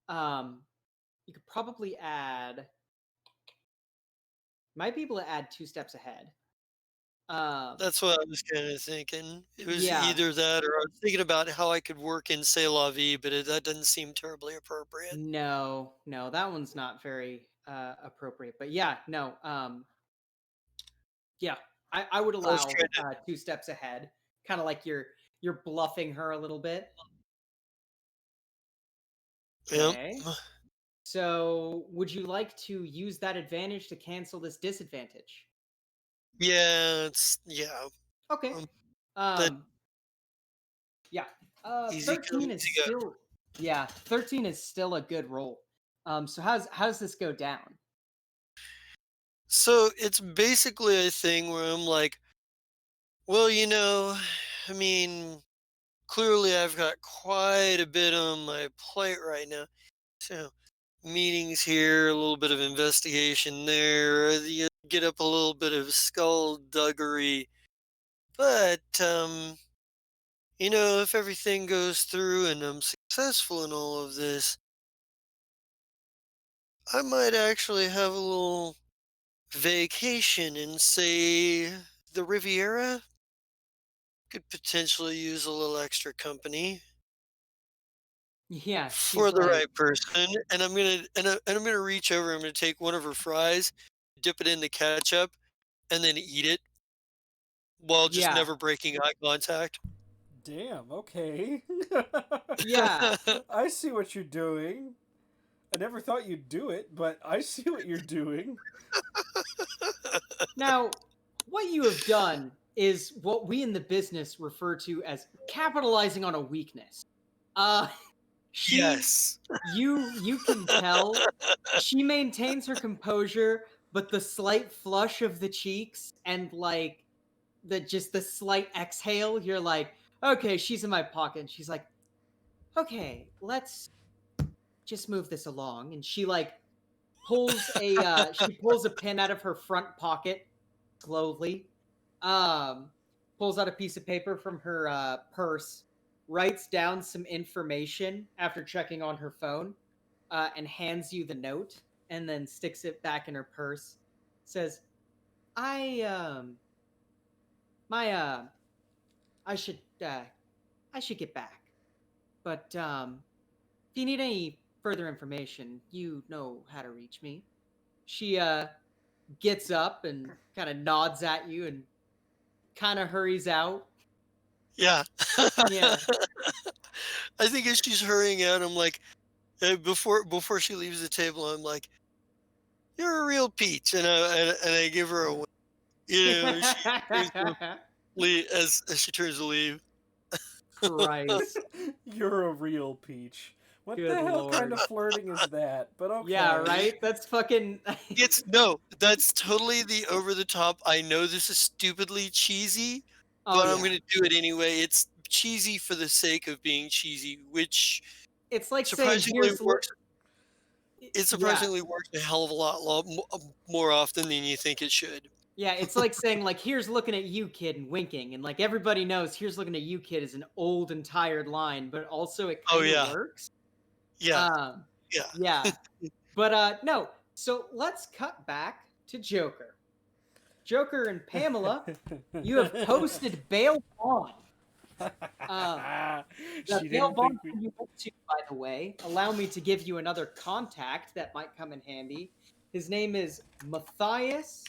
[SPEAKER 1] um you could probably add might be able to add 2 steps ahead.
[SPEAKER 4] that's what I was kind of thinking. It was
[SPEAKER 1] Yeah.
[SPEAKER 4] either that or I was thinking about how I could work in C'est La Vie, but that doesn't seem terribly appropriate.
[SPEAKER 1] No, that one's not very appropriate. But yeah, no, yeah, I would
[SPEAKER 4] I was
[SPEAKER 1] allow
[SPEAKER 4] trying to,
[SPEAKER 1] 2 steps ahead. Kind of like you're bluffing her a little bit.
[SPEAKER 4] yeah.
[SPEAKER 1] Okay. So would you like to use that advantage to cancel this disadvantage?
[SPEAKER 4] Yeah,
[SPEAKER 1] Okay.
[SPEAKER 4] um, that
[SPEAKER 1] Um yeah.
[SPEAKER 4] easy come,
[SPEAKER 1] 13 is
[SPEAKER 4] easy go.
[SPEAKER 1] still 13 is still a good roll. So how's this go down?
[SPEAKER 4] So it's basically a thing where I'm like, well, I mean, clearly I've got quite a bit on my plate right now. So meetings here, a little bit of investigation there, you get up a little bit of skullduggery. But if everything goes through and I'm successful in all of this, I might actually have a little vacation in, say, the Riviera. Could potentially use a little extra company
[SPEAKER 1] Yeah,
[SPEAKER 4] for
[SPEAKER 1] she's
[SPEAKER 4] the
[SPEAKER 1] like,
[SPEAKER 4] right person. And I'm gonna reach over. I'm gonna take one of her fries, dip it in the ketchup, and then eat it while just
[SPEAKER 1] yeah,
[SPEAKER 4] never breaking eye contact.
[SPEAKER 2] Damn, okay.
[SPEAKER 1] yeah.
[SPEAKER 2] I see what you're doing. I never thought you'd do it, but I see what you're doing.
[SPEAKER 1] Now, what you have done is what we in the business refer to as capitalizing on a weakness. Uh she
[SPEAKER 4] Yes.
[SPEAKER 1] you can tell she maintains her composure, but the slight flush of the cheeks and like the slight exhale, you're like, okay, she's in my pocket. And she's like, okay, let's just move this along. And she like pulls a pin out of her front pocket slowly, pulls out a piece of paper from her purse, writes down some information after checking on her phone, and hands you the note, and then sticks it back in her purse. Says, I my I should get back, but if you need any further information, you know how to reach me. She gets up and kind of nods at you and kind of hurries out.
[SPEAKER 4] Yeah.
[SPEAKER 1] Yeah.
[SPEAKER 4] I think as she's hurrying out, I'm like, before she leaves the table, I'm like, "You're a real peach," and I give her a wink. You know, she turns to leave, as she turns to leave.
[SPEAKER 1] Christ.
[SPEAKER 2] You're a real peach. What
[SPEAKER 1] Good
[SPEAKER 2] the hell kind
[SPEAKER 1] lord.
[SPEAKER 2] of flirting is that? But okay.
[SPEAKER 1] Yeah, right? That's fucking
[SPEAKER 4] That's totally the over the top. I know this is stupidly cheesy,
[SPEAKER 1] Oh,
[SPEAKER 4] but I'm
[SPEAKER 1] yeah.
[SPEAKER 4] gonna do it anyway. It's cheesy for the sake of being cheesy, which
[SPEAKER 1] It's like saying,
[SPEAKER 4] surprisingly
[SPEAKER 1] here's
[SPEAKER 4] works. It
[SPEAKER 1] Yeah.
[SPEAKER 4] surprisingly works a hell of a lot more often than you think it should.
[SPEAKER 1] Yeah, it's like saying, like, here's looking at you, kid, and winking. And, like, everybody knows here's looking at you, kid is an old and tired line, but also it
[SPEAKER 4] Oh
[SPEAKER 1] kind of
[SPEAKER 4] yeah,
[SPEAKER 1] works.
[SPEAKER 4] yeah,
[SPEAKER 1] Um,
[SPEAKER 4] yeah.
[SPEAKER 1] yeah. But, no. So let's cut back to Joker. Joker and Pamela, you have posted bail bond. The
[SPEAKER 2] She
[SPEAKER 1] bail
[SPEAKER 2] didn't
[SPEAKER 1] bond
[SPEAKER 2] think we...
[SPEAKER 1] you went to, by the way, allow me to give you another contact that might come in handy. His name is Matthias.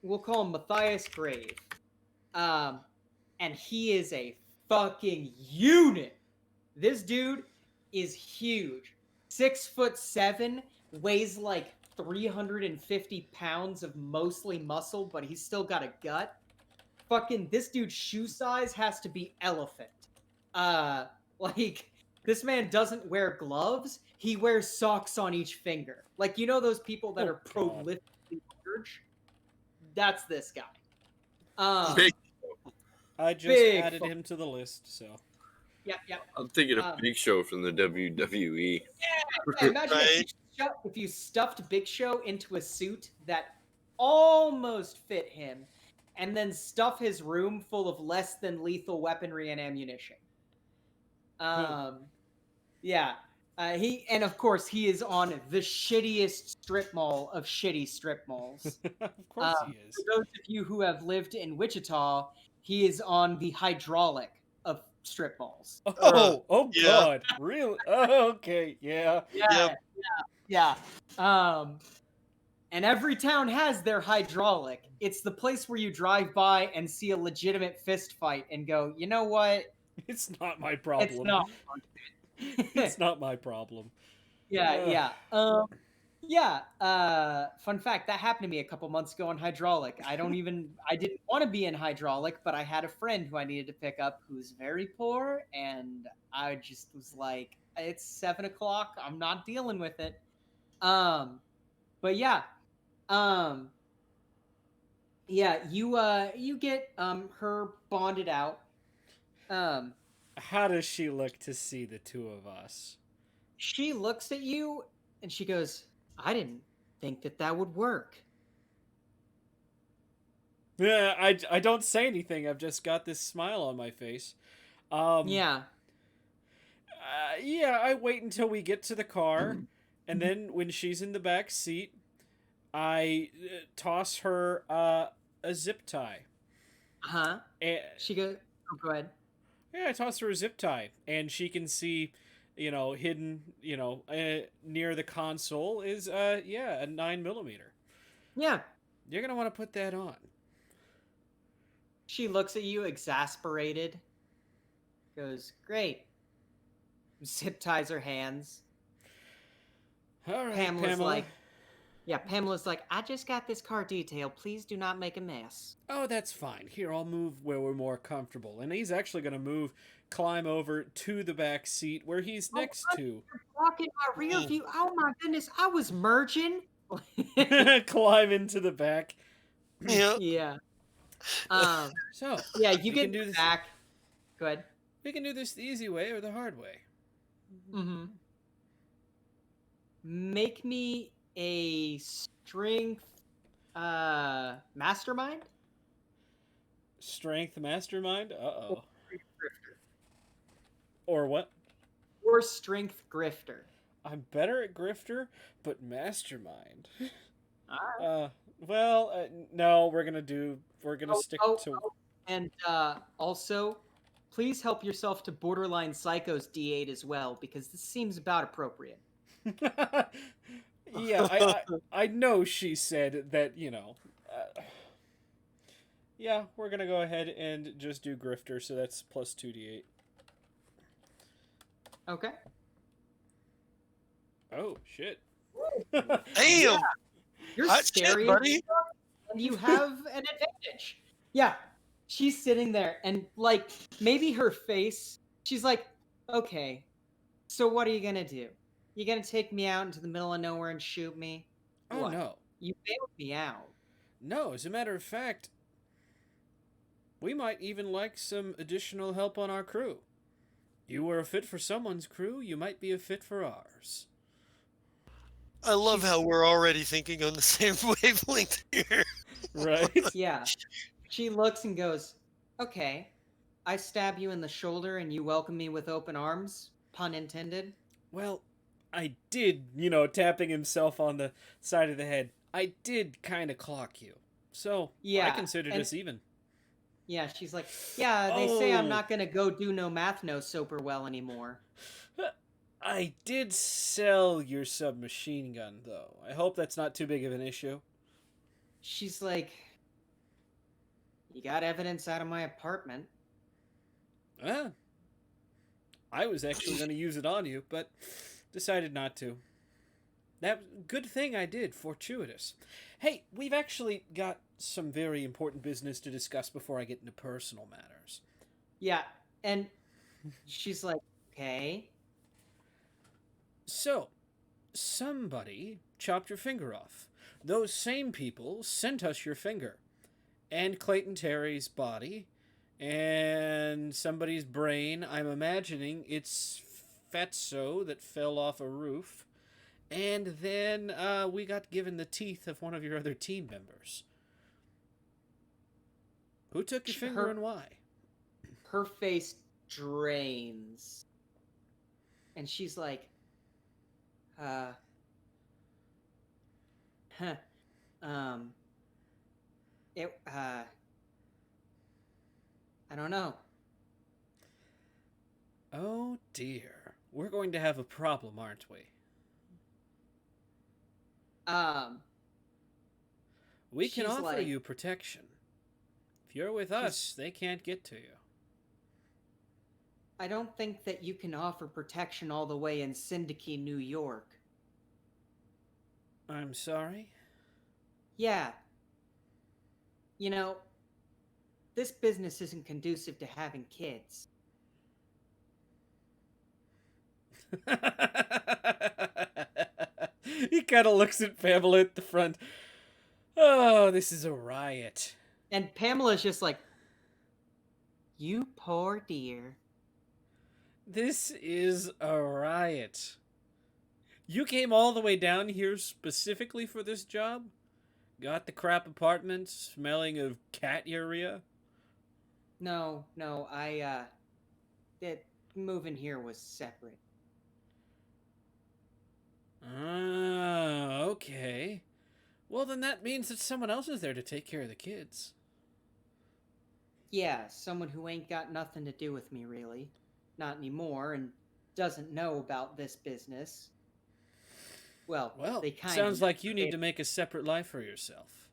[SPEAKER 1] We'll call him Matthias Grave. And he is a fucking unit. This dude is huge. 6'7", weighs like 350 pounds of mostly muscle, but he's still got a gut. Fucking this dude's shoe size has to be elephant. Like this man doesn't wear gloves. He wears socks on each finger. Like, you know those people that
[SPEAKER 2] Oh,
[SPEAKER 1] are
[SPEAKER 2] God.
[SPEAKER 1] prolifically large? That's this guy.
[SPEAKER 3] Big.
[SPEAKER 2] I just
[SPEAKER 1] Big
[SPEAKER 2] added
[SPEAKER 1] fuck.
[SPEAKER 2] him to the list, so.
[SPEAKER 1] Yep.
[SPEAKER 3] I'm thinking of Big Show from the WWE.
[SPEAKER 1] Yeah, imagine if you stuffed Big Show into a suit that almost fit him, and then stuff his room full of less than lethal weaponry and ammunition. Yeah. And of course he is on the shittiest strip mall of shitty strip malls.
[SPEAKER 2] Of course he is.
[SPEAKER 1] For those of you who have lived in Wichita, he is on the hydraulic of strip malls.
[SPEAKER 2] Oh
[SPEAKER 4] yeah.
[SPEAKER 2] God, really? Oh, okay, yeah.
[SPEAKER 1] Yeah. And every town has their hydraulic. It's the place where you drive by and see a legitimate fist fight and go, you know what?
[SPEAKER 2] It's not my problem.
[SPEAKER 1] It's not.
[SPEAKER 2] It's not my problem.
[SPEAKER 1] Yeah. Fun fact, that happened to me a couple months ago on hydraulic. I didn't want to be in hydraulic, but I had a friend who I needed to pick up who's very poor, and I just was like, it's 7 o'clock. I'm not dealing with it. But yeah. You get her bonded out.
[SPEAKER 2] How does she look to see the two of us?
[SPEAKER 1] She looks at you and she goes, I didn't think that would work.
[SPEAKER 2] Yeah, I don't say anything. I've just got this smile on my face.
[SPEAKER 1] Yeah.
[SPEAKER 2] Yeah, I wait until we get to the car, and then when she's in the back seat, I toss her a zip tie.
[SPEAKER 1] Huh?
[SPEAKER 2] And,
[SPEAKER 1] She goes, oh, go ahead.
[SPEAKER 2] yeah, I toss her a zip tie, and she can see, hidden, near the console is, a 9mm.
[SPEAKER 1] Yeah.
[SPEAKER 2] You're gonna want to put that on.
[SPEAKER 1] She looks at you, exasperated. Goes, great. Zip ties her hands.
[SPEAKER 2] All right,
[SPEAKER 1] Pamela's like, I just got this car detailed. Please do not make a mess.
[SPEAKER 2] Oh, that's fine. Here, I'll move where we're more comfortable. And he's actually going to climb over to the back seat where he's next to.
[SPEAKER 1] You're blocking my rear view. Oh my goodness, I was merging.
[SPEAKER 2] Climb into the back.
[SPEAKER 4] Yeah.
[SPEAKER 1] Yeah.
[SPEAKER 2] So,
[SPEAKER 1] Yeah, you
[SPEAKER 2] we
[SPEAKER 1] get
[SPEAKER 2] can do this.
[SPEAKER 1] back. Go ahead.
[SPEAKER 2] We can do this the easy way or the hard way.
[SPEAKER 1] Mm-hmm. Make me a strength mastermind
[SPEAKER 2] Strength mastermind?
[SPEAKER 1] or
[SPEAKER 2] Uh-oh.
[SPEAKER 1] strength grifter.
[SPEAKER 2] Or what?
[SPEAKER 1] Or strength grifter.
[SPEAKER 2] I'm better at grifter, but mastermind.
[SPEAKER 1] Alright.
[SPEAKER 2] No, we're gonna stick to.
[SPEAKER 1] And also, please help yourself to Borderline Psychos D8 as well, because this seems about appropriate.
[SPEAKER 2] Yeah, I know she said that, yeah, we're gonna go ahead and just do grifter, so that's plus 2d8.
[SPEAKER 1] Okay.
[SPEAKER 2] Oh, shit.
[SPEAKER 4] Damn.
[SPEAKER 1] You're
[SPEAKER 4] Hot shit,
[SPEAKER 1] scary,
[SPEAKER 4] buddy.
[SPEAKER 1] and you have an advantage. Yeah, she's sitting there, and like maybe her face, she's like, "Okay, so what are you gonna do? You gonna take me out into the middle of nowhere and shoot me?
[SPEAKER 2] Oh,
[SPEAKER 1] What?
[SPEAKER 2] no.
[SPEAKER 1] You bailed me out."
[SPEAKER 2] No, as a matter of fact, we might even like some additional help on our crew. You were a fit for someone's crew, you might be a fit for ours.
[SPEAKER 4] I love how we're already thinking on the same wavelength here.
[SPEAKER 2] Right?
[SPEAKER 1] Yeah. She looks and goes, "Okay, I stab you in the shoulder and you welcome me with open arms, pun intended."
[SPEAKER 2] Well, I did, tapping himself on the side of the head, I did kind of clock you. So, I
[SPEAKER 1] Yeah,
[SPEAKER 2] considered
[SPEAKER 1] and-
[SPEAKER 2] us even.
[SPEAKER 1] Yeah, she's like, "Yeah, they say I'm
[SPEAKER 2] Oh.
[SPEAKER 1] not gonna go do no math no super well anymore."
[SPEAKER 2] I did sell your submachine gun, though. I hope that's not too big of an issue.
[SPEAKER 1] She's like, "You got evidence out of my apartment."
[SPEAKER 2] Ah. I was actually going to use it on you, but decided not to. That good thing I did, fortuitous. Hey, we've actually got some very important business to discuss before I get into personal matters.
[SPEAKER 1] Yeah, and she's like, "Okay."
[SPEAKER 2] So, somebody chopped your finger off. Those same people sent us your finger. And Clayton Terry's body. And somebody's brain. I'm imagining it's Fatso that fell off a roof. And then we got given the teeth of one of your other team members. Who took your finger and why?
[SPEAKER 1] Her face drains. And she's like, huh, I don't know.
[SPEAKER 2] Oh dear. We're going to have a problem, aren't we? We can
[SPEAKER 1] She's
[SPEAKER 2] offer
[SPEAKER 1] like-
[SPEAKER 2] you protection. If you're with us, they can't get to you.
[SPEAKER 1] I don't think that you can offer protection all the way in Syndicate, New York.
[SPEAKER 2] I'm sorry?
[SPEAKER 1] Yeah. You know, this business isn't conducive to having kids.
[SPEAKER 2] He kind of looks at Pamela at the front. Oh, this is a riot.
[SPEAKER 1] And Pamela's just like, "You poor dear."
[SPEAKER 2] This is a riot. You came all the way down here specifically for this job? Got the crap apartment smelling of cat urea?
[SPEAKER 1] No, that moving here was separate.
[SPEAKER 2] Ah, okay. Well, then that means that someone else is there to take care of the kids.
[SPEAKER 1] Yeah, someone who ain't got nothing to do with me, really. Not anymore, and doesn't know about this business. Well,
[SPEAKER 2] Well,
[SPEAKER 1] they kind
[SPEAKER 2] sounds
[SPEAKER 1] of
[SPEAKER 2] like you need to make a separate life for yourself.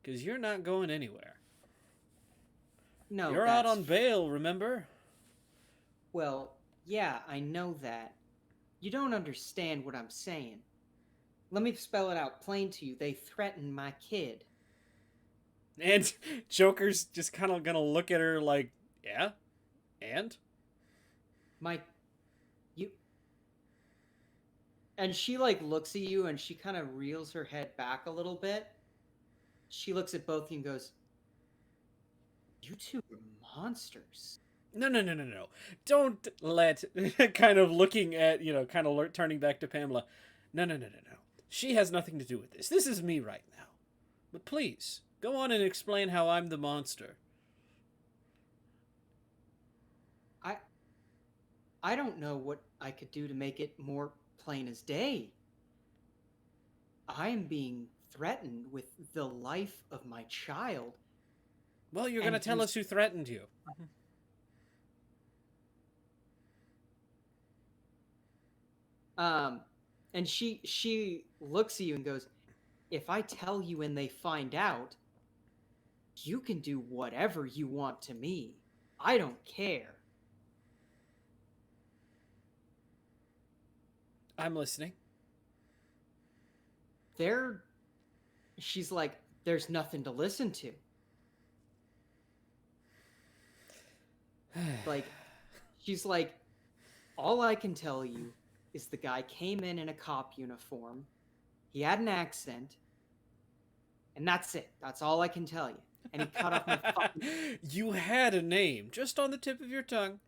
[SPEAKER 2] Because you're not going anywhere.
[SPEAKER 1] No,
[SPEAKER 2] You're out
[SPEAKER 1] that's-
[SPEAKER 2] on bail, remember?
[SPEAKER 1] Well, yeah, I know that. You don't understand what I'm saying. Let me spell it out plain to you. They threatened my kid.
[SPEAKER 2] And Joker's just kind of gonna look at her like, yeah? And?
[SPEAKER 1] You... And she like looks at you and she kind of reels her head back a little bit. She looks at both of you and goes, "You two are monsters."
[SPEAKER 2] No. Don't let kind of looking at, kind of turning back to Pamela. No. She has nothing to do with this. This is me right now. But please, go on and explain how I'm the monster.
[SPEAKER 1] I don't know what I could do to make it more plain as day. I am being threatened with the life of my child.
[SPEAKER 2] Well, you're going to
[SPEAKER 1] And
[SPEAKER 2] tell
[SPEAKER 1] he's-
[SPEAKER 2] us who threatened you.
[SPEAKER 1] And she looks at you and goes, "If I tell you and they find out, you can do whatever you want to me. I don't care."
[SPEAKER 2] I'm listening.
[SPEAKER 1] She's like, "There's nothing to listen to." Like, she's like, "All I can tell you is the guy came in a cop uniform. He had an accent. And that's it. That's all I can tell you." And he cut off my fucking...
[SPEAKER 2] You had a name just on the tip of your tongue,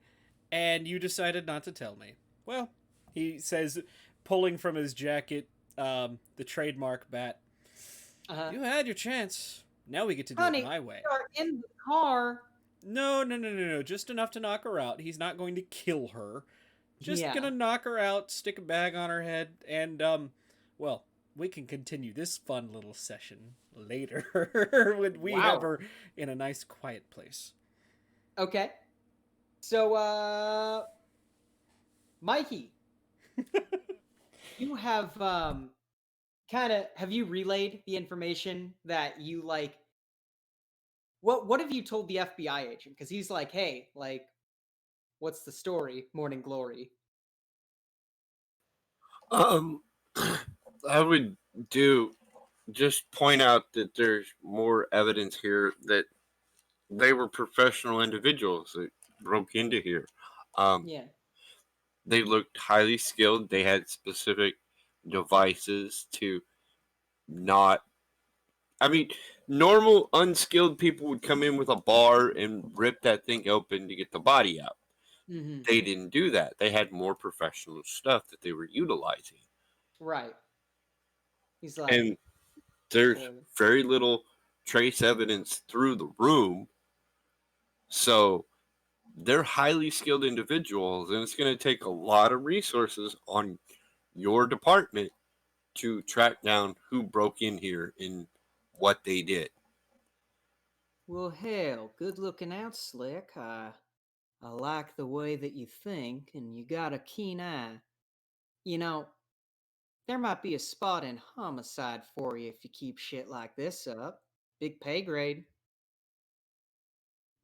[SPEAKER 2] and you decided not to tell me. Well, he says, pulling from his jacket the trademark bat. You had your chance. Now we get to do
[SPEAKER 1] Honey,
[SPEAKER 2] it my way.
[SPEAKER 1] we are in the car.
[SPEAKER 2] No. Just enough to knock her out. He's not going to kill her. Just
[SPEAKER 1] Yeah.
[SPEAKER 2] gonna knock her out, stick a bag on her head, and, well, we can continue this fun little session later when we have her in a nice quiet place.
[SPEAKER 1] Okay. So, Mikey, you have, have you relayed the information that you, like, what have you told the FBI agent? Because he's like, "Hey, like, what's the story, Morning Glory?"
[SPEAKER 3] I would just point out that there's more evidence here that they were professional individuals that broke into here.
[SPEAKER 1] Yeah.
[SPEAKER 3] They looked highly skilled. They had specific devices to not. I mean, normal unskilled people would come in with a bar and rip that thing open to get the body out.
[SPEAKER 1] Mm-hmm.
[SPEAKER 3] They didn't do that. They had more professional stuff that they were utilizing.
[SPEAKER 1] Right. He's like,
[SPEAKER 3] And there's very little trace evidence through the room. So they're highly skilled individuals, and it's going to take a lot of resources on your department to track down who broke in here and what they did.
[SPEAKER 1] "Well, hell, good looking out, Slick. I like the way that you think, and you got a keen eye. You know, there might be a spot in homicide for you if you keep shit like this up. Big pay grade."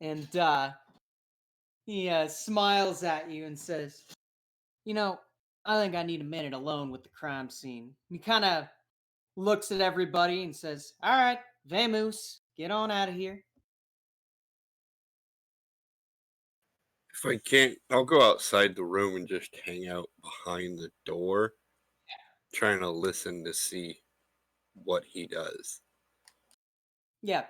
[SPEAKER 1] And he smiles at you and says, "I think I need a minute alone with the crime scene." He kind of looks at everybody and says, "All right, Vamoose, get on out of here."
[SPEAKER 3] If I can't, I'll go outside the room and just hang out behind the door, trying to listen to see what he does.
[SPEAKER 1] Yeah.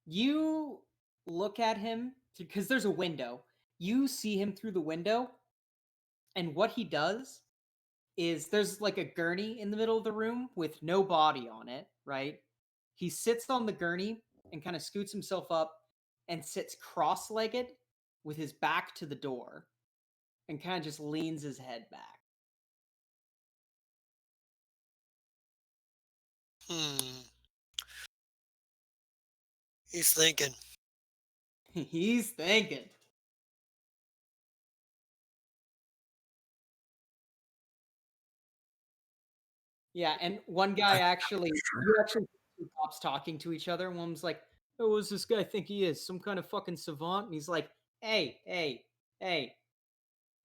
[SPEAKER 1] You look at him because there's a window. You see him through the window, and what he does is there's like a gurney in the middle of the room with no body on it, right? He sits on the gurney and kind of scoots himself up and sits cross-legged with his back to the door and kind of just leans his head back.
[SPEAKER 4] He's thinking.
[SPEAKER 1] He's thinking. Yeah, and one guy actually, you actually see two cops talking to each other. One was like, "Oh, what does this guy think he is? Some kind of fucking savant?" And he's like, hey,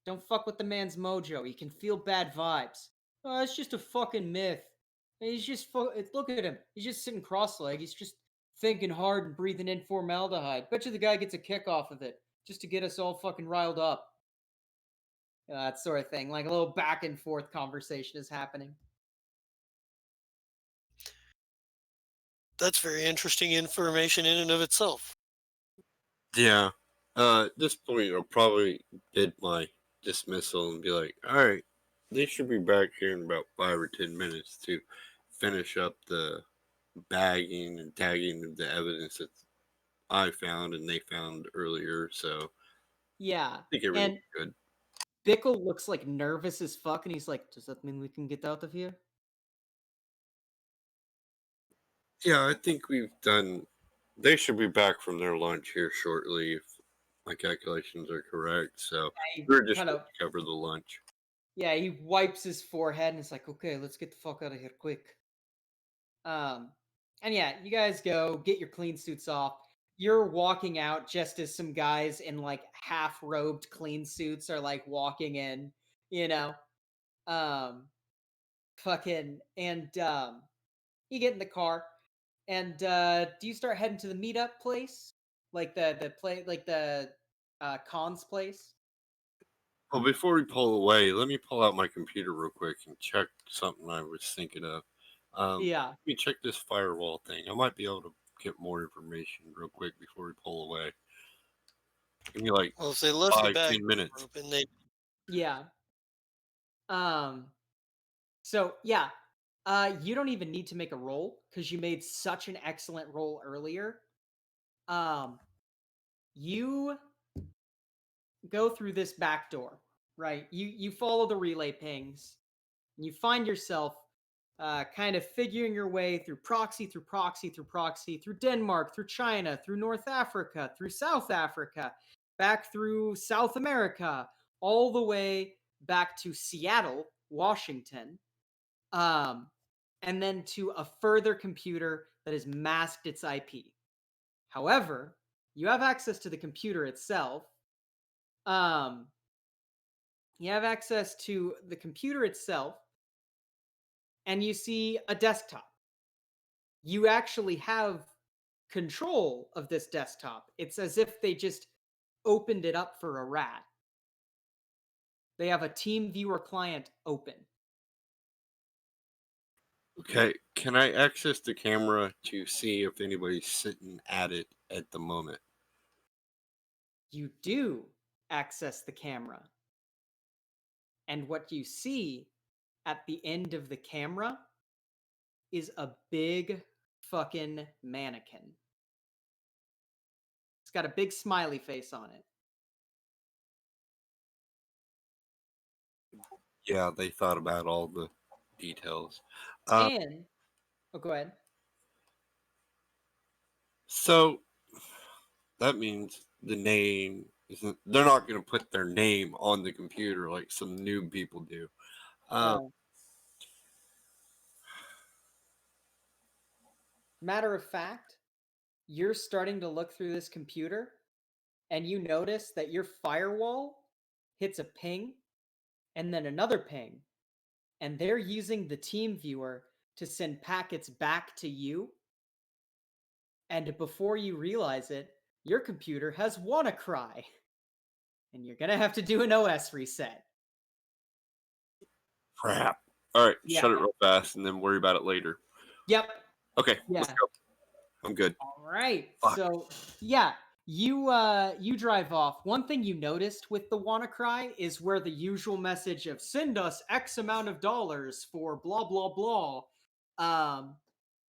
[SPEAKER 1] don't fuck with the man's mojo. He can feel bad vibes. Oh, it's just a fucking myth. He's just, look at him. He's just sitting cross-legged. He's just thinking hard and breathing in formaldehyde. Bet you the guy gets a kick off of it just to get us all fucking riled up." that sort of thing. Like a little back and forth conversation is happening.
[SPEAKER 4] That's very interesting information in and of itself.
[SPEAKER 3] Yeah. At this point, I'll probably bid my dismissal and be like, all right, they should be back here in about 5 or 10 minutes to finish up the bagging and tagging of the evidence that I found and they found earlier. So
[SPEAKER 1] Yeah.
[SPEAKER 3] I think everything's
[SPEAKER 1] And
[SPEAKER 3] good.
[SPEAKER 1] Bickle looks like nervous as fuck, and he's like, "Does that mean we can get out of here?"
[SPEAKER 3] Yeah, I think we've done. They should be back from their lunch here shortly if my calculations are correct. So
[SPEAKER 1] He
[SPEAKER 3] we're just
[SPEAKER 1] kind
[SPEAKER 3] going
[SPEAKER 1] of,
[SPEAKER 3] to cover the lunch.
[SPEAKER 1] yeah, he wipes his forehead and is like, "Okay, let's get the fuck out of here quick." Um, and yeah, you guys go get your clean suits off. You're walking out just as some guys in like half robed clean suits are like walking in, you know. Um, fucking and you get in the car and do you start heading to the meetup place? Like the Khan's place?
[SPEAKER 3] Well, before we pull away, let me pull out my computer real quick and check something I was thinking of.
[SPEAKER 1] Yeah.
[SPEAKER 3] Let me check this firewall thing. I might be able to get more information real quick before we pull away. Give me like
[SPEAKER 4] Well, if they left the
[SPEAKER 3] 5,
[SPEAKER 4] bag
[SPEAKER 3] 10 minutes.
[SPEAKER 4] open, they
[SPEAKER 1] Yeah. Um so yeah. You don't even need to make a roll because you made such an excellent roll earlier. Um you go through this back door, right? You follow the relay pings, and you find yourself kind of figuring your way through proxy, through proxy, through proxy, through Denmark, through China, through North Africa, through South Africa, back through South America, all the way back to Seattle, Washington, um, and then to a further computer that has masked its IP. However, you have access to the computer itself. Um, you have access to the computer itself, and you see a desktop. You actually have control of this desktop. It's as if they just opened it up for a rat. They have a team viewer client open.
[SPEAKER 3] Okay, can I access the camera to see if anybody's sitting at it at the moment?
[SPEAKER 1] You do access the camera. And what you see at the end of the camera is a big fucking mannequin. It's got a big smiley face on it.
[SPEAKER 3] Yeah, they thought about all the details.
[SPEAKER 1] And oh, go ahead.
[SPEAKER 3] So that means the name isn't. They're not going to put their name on the computer like some new people do.
[SPEAKER 1] Oh. Matter of fact, you're starting to look through this computer and you notice that your firewall hits a ping and then another ping, and they're using the team viewer to send packets back to you. And before you realize it, your computer has WannaCry, and you're gonna have to do an OS reset.
[SPEAKER 3] Crap. All right,
[SPEAKER 1] Yeah.
[SPEAKER 3] shut it real fast and then worry about it later.
[SPEAKER 1] Yep.
[SPEAKER 3] Okay, let's
[SPEAKER 1] Yeah.
[SPEAKER 3] go. I'm good.
[SPEAKER 1] All right.
[SPEAKER 3] Fuck.
[SPEAKER 1] So yeah, you drive off. One thing you noticed with the WannaCry is where the usual message of send us X amount of dollars for blah blah blah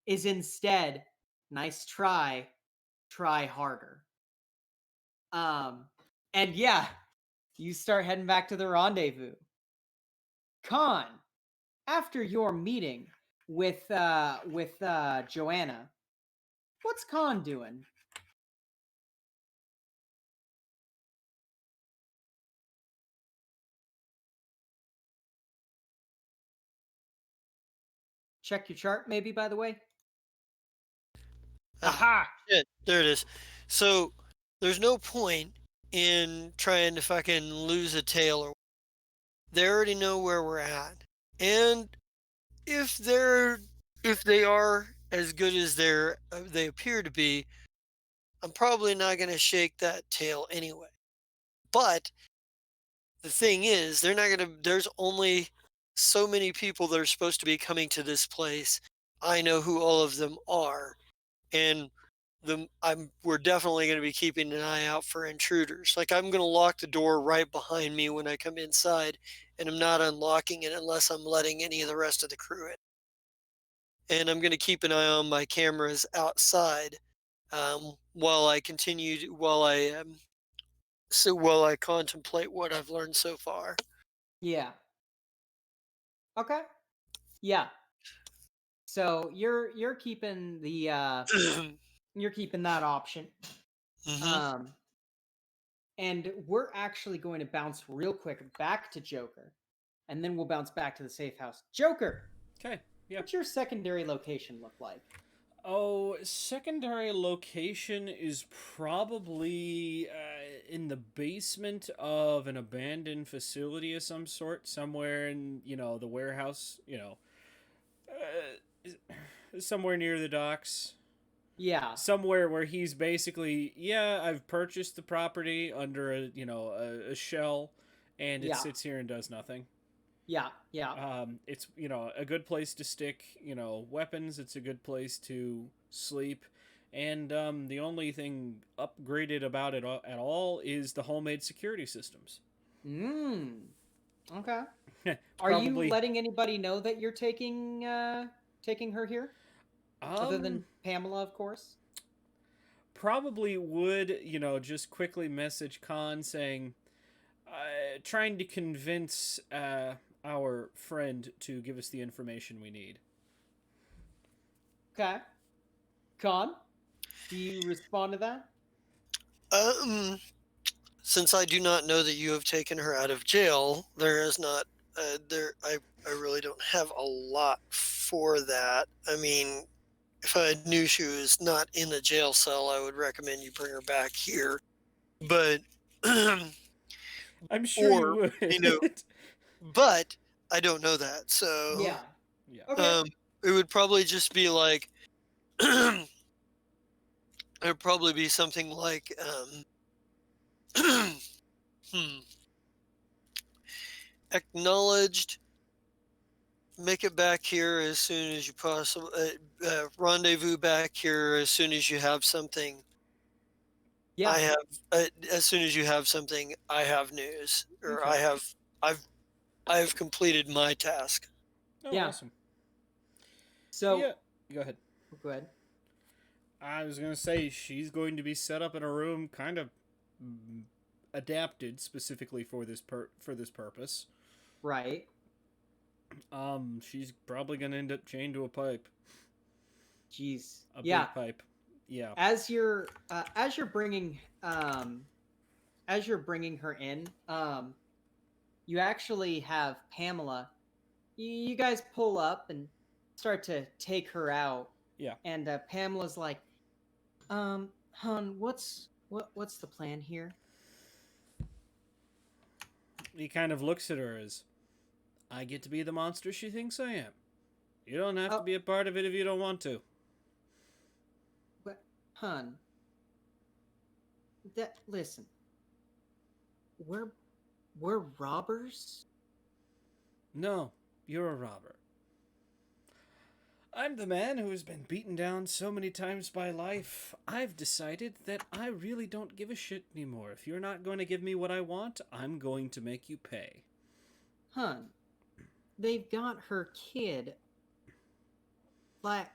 [SPEAKER 1] is instead nice try, try harder. And yeah, you start heading back to the rendezvous. Khan, after your meeting with Joanna, what's Khan doing? Check your chart, maybe, by the way. Aha!
[SPEAKER 4] shit, there it is. So there's no point in trying to fucking lose a tail or they already know where we're at. And if they are as good as they appear to be, I'm probably not going to shake that tail anyway. But the thing is, they're not gonna. There's only so many people that are supposed to be coming to this place. I know who all of them are, and we're definitely going to be keeping an eye out for intruders. Like I'm going to lock the door right behind me when I come inside, and I'm not unlocking it unless I'm letting any of the rest of the crew in. And I'm going to keep an eye on my cameras outside while I while I contemplate what I've learned so far.
[SPEAKER 1] Yeah. Okay. Yeah. So you're keeping the you're keeping that option.
[SPEAKER 4] Hmm.
[SPEAKER 1] And we're actually going to bounce real quick back to Joker, and then we'll bounce back to the safe house. Joker,
[SPEAKER 2] Okay. Yeah.
[SPEAKER 1] what's your secondary location look like?
[SPEAKER 2] Oh, secondary location is probably in the basement of an abandoned facility of some sort, somewhere in the warehouse. Somewhere near the docks.
[SPEAKER 1] Yeah.
[SPEAKER 2] Somewhere where he's basically, yeah, I've purchased the property under a shell, and it
[SPEAKER 1] Yeah.
[SPEAKER 2] sits here and does nothing.
[SPEAKER 1] Yeah. Yeah.
[SPEAKER 2] It's a good place to stick weapons. It's a good place to sleep, and the only thing upgraded about it at all is the homemade security systems.
[SPEAKER 1] Okay. Are you
[SPEAKER 2] Probably.
[SPEAKER 1] letting anybody know that you're taking her here? Other
[SPEAKER 2] Um,
[SPEAKER 1] than Pamela, of course.
[SPEAKER 2] probably would just quickly message Khan saying, trying to convince our friend to give us the information we need.
[SPEAKER 1] Okay. Con, do you respond to that?
[SPEAKER 4] Since I do not know that you have taken her out of jail, there is not there. I really don't have a lot for that. I mean, if I knew she was not in a jail cell, I would recommend you bring her back here. But
[SPEAKER 2] I'm sure you
[SPEAKER 4] or
[SPEAKER 2] would.
[SPEAKER 4] but I don't know that. So
[SPEAKER 1] Yeah.
[SPEAKER 2] Yeah.
[SPEAKER 1] Okay.
[SPEAKER 4] it would probably just be like it would probably be something like acknowledged. Make it back here as soon as you possibly rendezvous back here as soon as you have something.
[SPEAKER 1] Yeah.
[SPEAKER 4] I have as soon as you have something. I have news, or
[SPEAKER 2] Okay.
[SPEAKER 4] I've I have completed my task.
[SPEAKER 2] Oh,
[SPEAKER 1] Yeah.
[SPEAKER 2] awesome.
[SPEAKER 1] So,
[SPEAKER 2] Yeah. Go ahead.
[SPEAKER 1] go ahead.
[SPEAKER 2] I was gonna say she's going to be set up in a room, kind of adapted specifically for this purpose.
[SPEAKER 1] Right.
[SPEAKER 2] She's probably gonna end up chained to a pipe,
[SPEAKER 1] Jeez.
[SPEAKER 2] a
[SPEAKER 1] Yeah.
[SPEAKER 2] big pipe. Yeah.
[SPEAKER 1] As you're bringing her in, you actually have Pamela. You guys pull up and start to take her out.
[SPEAKER 2] Yeah.
[SPEAKER 1] And Pamela's like, "Hun, what's the plan here?"
[SPEAKER 2] He kind of looks at her as, I get to be the monster she thinks I am. You don't have to
[SPEAKER 1] Oh.
[SPEAKER 2] be a part of it if you don't want to.
[SPEAKER 1] But, hun, listen. We're robbers.
[SPEAKER 2] No, you're a robber. I'm the man who has been beaten down so many times by life. I've decided that I really don't give a shit anymore. If you're not going to give me what I want, I'm going to make you pay.
[SPEAKER 1] Hun, they've got her kid. Like,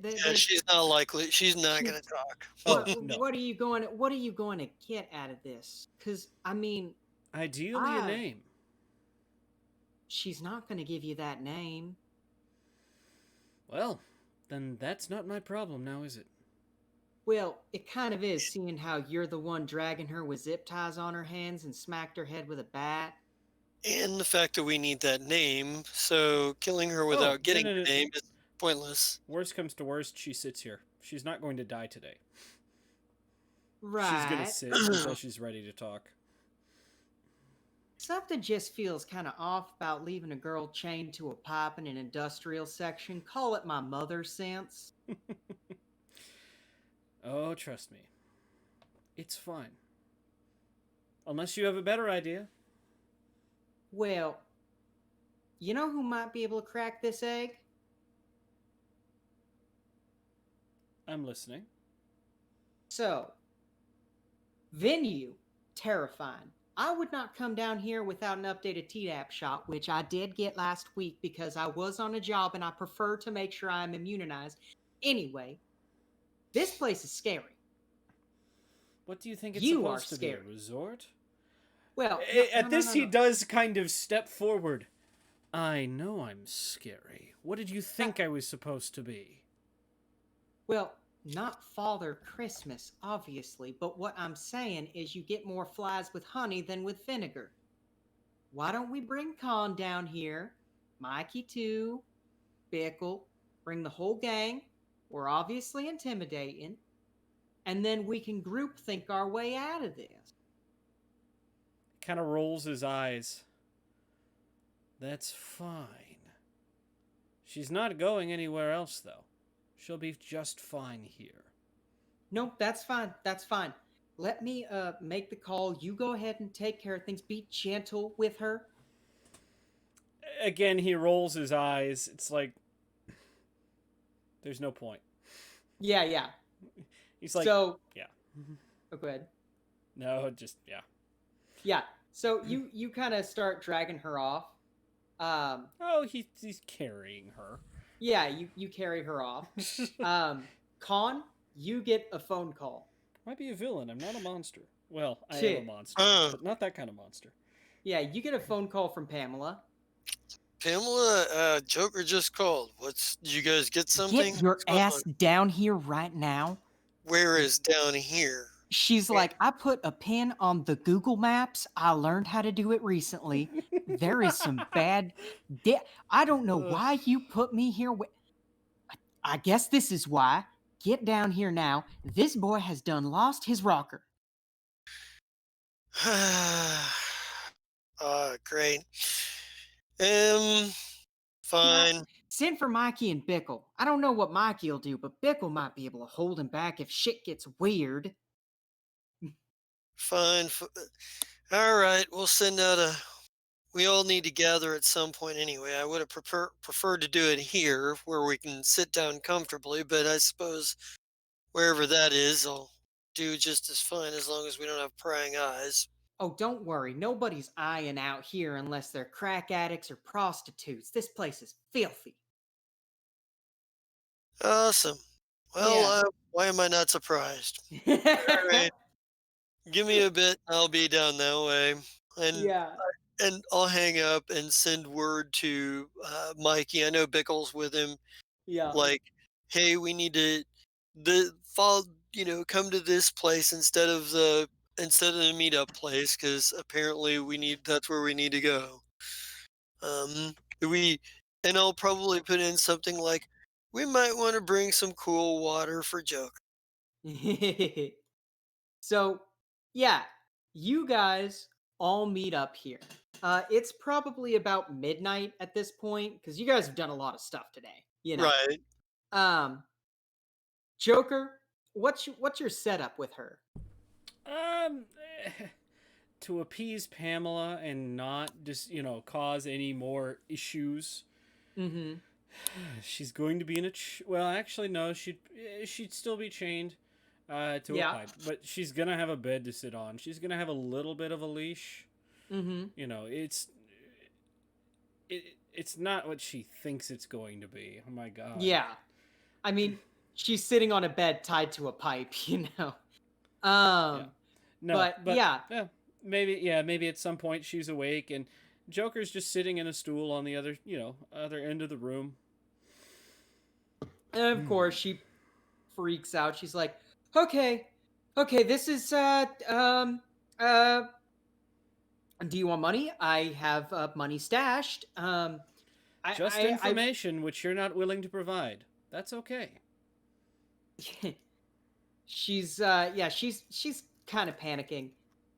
[SPEAKER 4] Yeah, she's not likely. She's not going to talk.
[SPEAKER 1] what,
[SPEAKER 2] no.
[SPEAKER 1] what are you going to get out of this? Because I mean,
[SPEAKER 2] Ideally, a name.
[SPEAKER 1] she's not going to give you that name.
[SPEAKER 2] Well, then that's not my problem now, is it?
[SPEAKER 1] Well, it kind of is, seeing how you're the one dragging her with zip ties on her hands and smacked her head with a bat.
[SPEAKER 4] And the fact that we need that name, so killing her without getting
[SPEAKER 2] no.
[SPEAKER 4] the name is pointless.
[SPEAKER 2] Worst comes to worst, she sits here. She's not going to die today.
[SPEAKER 1] Right.
[SPEAKER 2] She's gonna sit until she's ready to talk.
[SPEAKER 1] Something just feels kind of off about leaving a girl chained to a pipe in an industrial section. Call it my mother sense.
[SPEAKER 2] Oh, trust me. It's fine. Unless you have a better idea.
[SPEAKER 1] Well, you know who might be able to crack this egg?
[SPEAKER 2] I'm listening.
[SPEAKER 1] So, venue, terrifying. I would not come down here without an updated TDAP shot, which I did get last week because I was on a job and I prefer to make sure I'm immunized. Anyway, this place is scary.
[SPEAKER 2] What do you think it's
[SPEAKER 1] You are
[SPEAKER 2] supposed to be? A
[SPEAKER 1] scary.
[SPEAKER 2] resort?
[SPEAKER 1] Well,
[SPEAKER 2] At this, he does kind of step forward. I know I'm scary. What did you think I was supposed to be?
[SPEAKER 1] Well, not Father Christmas, obviously, but what I'm saying is you get more flies with honey than with vinegar. Why don't we bring Con down here, Mikey too, Bickle, bring the whole gang. We're obviously intimidating, and then we can group think our way out of this.
[SPEAKER 2] Kind of rolls his eyes. That's fine. She's not going anywhere else, though. She'll be just fine here.
[SPEAKER 1] Nope, that's fine. That's fine. Let me make the call. You go ahead and take care of things. Be gentle with her.
[SPEAKER 2] Again, he rolls his eyes. It's like, there's no point.
[SPEAKER 1] Yeah.
[SPEAKER 2] He's like,
[SPEAKER 1] So,
[SPEAKER 2] yeah.
[SPEAKER 1] oh, go ahead.
[SPEAKER 2] No, just, yeah.
[SPEAKER 1] Yeah. So you kind of start dragging her off.
[SPEAKER 2] Oh, he's carrying her.
[SPEAKER 1] Yeah, you carry her off. Con, you get a phone call.
[SPEAKER 2] Might be a villain. I'm not a monster. Well, I am
[SPEAKER 1] Shit.
[SPEAKER 2] a monster, but not that kind of monster.
[SPEAKER 1] Yeah, you get a phone call from Pamela.
[SPEAKER 4] Pamela, Joker just called. Did you guys get something?
[SPEAKER 1] Get your
[SPEAKER 4] What's going
[SPEAKER 1] ass
[SPEAKER 4] on?
[SPEAKER 1] down here right now.
[SPEAKER 4] Where is down here?
[SPEAKER 1] She's like, I put a pin on the Google Maps. I learned how to do it recently. There is some bad. I don't know why you put me here. I guess this is why. Get down here now. This boy has done lost his rocker.
[SPEAKER 4] Great. Fine.
[SPEAKER 1] Send for Mikey and Bickle. I don't know what Mikey will do, but Bickle might be able to hold him back if shit gets weird.
[SPEAKER 4] Fine. All right, we'll send out a. We all need to gather at some point anyway. I would have preferred to do it here where we can sit down comfortably, but I suppose wherever that is, I'll do just as fine as long as we don't have prying eyes.
[SPEAKER 1] Oh, don't worry. Nobody's eyeing out here unless they're crack addicts or prostitutes. This place is filthy.
[SPEAKER 4] Awesome. Well, why am I not surprised? All right. Give me a bit. I'll be down that way. And I'll hang up and send word to Mikey. I know Bickle's with him.
[SPEAKER 1] Yeah.
[SPEAKER 4] Like, hey, we need to come to this place instead of the meetup place because apparently that's where we need to go. And I'll probably put in something like, we might want to bring some cool water for Joker.
[SPEAKER 1] So, yeah, you guys all meet up here. It's probably about midnight at this point because you guys have done a lot of stuff today. You know,
[SPEAKER 4] Right.
[SPEAKER 1] Joker, what's your setup with her?
[SPEAKER 2] To appease Pamela and not just cause any more issues.
[SPEAKER 1] Mm-hmm.
[SPEAKER 2] She's going to be in well, actually, no. She'd still be chained to a pipe, but she's gonna have a bed to sit on. She's gonna have a little bit of a leash.
[SPEAKER 1] Mm-hmm.
[SPEAKER 2] It's not what she thinks it's going to be. Oh my god.
[SPEAKER 1] Yeah, I mean, she's sitting on a bed tied to a pipe.
[SPEAKER 2] No,
[SPEAKER 1] but yeah,
[SPEAKER 2] maybe at some point she's awake and Joker's just sitting in a stool on the other end of the room.
[SPEAKER 1] And of course, she freaks out. She's like, okay, this is, do you want money? I have money stashed.
[SPEAKER 2] Just information which you're not willing to provide. That's okay.
[SPEAKER 1] She's kind of panicking.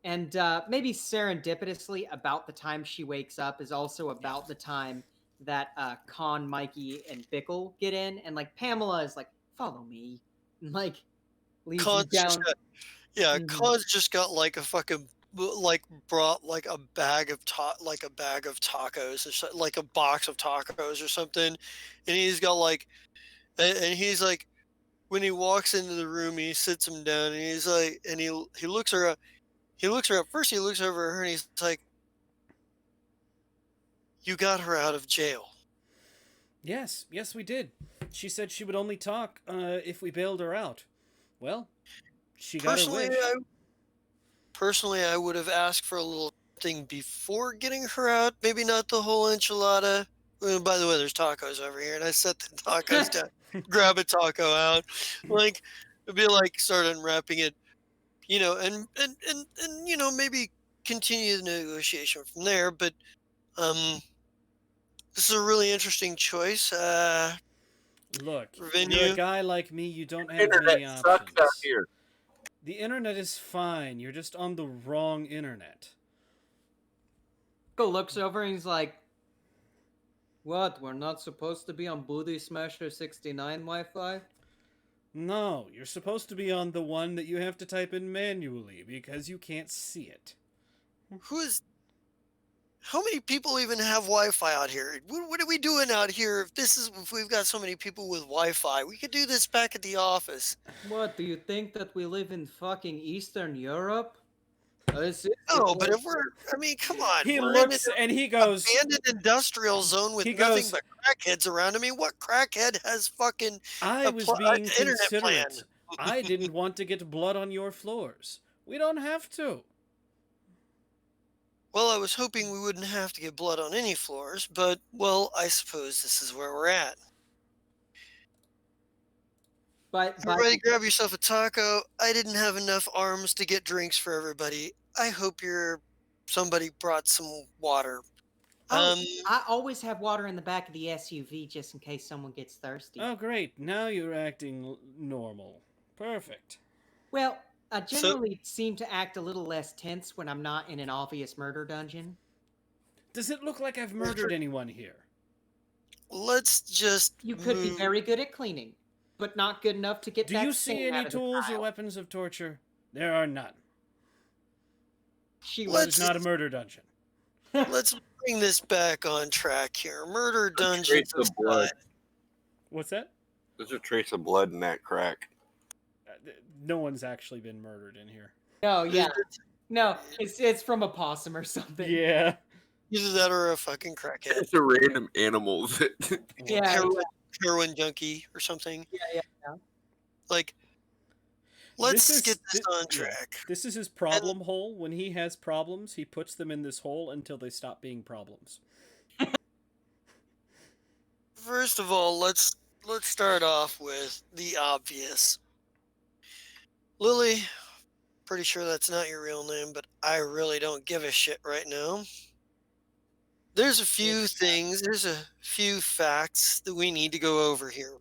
[SPEAKER 1] And maybe serendipitously, about the time she wakes up is also about the time that Con, Mikey, and Bickle get in, and like Pamela is like, "Follow me," and like leads you down.
[SPEAKER 4] Con's just got like a fucking like brought like a bag of tacos or like a box of tacos or something, and he's got like, and he's like, when he walks into the room, he sits him down, and he's like, and he looks her up. He looks her up first. He looks over her, and he's like, "You got her out of jail."
[SPEAKER 2] Yes, yes, we did. She said she would only talk if we bailed her out. Well, she got her
[SPEAKER 4] Personally,
[SPEAKER 2] wish.
[SPEAKER 4] I would have asked for a little thing before getting her out. Maybe not the whole enchilada. By the way, there's tacos over here, and I set the tacos down, grab a taco out, like it'd be like start unwrapping it, and maybe continue the negotiation from there. But um, this is a really interesting choice.
[SPEAKER 2] Look, you're a
[SPEAKER 4] Venue.
[SPEAKER 2] guy like me, you don't have
[SPEAKER 3] Internet
[SPEAKER 2] many
[SPEAKER 3] sucks out
[SPEAKER 2] options.
[SPEAKER 3] here.
[SPEAKER 2] The internet is fine, you're just on the wrong internet.
[SPEAKER 1] Go looks over and he's like, "What? We're not supposed to be on Booty Smasher 69 Wi-Fi?"
[SPEAKER 2] No, you're supposed to be on the one that you have to type in manually because you can't see it.
[SPEAKER 4] How many people even have Wi-Fi out here? What are we doing out here? If we've got so many people with Wi-Fi, we could do this back at the office.
[SPEAKER 1] What, do you think that we live in fucking Eastern Europe? This is
[SPEAKER 4] No, but come on.
[SPEAKER 2] He
[SPEAKER 4] We're
[SPEAKER 2] looks
[SPEAKER 4] in
[SPEAKER 2] and he
[SPEAKER 4] an
[SPEAKER 2] goes,
[SPEAKER 4] abandoned industrial zone with
[SPEAKER 2] He
[SPEAKER 4] nothing
[SPEAKER 2] goes-
[SPEAKER 4] but crackheads around. I mean, what crackhead has fucking
[SPEAKER 2] I
[SPEAKER 4] a
[SPEAKER 2] was
[SPEAKER 4] pl-
[SPEAKER 2] being
[SPEAKER 4] internet plan?
[SPEAKER 2] considerate. I didn't want to get blood on your floors. We don't have to.
[SPEAKER 4] Well, I was hoping we wouldn't have to get blood on any floors, but well, I suppose this is where we're at.
[SPEAKER 1] But
[SPEAKER 4] Everybody grab yourself a taco. I didn't have enough arms to get drinks for everybody. I hope somebody brought some water.
[SPEAKER 1] I always have water in the back of the SUV just in case someone gets thirsty.
[SPEAKER 2] Oh, great. Now you're acting normal. Perfect.
[SPEAKER 1] Well, I generally seem to act a little less tense when I'm not in an obvious murder dungeon.
[SPEAKER 2] Does it look like I've murdered anyone here?
[SPEAKER 4] Let's just
[SPEAKER 1] You could be
[SPEAKER 4] move-
[SPEAKER 1] very good at cleaning, but not good enough to get
[SPEAKER 2] Do
[SPEAKER 1] that
[SPEAKER 2] you
[SPEAKER 1] stain
[SPEAKER 2] see
[SPEAKER 1] out
[SPEAKER 2] any
[SPEAKER 1] of the
[SPEAKER 2] tools or
[SPEAKER 1] tile.
[SPEAKER 2] weapons of torture? There are none.
[SPEAKER 1] She
[SPEAKER 2] This
[SPEAKER 1] was
[SPEAKER 2] is not a murder dungeon.
[SPEAKER 4] Let's bring this back on track here. Murder dungeons
[SPEAKER 3] trace of blood.
[SPEAKER 4] aside.
[SPEAKER 2] What's that?
[SPEAKER 3] There's a trace of blood in that crack.
[SPEAKER 2] No one's actually been murdered in here.
[SPEAKER 1] No, yeah. No, it's from a possum or something.
[SPEAKER 2] Yeah.
[SPEAKER 4] Either that or a fucking crackhead.
[SPEAKER 3] It's a random animal.
[SPEAKER 1] Yeah.
[SPEAKER 4] Heroin junkie or something.
[SPEAKER 1] Yeah.
[SPEAKER 4] Like, let's
[SPEAKER 2] This is-
[SPEAKER 4] get this on
[SPEAKER 2] yeah.
[SPEAKER 4] track.
[SPEAKER 2] This is his problem hole. When he has problems, he puts them in this hole until they stop being problems.
[SPEAKER 4] First of all, let's start off with the obvious. Lily, pretty sure that's not your real name, but I really don't give a shit right now. There's a few facts that we need to go over here.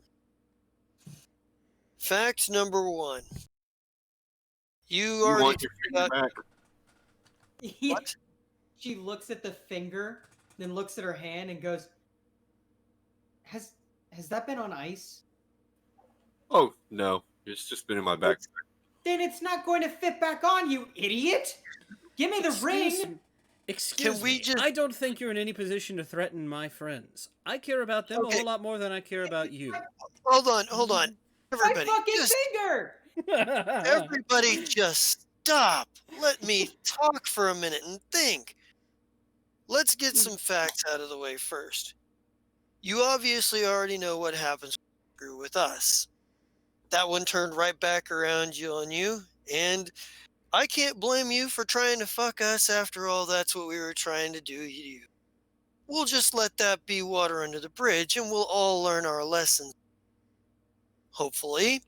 [SPEAKER 4] Fact number 1. You
[SPEAKER 3] You
[SPEAKER 4] already
[SPEAKER 3] want your
[SPEAKER 4] got-
[SPEAKER 3] finger back?
[SPEAKER 4] what?
[SPEAKER 1] She looks at the finger, then looks at her hand and goes, Has that been on ice?
[SPEAKER 3] Oh no, it's just been in my back.
[SPEAKER 1] Then it's not going to fit back on, you idiot! Give me the ring!
[SPEAKER 2] Excuse
[SPEAKER 4] we
[SPEAKER 2] me.
[SPEAKER 4] just-
[SPEAKER 2] I don't think you're in any position to threaten my friends. I care about them a
[SPEAKER 4] Okay.
[SPEAKER 2] whole lot more than I care about you.
[SPEAKER 4] Hold on. Everybody,
[SPEAKER 1] My fucking
[SPEAKER 4] just
[SPEAKER 1] finger!
[SPEAKER 4] everybody just stop. Let me talk for a minute and think. Let's get some facts out of the way first. You obviously already know what happens with us. That one turned right back around on you, and I can't blame you for trying to fuck us. After all, that's what we were trying to do to you. We'll just let that be water under the bridge, and we'll all learn our lessons. Hopefully.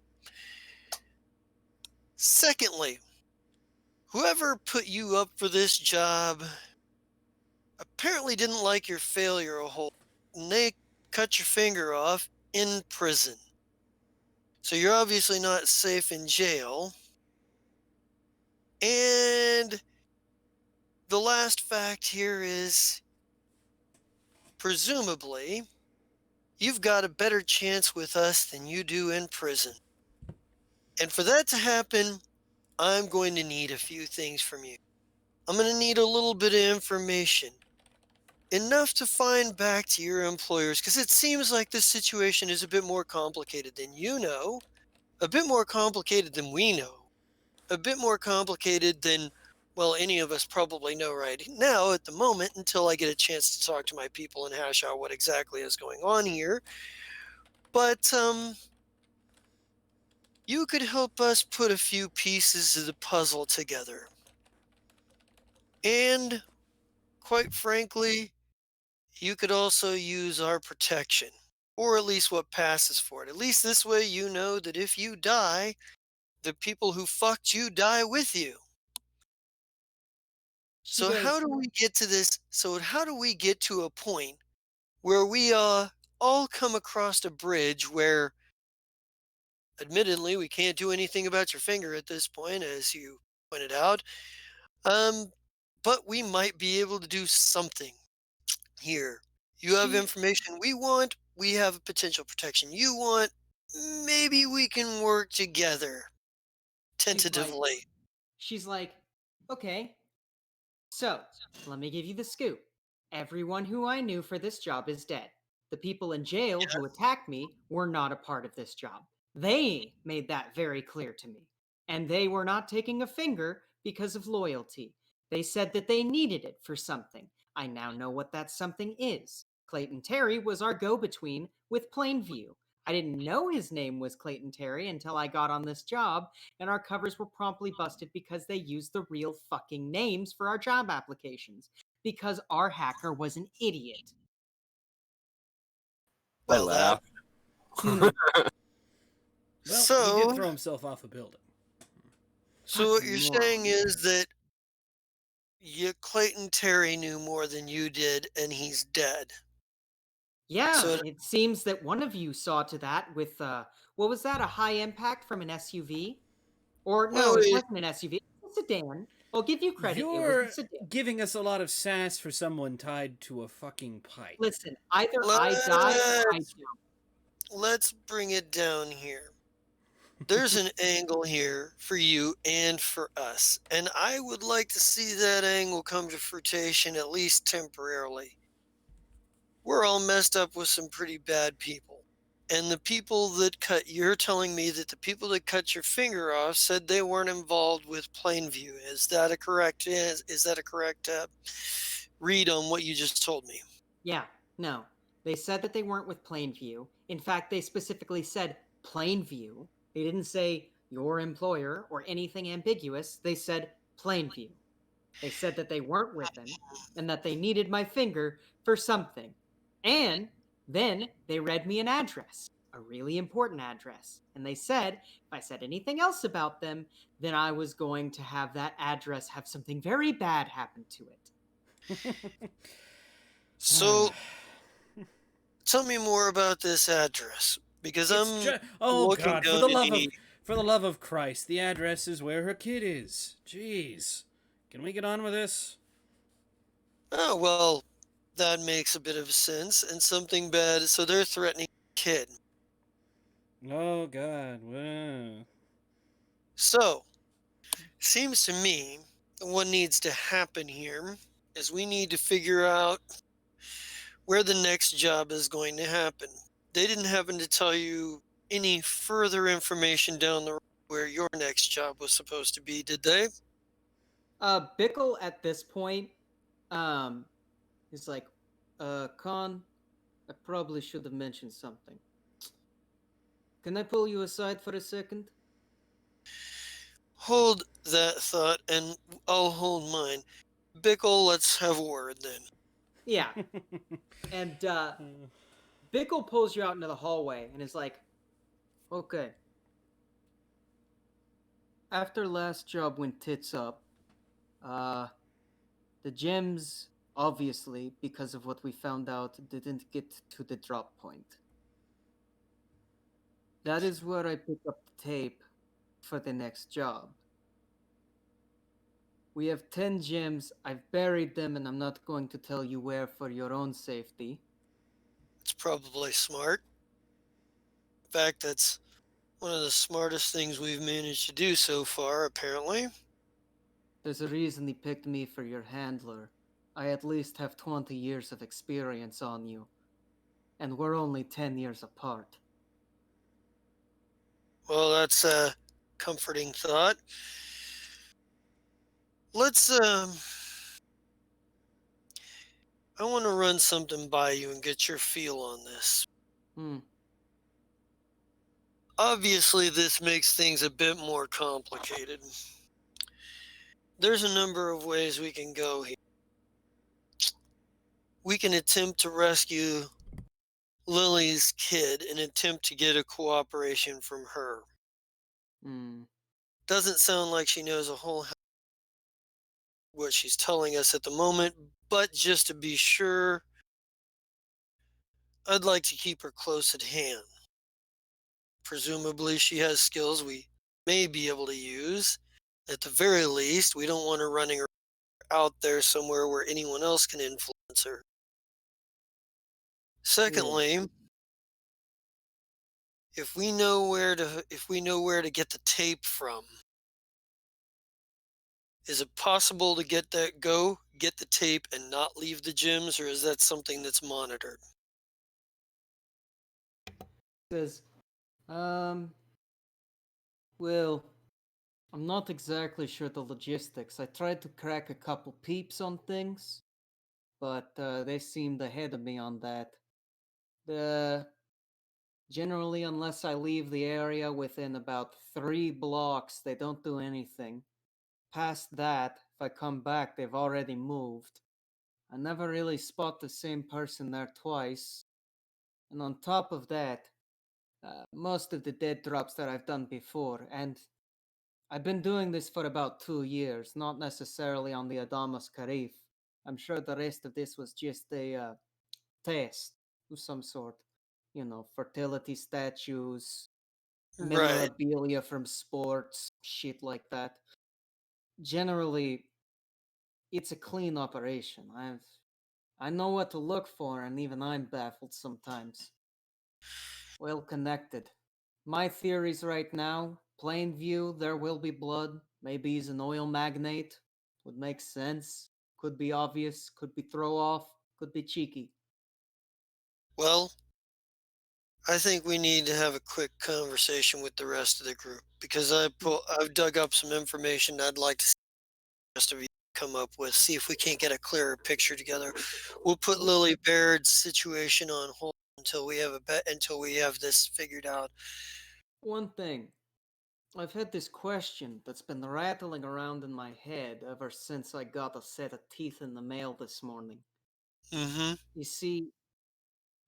[SPEAKER 4] Secondly, whoever put you up for this job apparently didn't like your failure a whole, and they cut your finger off in prison. So you're obviously not safe in jail. And the last fact here is, presumably, you've got a better chance with us than you do in prison. And for that to happen, I'm going to need a few things from you. I'm going to need a little bit of information. Enough to find back to your employers, because it seems like this situation is a bit more complicated than you know, a bit more complicated than we know, a bit more complicated than, well, any of us probably know right now at the moment until I get a chance to talk to my people and hash out what exactly is going on here. But you could help us put a few pieces of the puzzle together. And quite frankly, you could also use our protection, or at least what passes for it. At least this way you know that if you die, the people who fucked you die with you.
[SPEAKER 1] She
[SPEAKER 4] So how
[SPEAKER 1] goes,
[SPEAKER 4] do we get to this? So how do we get to a point where we all come across a bridge where, admittedly, we can't do anything about your finger at this point, as you pointed out. Um, but we might be able to do something here. You have
[SPEAKER 1] she
[SPEAKER 4] information we want. We have a potential protection you want. Maybe we can work together
[SPEAKER 1] she's like,
[SPEAKER 4] tentatively.
[SPEAKER 1] she's like, okay, so let me give you the scoop. Everyone who I knew for this job is dead. The people in jail who attacked me were not a part of this job. They made that very clear to me. And they were not taking a finger because of loyalty. They said that they needed it for something. I now know what that something is. Clayton Terry was our go between with Plainview. I didn't know his name was Clayton Terry until I got on this job, and our covers were promptly busted because they used the real fucking names for our job applications. Because our hacker was an idiot.
[SPEAKER 3] I
[SPEAKER 4] Well, that
[SPEAKER 3] laugh.
[SPEAKER 1] Hmm.
[SPEAKER 2] Well, he
[SPEAKER 4] so
[SPEAKER 2] did throw himself off a building.
[SPEAKER 4] so what
[SPEAKER 1] Fucking
[SPEAKER 4] you're
[SPEAKER 1] moron.
[SPEAKER 4] saying is that Clayton Terry knew more than you did, and he's dead.
[SPEAKER 1] Yeah,
[SPEAKER 4] So
[SPEAKER 1] it seems that one of you saw to that with what was that? A high impact from an SUV? Or no,
[SPEAKER 4] well,
[SPEAKER 1] it wasn't an SUV. It was a sedan. I'll give you credit. It was a
[SPEAKER 2] You're
[SPEAKER 1] sedan.
[SPEAKER 2] giving us a lot of sass for someone tied to a fucking pipe.
[SPEAKER 1] Listen, either I die or I
[SPEAKER 4] let's
[SPEAKER 1] don't.
[SPEAKER 4] let's bring it down here. There's an angle here for you and for us, and I would like to see that angle come to fruition at least temporarily. We're all messed up with some pretty bad people. And the people that you're telling me that the people that cut your finger off said they weren't involved with Plainview. Is that a correct read on what you just told me?
[SPEAKER 1] Yeah, no. They said that they weren't with Plainview. In fact, they specifically said Plainview. They didn't say your employer or anything ambiguous. They said Plainview. They said that they weren't with him and that they needed my finger for something. And then they read me an address, a really important address. And they said if I said anything else about them, then I was going to have that address have something very bad happen to it.
[SPEAKER 4] So tell me more about this address because
[SPEAKER 2] Oh
[SPEAKER 4] looking
[SPEAKER 2] God!
[SPEAKER 4] down any.
[SPEAKER 2] For the love of Christ, the address is where her kid is. Jeez, can we get on with this?
[SPEAKER 4] Oh, well, that makes a bit of sense and something bad. So they're threatening the kid.
[SPEAKER 2] Oh God! Wow.
[SPEAKER 4] So seems to me what needs to happen here is we need to figure out where the next job is going to happen. They didn't happen to tell you any further information down the road where your next job was supposed to be, did they?
[SPEAKER 1] Bickle at this point, um, is like, Con, I probably should have mentioned something. Can I pull you aside for a second?
[SPEAKER 4] Hold that thought and I'll hold mine. Bickle, let's have a word then.
[SPEAKER 1] Yeah. And Bickle pulls you out into the hallway and is like, okay. After last job went tits up, the gems, obviously, because of what we found out, didn't get to the drop point. That is where I pick up the tape for the next job. We have 10 gems. I've buried them, and I'm not going to tell you where for your own safety.
[SPEAKER 4] It's probably smart. In fact, that's one of the smartest things we've managed to do so far, apparently.
[SPEAKER 1] there's a reason he picked me for your handler. I at least have 20 years of experience on you, and we're only 10 years apart.
[SPEAKER 4] Well, that's a comforting thought. Let's I want to run something by you and get your feel on this.
[SPEAKER 1] Hmm.
[SPEAKER 4] Obviously, this makes things a bit more complicated. There's a number of ways we can go here. We can attempt to rescue Lily's kid and attempt to get a cooperation from her.
[SPEAKER 1] Hmm.
[SPEAKER 4] Doesn't sound like she knows a whole what she's telling us at the moment, but just to be sure, I'd like to keep her close at hand. Presumably, she has skills we may be able to use. At the very least, we don't want her running out there somewhere where anyone else can influence her. Secondly, if we know where to get the tape from, is it possible to get the tape and not leave the gyms, or is that something that's monitored?
[SPEAKER 1] Says, well, I'm not exactly sure the logistics. I tried to crack a couple peeps on things, but they seemed ahead of me on that. Generally, unless I leave the area within about 3 blocks, they don't do anything. Past that, if I come back, they've already moved. I never really spot the same person there twice. And on top of that, most of the dead drops that I've done before, and I've been doing this for about 2 years, not necessarily on the Adamas Karif. I'm sure the rest of this was just a test of some sort. You know, fertility statues,
[SPEAKER 4] Right.
[SPEAKER 1] memorabilia from sports, shit like that. Generally, it's a clean operation. I know what to look for, and even I'm baffled sometimes. Well connected. My theories right now, plain view, there will be blood. Maybe he's an oil magnate. Would make sense. Could be obvious. Could be throw off. Could be cheeky.
[SPEAKER 4] Well, I think we need to have a quick conversation with the rest of the group because I've dug up some information I'd like to see the rest of you come up with. See if we can't get a clearer picture together. We'll put Lily Baird's situation on hold until we have this figured out.
[SPEAKER 1] One thing. I've had this question that's been rattling around in my head ever since I got a set of teeth in the mail this morning.
[SPEAKER 4] Mm-hmm.
[SPEAKER 1] You see,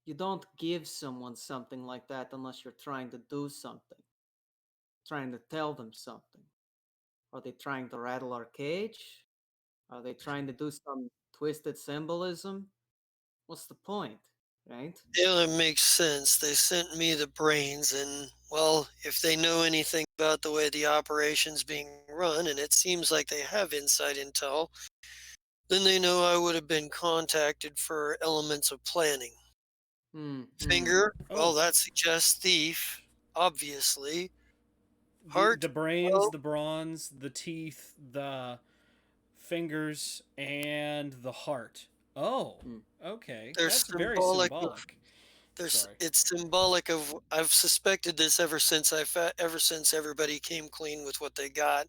[SPEAKER 1] you don't give someone something like that unless you're trying to do something, trying to tell them something. Are they trying to rattle our cage? Are they trying to do some twisted symbolism? What's the point, right?
[SPEAKER 4] Yeah, it makes sense. They sent me the brains, and well, if they know anything about the way the operation's being run, and it seems like they have inside intel, then they know I would have been contacted for elements of planning. Finger, well,
[SPEAKER 2] Oh.
[SPEAKER 4] that suggests thief, obviously. Heart,
[SPEAKER 2] The brains,
[SPEAKER 4] well,
[SPEAKER 2] the bronze, the teeth, the fingers, and the heart. Oh, okay.
[SPEAKER 4] there's
[SPEAKER 2] That's very
[SPEAKER 4] symbolic.
[SPEAKER 2] symbolic. Sorry.
[SPEAKER 4] It's symbolic of. I've suspected this ever since everybody came clean with what they got.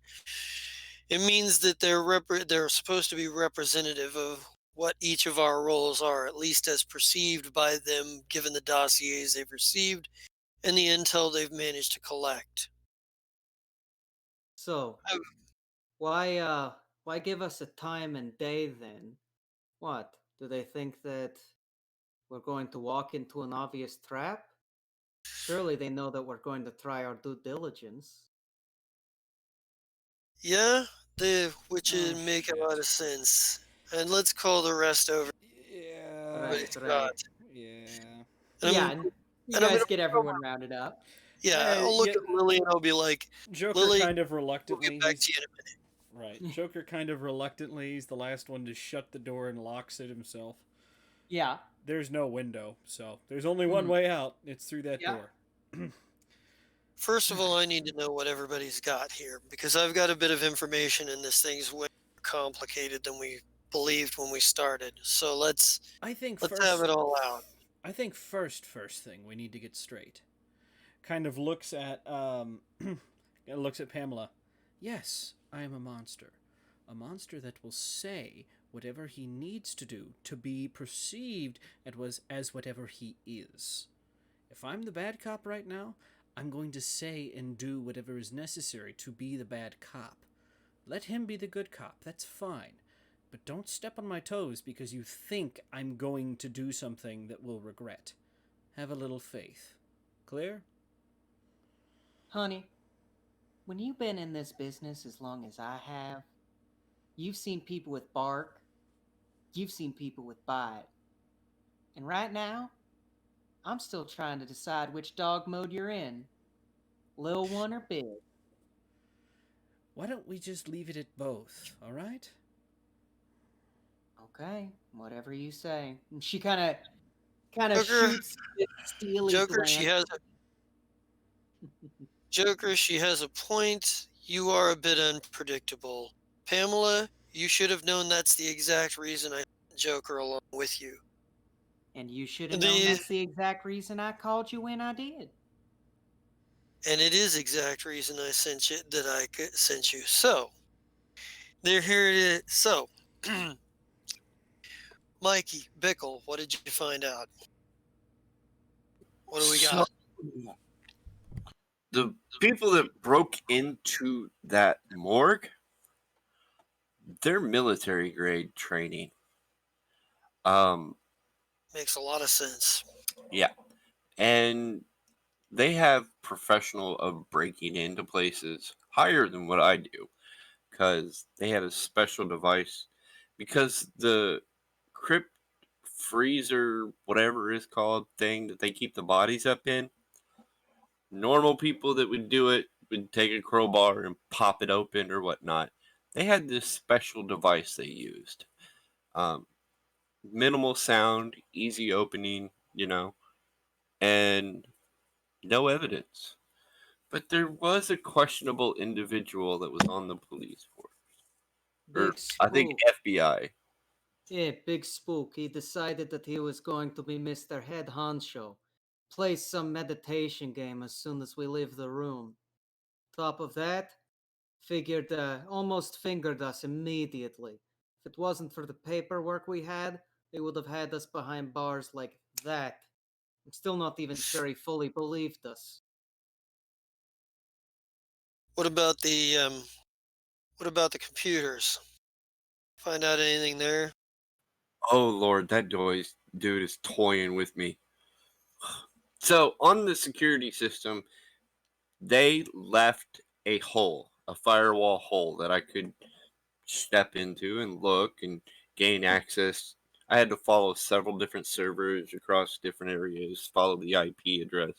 [SPEAKER 4] It means that they're supposed to be representative of what each of our roles are, at least as perceived by them, given the dossiers they've received and the intel they've managed to collect.
[SPEAKER 1] So,
[SPEAKER 4] Oh.
[SPEAKER 1] why give us a time and day then? What? Do they think that we're going to walk into an obvious trap? Surely they know that we're going to try our due diligence.
[SPEAKER 4] Yeah, which
[SPEAKER 2] Oh,
[SPEAKER 4] would make a
[SPEAKER 2] shit.
[SPEAKER 4] lot of sense. And let's call the rest over.
[SPEAKER 2] Yeah.
[SPEAKER 1] Right,
[SPEAKER 4] Scott.
[SPEAKER 1] right.
[SPEAKER 2] Yeah.
[SPEAKER 4] And
[SPEAKER 1] Yeah,
[SPEAKER 4] I'm,
[SPEAKER 1] and you
[SPEAKER 4] and I'm
[SPEAKER 1] guys
[SPEAKER 4] gonna
[SPEAKER 1] get everyone rounded up.
[SPEAKER 4] yeah, I'll look at Lily and I'll be like,
[SPEAKER 2] Joker
[SPEAKER 4] Lily,
[SPEAKER 2] kind of
[SPEAKER 4] we'll
[SPEAKER 2] reluctantly.
[SPEAKER 4] get back to you in a minute.
[SPEAKER 2] Right. Joker kind of reluctantly. He's the last one to shut the door and locks it himself.
[SPEAKER 1] Yeah.
[SPEAKER 2] There's no window, so there's only one way out. It's through that
[SPEAKER 1] Yeah.
[SPEAKER 2] door.
[SPEAKER 4] First of all, I need to know what everybody's got here because I've got a bit of information in this thing's way complicated than we believed when we started. So let's
[SPEAKER 2] I think
[SPEAKER 4] let's have it all out.
[SPEAKER 2] first thing we need to get straight. Kind of looks at looks at Pamela. Yes, I am a monster. A monster that will say whatever he needs to do to be perceived as whatever he is. If I'm the bad cop right now, I'm going to say and do whatever is necessary to be the bad cop. Let him be the good cop, that's fine. But don't step on my toes because you think I'm going to do something that we'll regret. Have a little faith. Clear?
[SPEAKER 1] Honey, when you've been in this business as long as I have, you've seen people with bark, you've seen people with bite. And right now, I'm still trying to decide which dog mode you're in. Little one or big?
[SPEAKER 2] Why don't we just leave it at both, alright?
[SPEAKER 1] Okay, whatever you say. And she kind of
[SPEAKER 4] Joker,
[SPEAKER 1] shoots this steely
[SPEAKER 4] Joker, she
[SPEAKER 1] glance.
[SPEAKER 4] has Joker, she has a point. You are a bit unpredictable. Pamela, you should have known that's the exact reason I sent Joker along with you.
[SPEAKER 1] And you should have
[SPEAKER 4] The-
[SPEAKER 1] known that's the exact reason I called you when I did.
[SPEAKER 4] And it is exact reason I sent you. So, here it is. So, Mikey, Bickle, what did you find out? What do we got?
[SPEAKER 3] So, the people that broke into that morgue, they're military grade training.
[SPEAKER 4] Makes a lot of sense.
[SPEAKER 3] Yeah. And they have professional of breaking into places higher than what I do because they had a special device because the crypt freezer, whatever it's called, thing that they keep the bodies up in, normal people that would do it would take a crowbar and pop it open or whatnot. They had this special device they used. Minimal sound, easy opening, and no evidence. But there was a questionable individual that was on the police force. Or
[SPEAKER 1] Big
[SPEAKER 3] I think
[SPEAKER 1] spook.
[SPEAKER 3] FBI.
[SPEAKER 1] Yeah, Big Spook. He decided that he was going to be Mr. Head Honcho. Play some meditation game as soon as we leave the room. Top of that, figured almost fingered us immediately. If it wasn't for the paperwork we had, they would have had us behind bars like that. I'm still not even sure he fully believed us.
[SPEAKER 4] What about the computers? Find out anything there?
[SPEAKER 3] Oh Lord, that dude is toying with me. So on the security system, they left a hole, a firewall hole that I could step into and look and gain access. I had to follow several different servers across different areas, follow the IP address.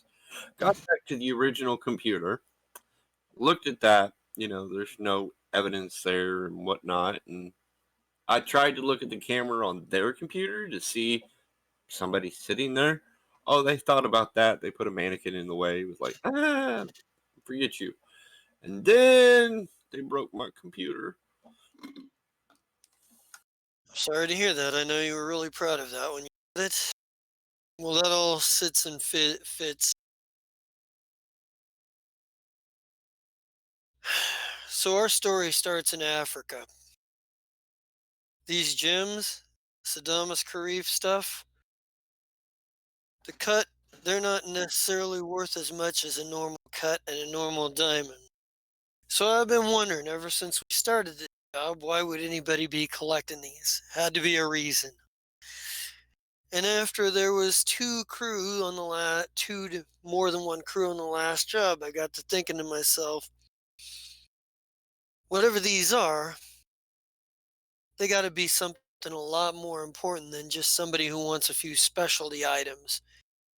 [SPEAKER 3] Got back to the original computer, looked at that, there's no evidence there and whatnot. And I tried to look at the camera on their computer to see somebody sitting there. Oh, they thought about that. They put a mannequin in the way. It was like, forget you. And then they broke my computer.
[SPEAKER 4] Sorry to hear that. I know you were really proud of that when you did it. Well, that all sits and fits. So our story starts in Africa. These gems, Sadamas Karif stuff, the cut, they're not necessarily worth as much as a normal cut and a normal diamond. So I've been wondering ever since we started this job, why would anybody be collecting these? Had to be a reason. And after there was more than one crew on the last job, I got to thinking to myself, whatever these are, they got to be something a lot more important than just somebody who wants a few specialty items.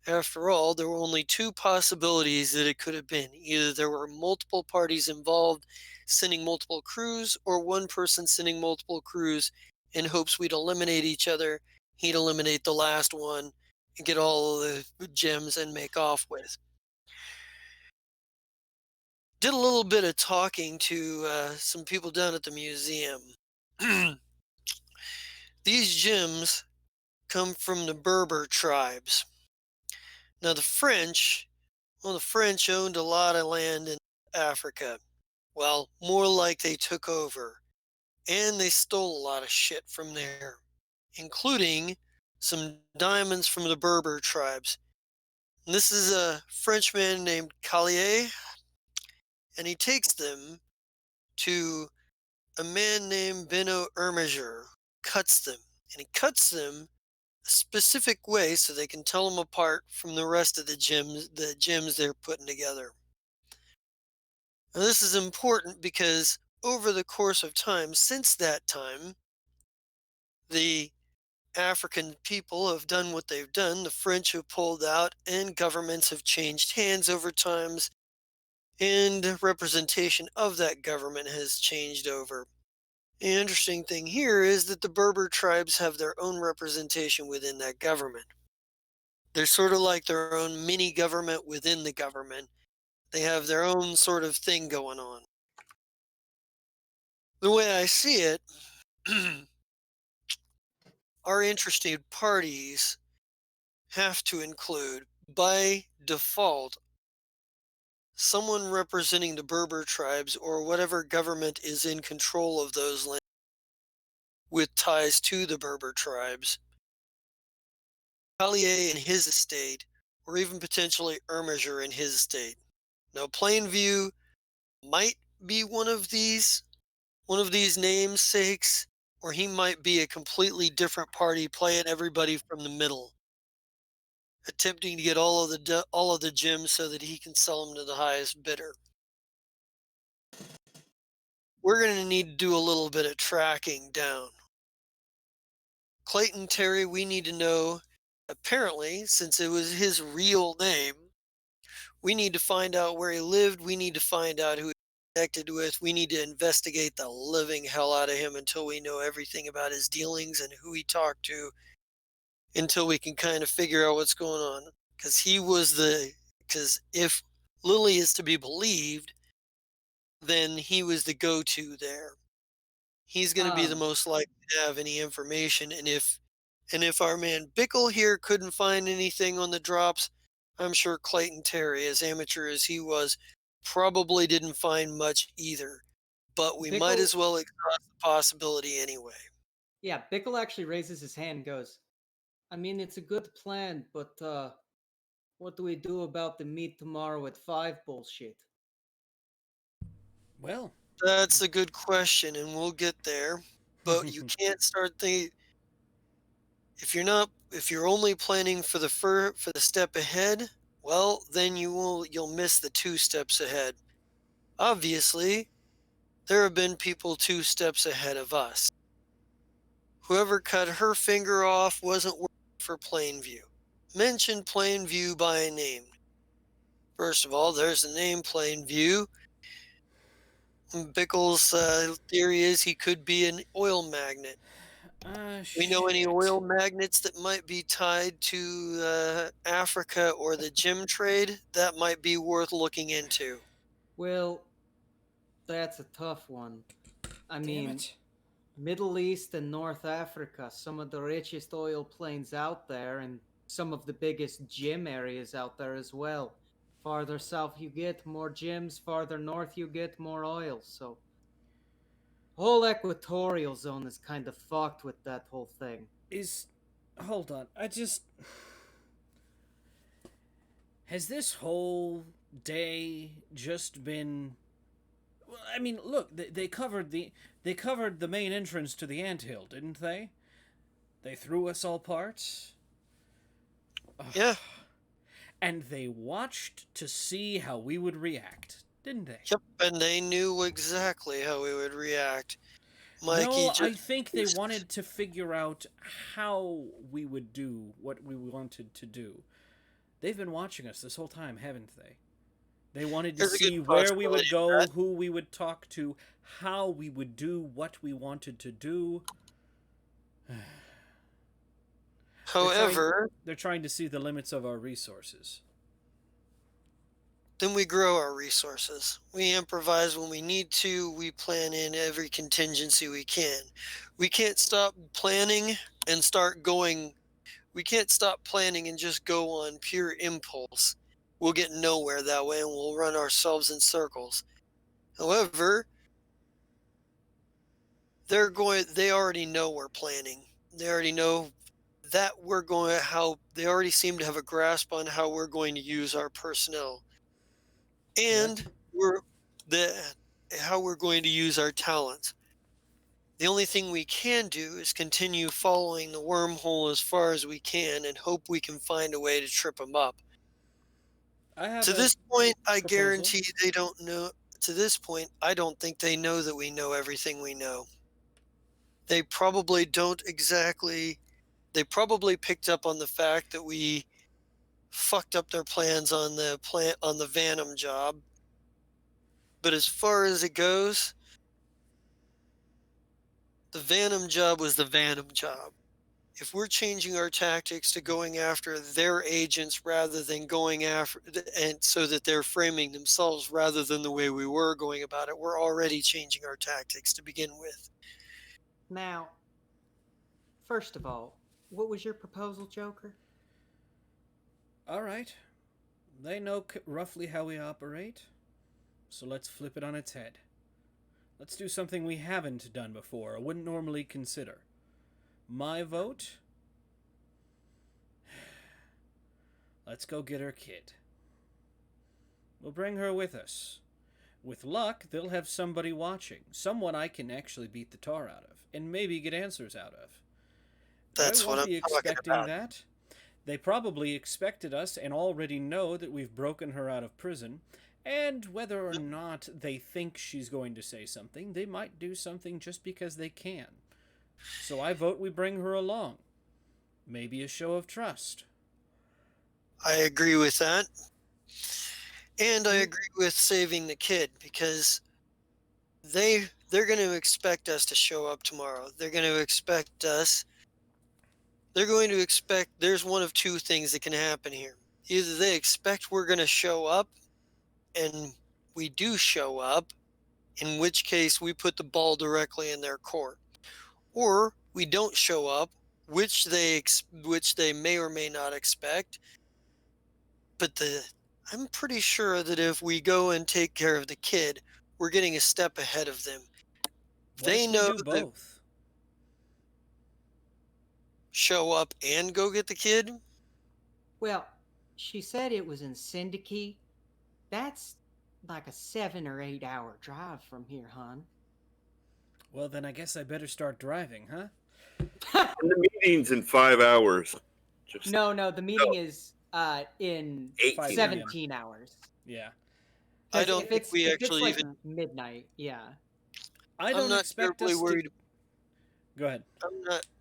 [SPEAKER 4] After all, there were only two possibilities that it could have been. Either there were multiple parties involved sending multiple crews, or one person sending multiple crews in hopes we'd eliminate each other. He'd eliminate the last one and get all of the gems and make off with. Did a little bit of talking to some people down at the museum. These gems come from the Berber tribes. Now, the French owned a lot of land in Africa. Well, more like they took over. And they stole a lot of shit from there, including some diamonds from the Berber tribes. And this is a Frenchman named Collier, and he takes them to a man named Beno Ermiger, cuts them, and he cuts them a specific way so they can tell them apart from the rest of the gems they're putting together. Now, this is important because over the course of time, since that time, the African people have done what they've done. The French have pulled out, and governments have changed hands over times, and representation of that government has changed over. The interesting thing here is that the Berber tribes have their own representation within that government. They're sort of like their own mini government within the government. They have their own sort of thing going on. The way I see it, our interested parties have to include, by default, someone representing the Berber tribes or whatever government is in control of those lands with ties to the Berber tribes, Collier and his estate, or even potentially Ermiger and his estate. Now, Plainview might be one of these namesakes, or he might be a completely different party playing everybody from the middle, attempting to get all of the gems so that he can sell them to the highest bidder. We're going to need to do a little bit of tracking down. Clayton Terry, we need to know, apparently, since it was his real name, we need to find out where he lived. We need to find out who he connected with. We need to investigate the living hell out of him until we know everything about his dealings and who he talked to, until we can kind of figure out what's going on. Because if Lily is to be believed, then he was the go-to there. He's going to be the most likely to have any information. And if our man Bickle here couldn't find anything on the drops, I'm sure Clayton Terry, as amateur as he was, probably didn't find much either. But we might as well exhaust the possibility anyway.
[SPEAKER 1] Yeah, Bickle actually raises his hand and goes, I mean, it's a good plan, but what do we do about the meet tomorrow at 5 bullshit?
[SPEAKER 2] Well,
[SPEAKER 4] that's a good question, and we'll get there. But you can't start the if you're only planning for the step ahead, well, then you'll miss the 2 steps ahead. Obviously, there have been people 2 steps ahead of us. Whoever cut her finger off wasn't working for Plainview. Mention Plainview by name. First of all, there's the name Plainview. Bickle's theory is he could be an oil magnet. We know any oil magnets that might be tied to Africa or the gem trade? That might be worth looking into.
[SPEAKER 1] Well, that's a tough one. I mean, Middle East and North Africa, some of the richest oil plains out there, and some of the biggest gem areas out there as well. Farther south you get, more gems. Farther north you get, more oil. So, whole equatorial zone is kind of fucked with that whole thing.
[SPEAKER 2] Hold on. Has this whole day just been... Well, I mean, look, they covered the main entrance to the anthill, didn't they? They threw us all parts.
[SPEAKER 4] Yeah.
[SPEAKER 2] And they watched to see how we would react, didn't they?
[SPEAKER 4] Yep, and they knew exactly how we would react. Mikey,
[SPEAKER 2] no, I think they wanted to figure out how we would do what we wanted to do. They've been watching us this whole time, haven't they? They wanted to see where we would go, who we would talk to, how we would do what we wanted to do.
[SPEAKER 4] However,
[SPEAKER 2] they're trying to see the limits of our resources.
[SPEAKER 4] then we grow our resources. We improvise when we need to. We plan in every contingency we can. We can't stop planning and start going. We can't stop planning and just go on pure impulse. We'll get nowhere that way and we'll run ourselves in circles. However, they already know we're planning. They already know that they already seem to have a grasp on how we're going to use our personnel. And we're the how we're going to use our talents. The only thing we can do is continue following the wormhole as far as we can and hope we can find a way to trip them up.
[SPEAKER 2] I have
[SPEAKER 4] To
[SPEAKER 2] a
[SPEAKER 4] this point, I
[SPEAKER 2] proposal.
[SPEAKER 4] guarantee they don't know. To this point, I don't think they know that we know everything we know. They probably don't exactly. They probably picked up on the fact that we fucked up their plans on the Venom job. But as far as it goes, the Venom job was the Venom job. If we're changing our tactics to going after their agents rather than going after, and so that they're framing themselves rather than the way we were going about it, we're already changing our tactics to begin with.
[SPEAKER 1] Now, first of all, what was your proposal, Joker?
[SPEAKER 2] All right. They know roughly how we operate, so let's flip it on its head. Let's do something we haven't done before or wouldn't normally consider. My vote? Let's go get her kid. We'll bring her with us. With luck, they'll have somebody watching, someone I can actually beat the tar out of, and maybe get answers out of.
[SPEAKER 4] That's
[SPEAKER 2] I
[SPEAKER 4] what
[SPEAKER 2] won't
[SPEAKER 4] I'm
[SPEAKER 2] be
[SPEAKER 4] talking
[SPEAKER 2] expecting
[SPEAKER 4] about.
[SPEAKER 2] that. They probably expected us and already know that we've broken her out of prison, and whether or not they think she's going to say something, they might do something just because they can. So I vote we bring her along. Maybe a show of trust.
[SPEAKER 4] I agree with that. And I agree with saving the kid because they're going to expect us to show up tomorrow. They're going to expect there's one of two things that can happen here. Either they expect we're going to show up and we do show up, in which case we put the ball directly in their court. Or we don't show up, which they may or may not expect. But I'm pretty sure that if we go and take care of the kid, we're getting a step ahead of them.
[SPEAKER 2] What
[SPEAKER 4] They
[SPEAKER 2] if we
[SPEAKER 4] know
[SPEAKER 2] do
[SPEAKER 4] that
[SPEAKER 2] both?
[SPEAKER 4] show up and go get the kid.
[SPEAKER 1] Well, she said it was in Syndicate. That's like a 7 or 8 hour drive from here, hon.
[SPEAKER 2] Well, then I guess I better start driving, huh?
[SPEAKER 3] And the meeting's in 5 hours. Just
[SPEAKER 1] No, the meeting is in
[SPEAKER 3] 18
[SPEAKER 2] 5
[SPEAKER 1] 17 hours.
[SPEAKER 2] Yeah.
[SPEAKER 4] I
[SPEAKER 1] 'Cause
[SPEAKER 4] don't
[SPEAKER 1] if
[SPEAKER 4] think
[SPEAKER 1] it's,
[SPEAKER 4] we
[SPEAKER 1] if it's
[SPEAKER 4] actually
[SPEAKER 1] like
[SPEAKER 4] even.
[SPEAKER 1] midnight, yeah.
[SPEAKER 2] I
[SPEAKER 4] I'm
[SPEAKER 2] don't
[SPEAKER 4] not
[SPEAKER 2] expect
[SPEAKER 4] terribly
[SPEAKER 2] us
[SPEAKER 4] worried.
[SPEAKER 2] to... Go ahead.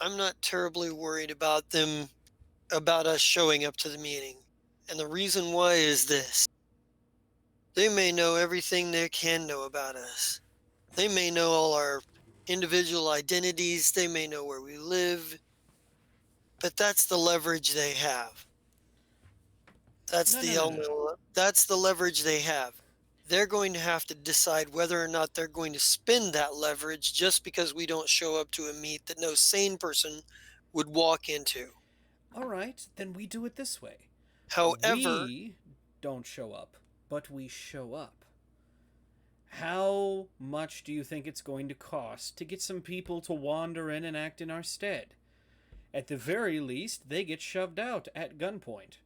[SPEAKER 4] I'm not terribly worried about us showing up to the meeting. And the reason why is this. They may know everything they can know about us. They may know all our individual identities. They may know where we live. But that's the leverage they have. That's That's the leverage they have. They're going to have to decide whether or not they're going to spend that leverage just because we don't show up to a meet that no sane person would walk into.
[SPEAKER 2] All right, then we do it this way.
[SPEAKER 4] However,
[SPEAKER 2] we don't show up, but we show up. How much do you think it's going to cost to get some people to wander in and act in our stead? At the very least, they get shoved out at gunpoint.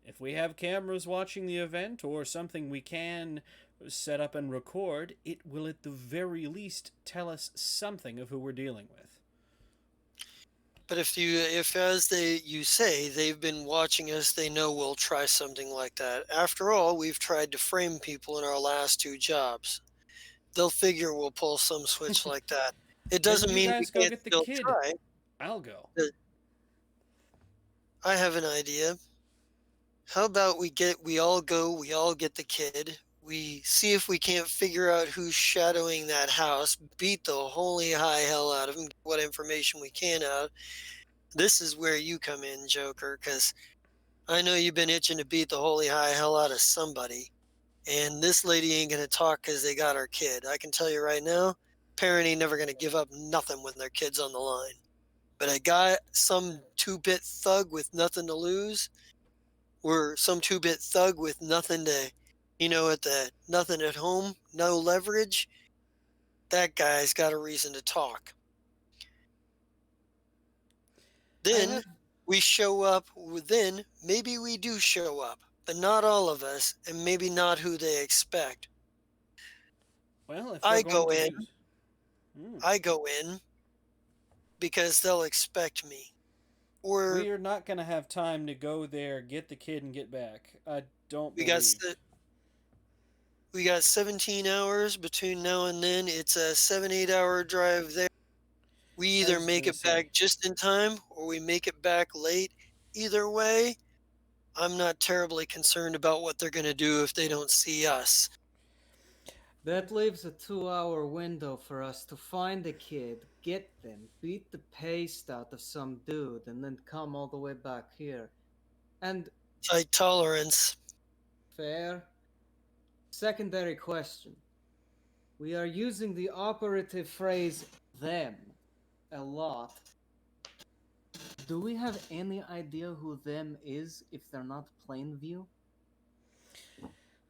[SPEAKER 2] If we have cameras watching the event or something we can set up and record, it will at the very least tell us something of who we're dealing with.
[SPEAKER 4] but if as you say they've been watching us, they know we'll try something like that. After all, we've tried to frame people in our last 2 jobs. They'll figure we'll pull some switch like that. It doesn't
[SPEAKER 2] Then you
[SPEAKER 4] mean we
[SPEAKER 2] guys go
[SPEAKER 4] can't
[SPEAKER 2] get the
[SPEAKER 4] still
[SPEAKER 2] kid.
[SPEAKER 4] try.
[SPEAKER 2] I'll go.
[SPEAKER 4] I have an idea. How about we all go, we all get the kid. We see if we can't figure out who's shadowing that house, beat the holy high hell out of him, get what information we can out. This is where you come in, Joker, because I know you've been itching to beat the holy high hell out of somebody. And this lady ain't gonna talk because they got our kid. I can tell you right now, parent ain't never gonna give up nothing when their kid's on the line. But I got some two-bit thug with nothing to lose, or some two-bit thug with nothing to, nothing at home, no leverage. That guy's got a reason to talk.
[SPEAKER 1] I
[SPEAKER 4] Then
[SPEAKER 1] have
[SPEAKER 4] we show up. Then maybe we do show up, but not all of us, and maybe not who they expect.
[SPEAKER 2] Well, if
[SPEAKER 4] I
[SPEAKER 2] we're going
[SPEAKER 4] go
[SPEAKER 2] to
[SPEAKER 4] in.
[SPEAKER 2] do... Hmm.
[SPEAKER 4] I go in because they'll expect me. Or
[SPEAKER 2] We are not going to have time to go there, get the kid, and get back. I don't
[SPEAKER 4] we
[SPEAKER 2] believe.
[SPEAKER 4] we got 17 hours between now and then. It's a 7-8 hour drive there. We
[SPEAKER 2] I
[SPEAKER 4] either
[SPEAKER 2] was
[SPEAKER 4] make
[SPEAKER 2] gonna
[SPEAKER 4] it
[SPEAKER 2] say.
[SPEAKER 4] back just in time or we make it back late. Either way, I'm not terribly concerned about what they're going to do if they don't see us.
[SPEAKER 1] That leaves a 2-hour window for us to find the kid, get them, beat the paste out of some dude, and then come all the way back here. And
[SPEAKER 4] Tight tolerance.
[SPEAKER 1] fair. Secondary question. We are using the operative phrase them a lot. Do we have any idea who them is if they're not Plainview?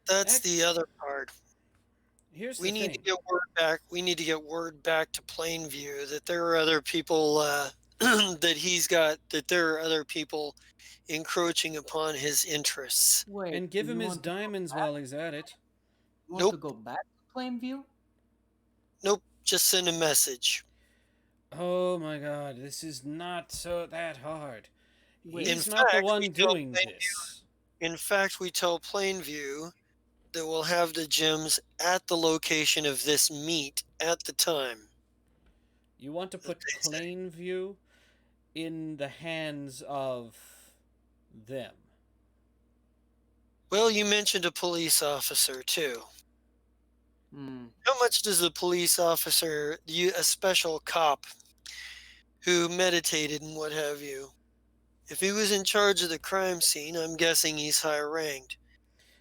[SPEAKER 4] That's the other part.
[SPEAKER 2] Here's
[SPEAKER 4] We
[SPEAKER 2] the
[SPEAKER 4] need to
[SPEAKER 2] thing.
[SPEAKER 4] get word back. We need to get word back to Plainview that there are other people that there are other people encroaching upon his interests.
[SPEAKER 1] Wait,
[SPEAKER 2] And give
[SPEAKER 1] do
[SPEAKER 2] him
[SPEAKER 1] you
[SPEAKER 2] his
[SPEAKER 1] want to go
[SPEAKER 2] diamonds
[SPEAKER 1] back?
[SPEAKER 2] while he's at it.
[SPEAKER 1] You want to
[SPEAKER 4] Nope.
[SPEAKER 1] go back to Plainview?
[SPEAKER 4] Nope, just send a message.
[SPEAKER 2] Oh my god, this is not so that hard.
[SPEAKER 1] Wait,
[SPEAKER 2] He's
[SPEAKER 4] In
[SPEAKER 2] not the
[SPEAKER 4] fact,
[SPEAKER 2] one
[SPEAKER 4] we tell
[SPEAKER 2] doing this.
[SPEAKER 4] In fact, we tell Plainview that we'll have the gems at the location of this meet at the time.
[SPEAKER 2] You want to
[SPEAKER 4] that
[SPEAKER 2] put
[SPEAKER 4] they say.
[SPEAKER 2] Plainview in the hands of them.
[SPEAKER 4] Well, you mentioned a police officer too.
[SPEAKER 1] Hmm.
[SPEAKER 4] How much does a police officer, a special cop who meditated and what have you, if he was in charge of the crime scene, I'm guessing he's high ranked.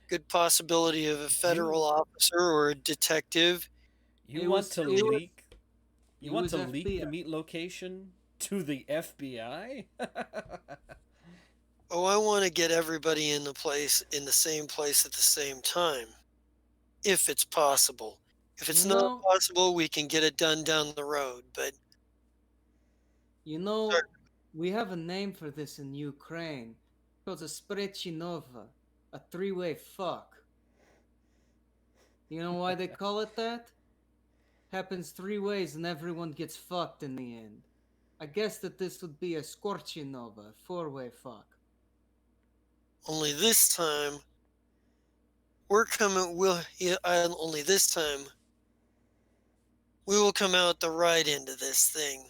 [SPEAKER 4] Good possibility of a federal officer or a detective.
[SPEAKER 2] You
[SPEAKER 1] It
[SPEAKER 2] want
[SPEAKER 1] was-
[SPEAKER 2] to
[SPEAKER 1] it was-
[SPEAKER 2] leak? You
[SPEAKER 1] it
[SPEAKER 2] want
[SPEAKER 1] was
[SPEAKER 2] to leak the
[SPEAKER 1] FBI.
[SPEAKER 2] meet location to the FBI?
[SPEAKER 4] Oh, I want to get everybody in the same place at the same time, if it's possible. If it's
[SPEAKER 1] You
[SPEAKER 4] not
[SPEAKER 1] know-
[SPEAKER 4] possible, we can get it done down the road. But
[SPEAKER 1] You know,
[SPEAKER 4] Sure.
[SPEAKER 1] we have a name for this in Ukraine. It's called a Sprechinova, a three-way fuck. You know why they call it that? Happens 3 ways and everyone gets fucked in the end. I guess that this would be a Scorchinova, a 4-way fuck.
[SPEAKER 4] only this time, only this time, we will come out the right end of this thing.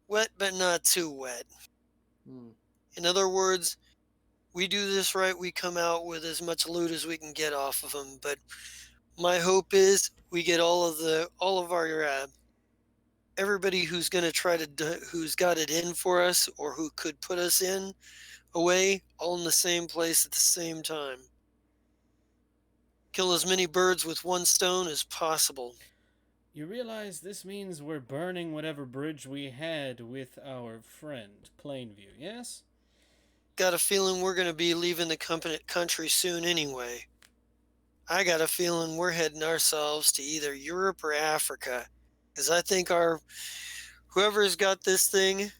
[SPEAKER 4] Wet, but not too wet.
[SPEAKER 1] Hmm.
[SPEAKER 4] In other words, we do this right, we come out with as much loot as we can get off of them. But my hope is we get all of our everybody who's going to who's got it in for us or who could put us in away, all in the same place at the same time. Kill as many birds with one stone as possible.
[SPEAKER 2] You realize this means we're burning whatever bridge we had with our friend, Plainview, yes?
[SPEAKER 4] Got a feeling we're going to be leaving the country soon anyway. I got a feeling we're heading ourselves to either Europe or Africa. Because I think whoever's got this thing,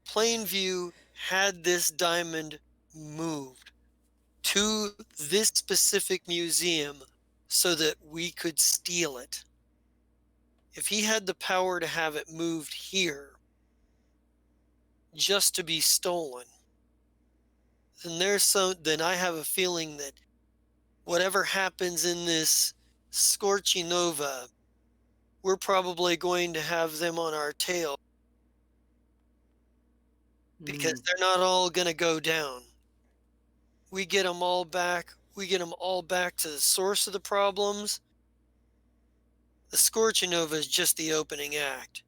[SPEAKER 4] Plainview had this diamond moved to this specific museum so that we could steal it. If he had the power to have it moved here just to be stolen, then I have a feeling that whatever happens in this Scorchinova, we're probably going to have them on our tail because they're not all going to go down. We get them all back. We get them all back to the source of the problems. The Scorchinova is just the opening act.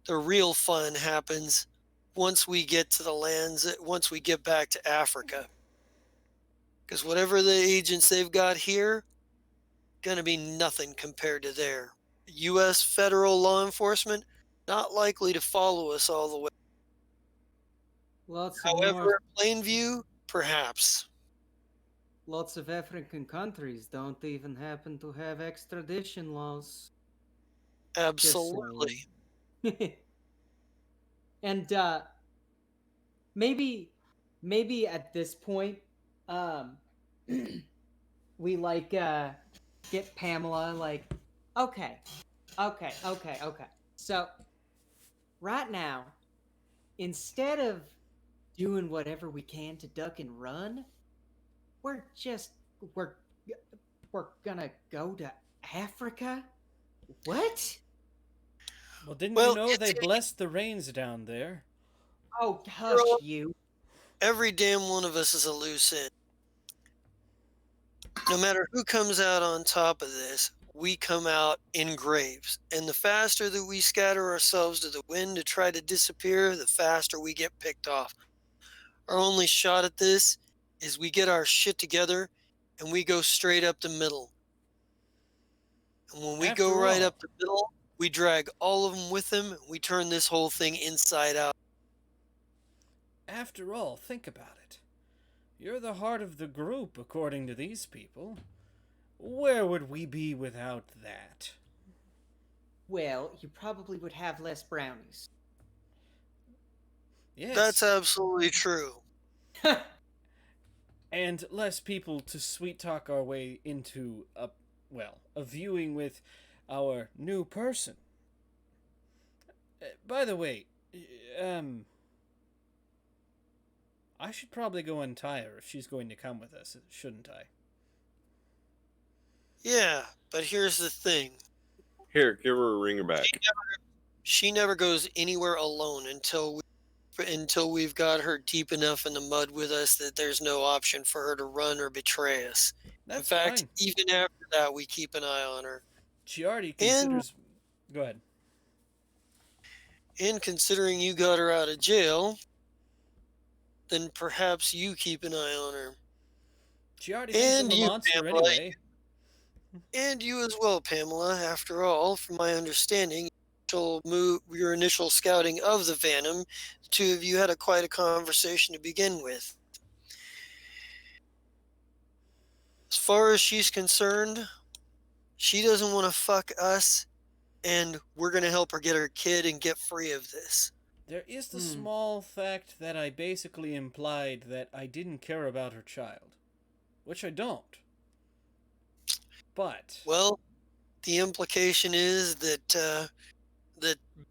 [SPEAKER 4] The real fun happens once we get to the lands, once we get back to Africa. Because whatever the agents they've got here, gonna be nothing compared to their U.S. federal law enforcement. Not likely to follow us all the way.
[SPEAKER 1] Lots of
[SPEAKER 4] However, Plainview, perhaps.
[SPEAKER 1] lots of African countries don't even happen to have extradition laws.
[SPEAKER 4] Absolutely.
[SPEAKER 1] And maybe at this point, um, we like get Pamela like, okay. So right now, instead of doing whatever we can to duck and run, we're gonna go to Africa. What?
[SPEAKER 2] Well, didn't
[SPEAKER 4] Well,
[SPEAKER 2] you know they
[SPEAKER 4] it's-
[SPEAKER 2] blessed the rains down there?
[SPEAKER 1] Oh, hush
[SPEAKER 4] Girl.
[SPEAKER 1] you.
[SPEAKER 4] Every damn one of us is a loose end. No matter who comes out on top of this, we come out in graves. And the faster that we scatter ourselves to the wind to try to disappear, the faster we get picked off. Our only shot at this is we get our shit together and we go straight up the middle. And when we go
[SPEAKER 2] After
[SPEAKER 4] right
[SPEAKER 2] all-
[SPEAKER 4] up the middle, we drag all of them with them. We turn this whole thing inside out.
[SPEAKER 2] After all, think about it. You're the heart of the group, according to these people. Where would we be without that?
[SPEAKER 1] Well, you probably would have less brownies.
[SPEAKER 2] Yes.
[SPEAKER 4] That's absolutely true.
[SPEAKER 2] And less people to sweet talk our way into a viewing with our new person. By the way, I should probably go untie her if she's going to come with us, shouldn't I?
[SPEAKER 4] Yeah, but here's the thing.
[SPEAKER 3] Here, give her a ringer back.
[SPEAKER 4] She never goes anywhere alone until we've got her deep enough in the mud with us that there's no option for her to run or betray us.
[SPEAKER 2] That's
[SPEAKER 4] in fact,
[SPEAKER 2] fine.
[SPEAKER 4] even after that, we keep an eye on her.
[SPEAKER 2] She already
[SPEAKER 4] And-
[SPEAKER 2] considers. Go ahead.
[SPEAKER 4] And considering you got her out of jail, then perhaps you keep an eye on her.
[SPEAKER 2] She already thinks I'm
[SPEAKER 4] And
[SPEAKER 2] a
[SPEAKER 4] you,
[SPEAKER 2] monster
[SPEAKER 4] Pamela.
[SPEAKER 2] anyway.
[SPEAKER 4] And you as well, Pamela. After all, from my understanding, your initial scouting of the Phantom, the two of you had quite a conversation to begin with. As far as she's concerned, she doesn't want to fuck us, and we're going to help her get her kid and get free of this.
[SPEAKER 2] There is the
[SPEAKER 1] Hmm.
[SPEAKER 2] small fact that I basically implied that I didn't care about her child, which I don't. But
[SPEAKER 4] Well, the implication is that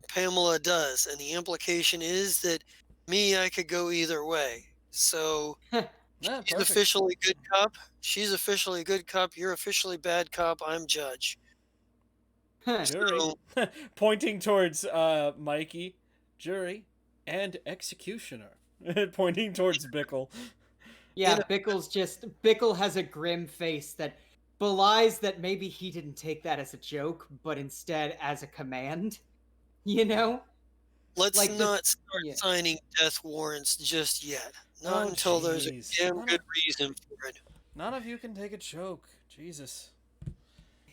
[SPEAKER 4] Pamela does, and the implication is that I could go either way. So
[SPEAKER 2] nah,
[SPEAKER 4] she's
[SPEAKER 2] perfect.
[SPEAKER 4] officially good cop. She's officially good cop. You're officially bad cop. I'm judge.
[SPEAKER 2] Jury,
[SPEAKER 4] So,
[SPEAKER 2] pointing towards Mikey, jury, and executioner, pointing towards Bickle.
[SPEAKER 1] Yeah,
[SPEAKER 4] know-
[SPEAKER 1] Bickle has a grim face that belies that maybe he didn't take that as a joke, but instead as a command. You know?
[SPEAKER 4] let's
[SPEAKER 1] Like the-
[SPEAKER 4] not start
[SPEAKER 1] yeah.
[SPEAKER 4] signing death warrants just yet. Not
[SPEAKER 2] Oh,
[SPEAKER 4] until there's a
[SPEAKER 2] jeez.
[SPEAKER 4] damn
[SPEAKER 2] None
[SPEAKER 4] good
[SPEAKER 2] of-
[SPEAKER 4] reason for it.
[SPEAKER 2] None of you can take a joke. Jesus.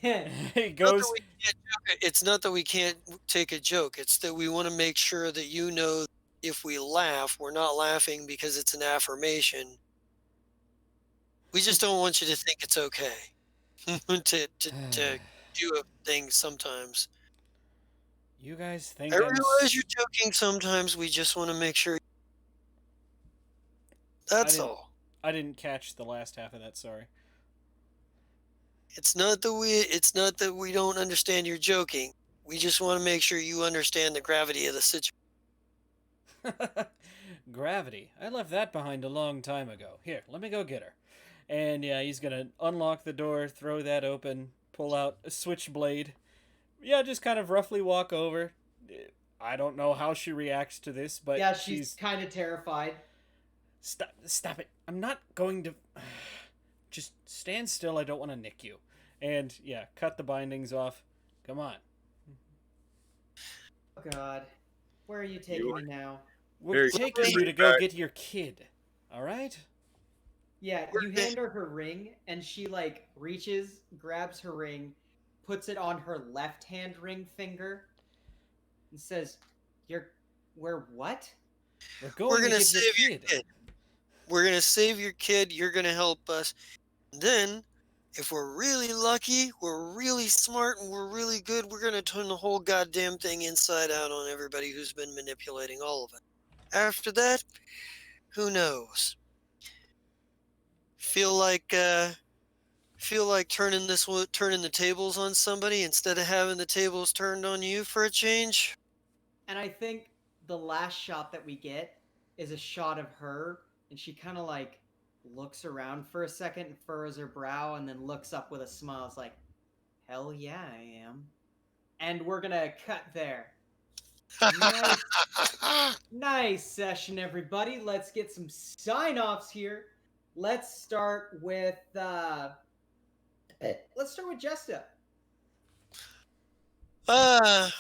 [SPEAKER 1] Yeah.
[SPEAKER 2] It
[SPEAKER 4] Not
[SPEAKER 2] goes.
[SPEAKER 4] that we can't joke. It's not that we can't take a joke. It's that we want to make sure that you know if we laugh, we're not laughing because it's an affirmation. We just don't want you to think it's okay to do a thing sometimes.
[SPEAKER 2] You guys think
[SPEAKER 4] I
[SPEAKER 2] I'm
[SPEAKER 4] realize you're joking sometimes. We just want to make sure. That's
[SPEAKER 2] didn't-
[SPEAKER 4] all.
[SPEAKER 2] I didn't catch the last half of that. Sorry.
[SPEAKER 4] It's not that we don't understand you're joking. We just want to make sure you understand the gravity of the situation.
[SPEAKER 2] Gravity. I left that behind a long time ago. Here, let me go get her. And yeah, he's gonna unlock the door, throw that open, pull out a switchblade. Yeah, just kind of roughly walk over. I don't know how she reacts to this, but
[SPEAKER 1] Yeah, she's kind of terrified.
[SPEAKER 2] Stop it. I'm not going to. Just stand still. I don't want to nick you. And yeah, cut the bindings off. Come on.
[SPEAKER 1] Oh God, where are you taking me now?
[SPEAKER 2] We're
[SPEAKER 3] Here,
[SPEAKER 2] taking you
[SPEAKER 3] bring
[SPEAKER 2] to go
[SPEAKER 3] back-
[SPEAKER 2] get your kid. All right?
[SPEAKER 1] Yeah,
[SPEAKER 4] We're
[SPEAKER 1] you
[SPEAKER 4] gonna-
[SPEAKER 1] hand her her ring, and she like reaches, grabs her ring, puts it on her left hand ring finger, and says, we're what?"
[SPEAKER 2] We're
[SPEAKER 4] We're
[SPEAKER 2] going to
[SPEAKER 4] gonna
[SPEAKER 2] give your
[SPEAKER 4] save your
[SPEAKER 2] kid.
[SPEAKER 4] kid. We're gonna save your kid. You're gonna help us. And then, if we're really lucky, we're really smart, and we're really good, we're gonna turn the whole goddamn thing inside out on everybody who's been manipulating all of it. After that, who knows? Feel like turning turning the tables on somebody instead of having the tables turned on you for a change?
[SPEAKER 1] And I think the last shot that we get is a shot of her, and she kind of like looks around for a second and furrows her brow, and then looks up with a smile. It's like, hell yeah, I am. And we're gonna cut there. Nice, nice session, everybody. Let's get some sign-offs here. Let's start with Jesta.
[SPEAKER 4] Ah,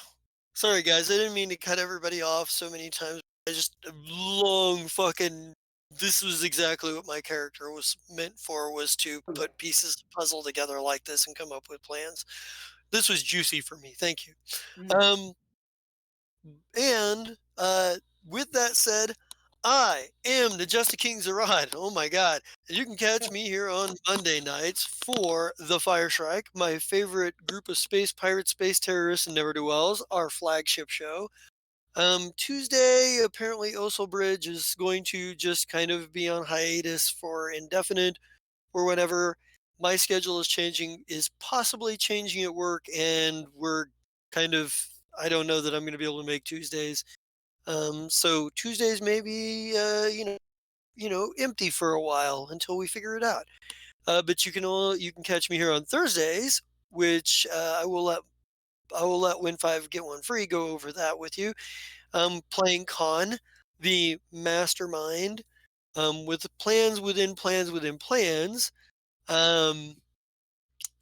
[SPEAKER 4] sorry guys, I didn't mean to cut everybody off so many times. I just long fucking. This was exactly what my character was meant for, was to
[SPEAKER 1] Oh, yeah.
[SPEAKER 4] put pieces of puzzle together like this and come up with plans. This was juicy for me. Thank you.
[SPEAKER 1] Mhm.
[SPEAKER 4] And with that said, I am the Just a King Zarad. Oh my god. And you can catch me here on Monday nights for The Fire Strike, my favorite group of space pirates, space terrorists, and never do wells, our flagship show. Tuesday, apparently Oso Bridge is going to just kind of be on hiatus for indefinite or whatever. My schedule is possibly changing at work, and we're kind of, I don't know that I'm going to be able to make Tuesdays. So Tuesdays maybe, empty for a while until we figure it out. But you can catch me here on Thursdays, which I will let Win 5 get one free go over that with you. Playing Con, the mastermind, with plans within plans within plans. Um,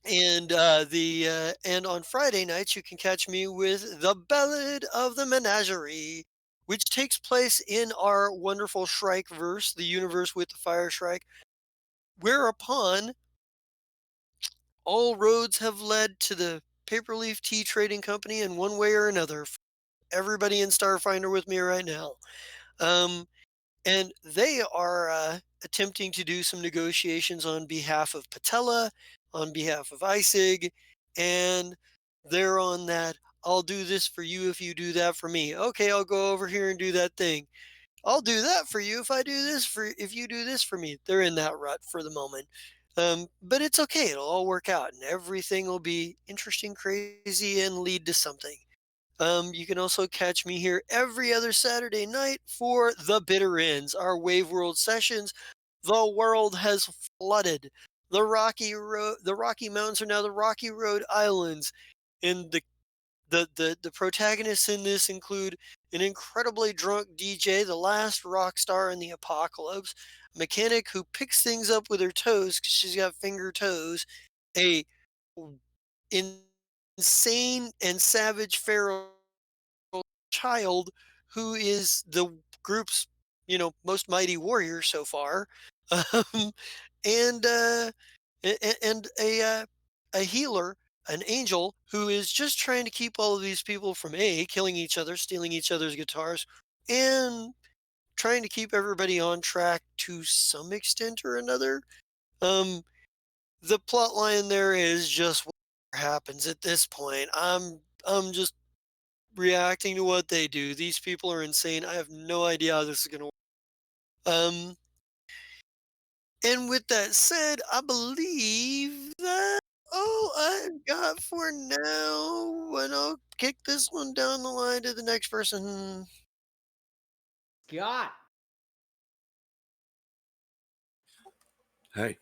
[SPEAKER 4] and on Friday nights you can catch me with The Ballad of the Menagerie, which takes place in our wonderful Shrike verse, the universe with the Fire Shrike, whereupon all roads have led to the Paperleaf Tea Trading Company in one way or another. Everybody in Starfinder with me right now. And they are attempting to do some negotiations on behalf of Patella, on behalf of ISIG, and they're on that. I'll do this for you if you do that for me. Okay, I'll go over here and do that thing. I'll do that for you if you do this for me. They're in that rut for the moment. But it's okay. It'll all work out, and everything will be interesting, crazy, and lead to something. You can also catch me here every other Saturday night for The Bitter Ends, our Wave World sessions. The world has flooded. The Rocky Mountains are now the Rocky Road Islands, and the protagonists in this include an incredibly drunk DJ, the last rock star in the apocalypse, a mechanic who picks things up with her toes because she's got finger toes, a insane and savage feral child who is the group's most mighty warrior so far, um, and a healer, an angel who is just trying to keep all of these people from killing each other, stealing each other's guitars, and trying to keep everybody on track to some extent or another. um the plot line there is just what happens at this point. I'm just reacting to what they do. These people are insane. I have no idea how this is going to work. Um, and with that said, I believe that all I've got for now, and I'll kick this one down the line to the next person.
[SPEAKER 1] Scott.
[SPEAKER 3] Hey,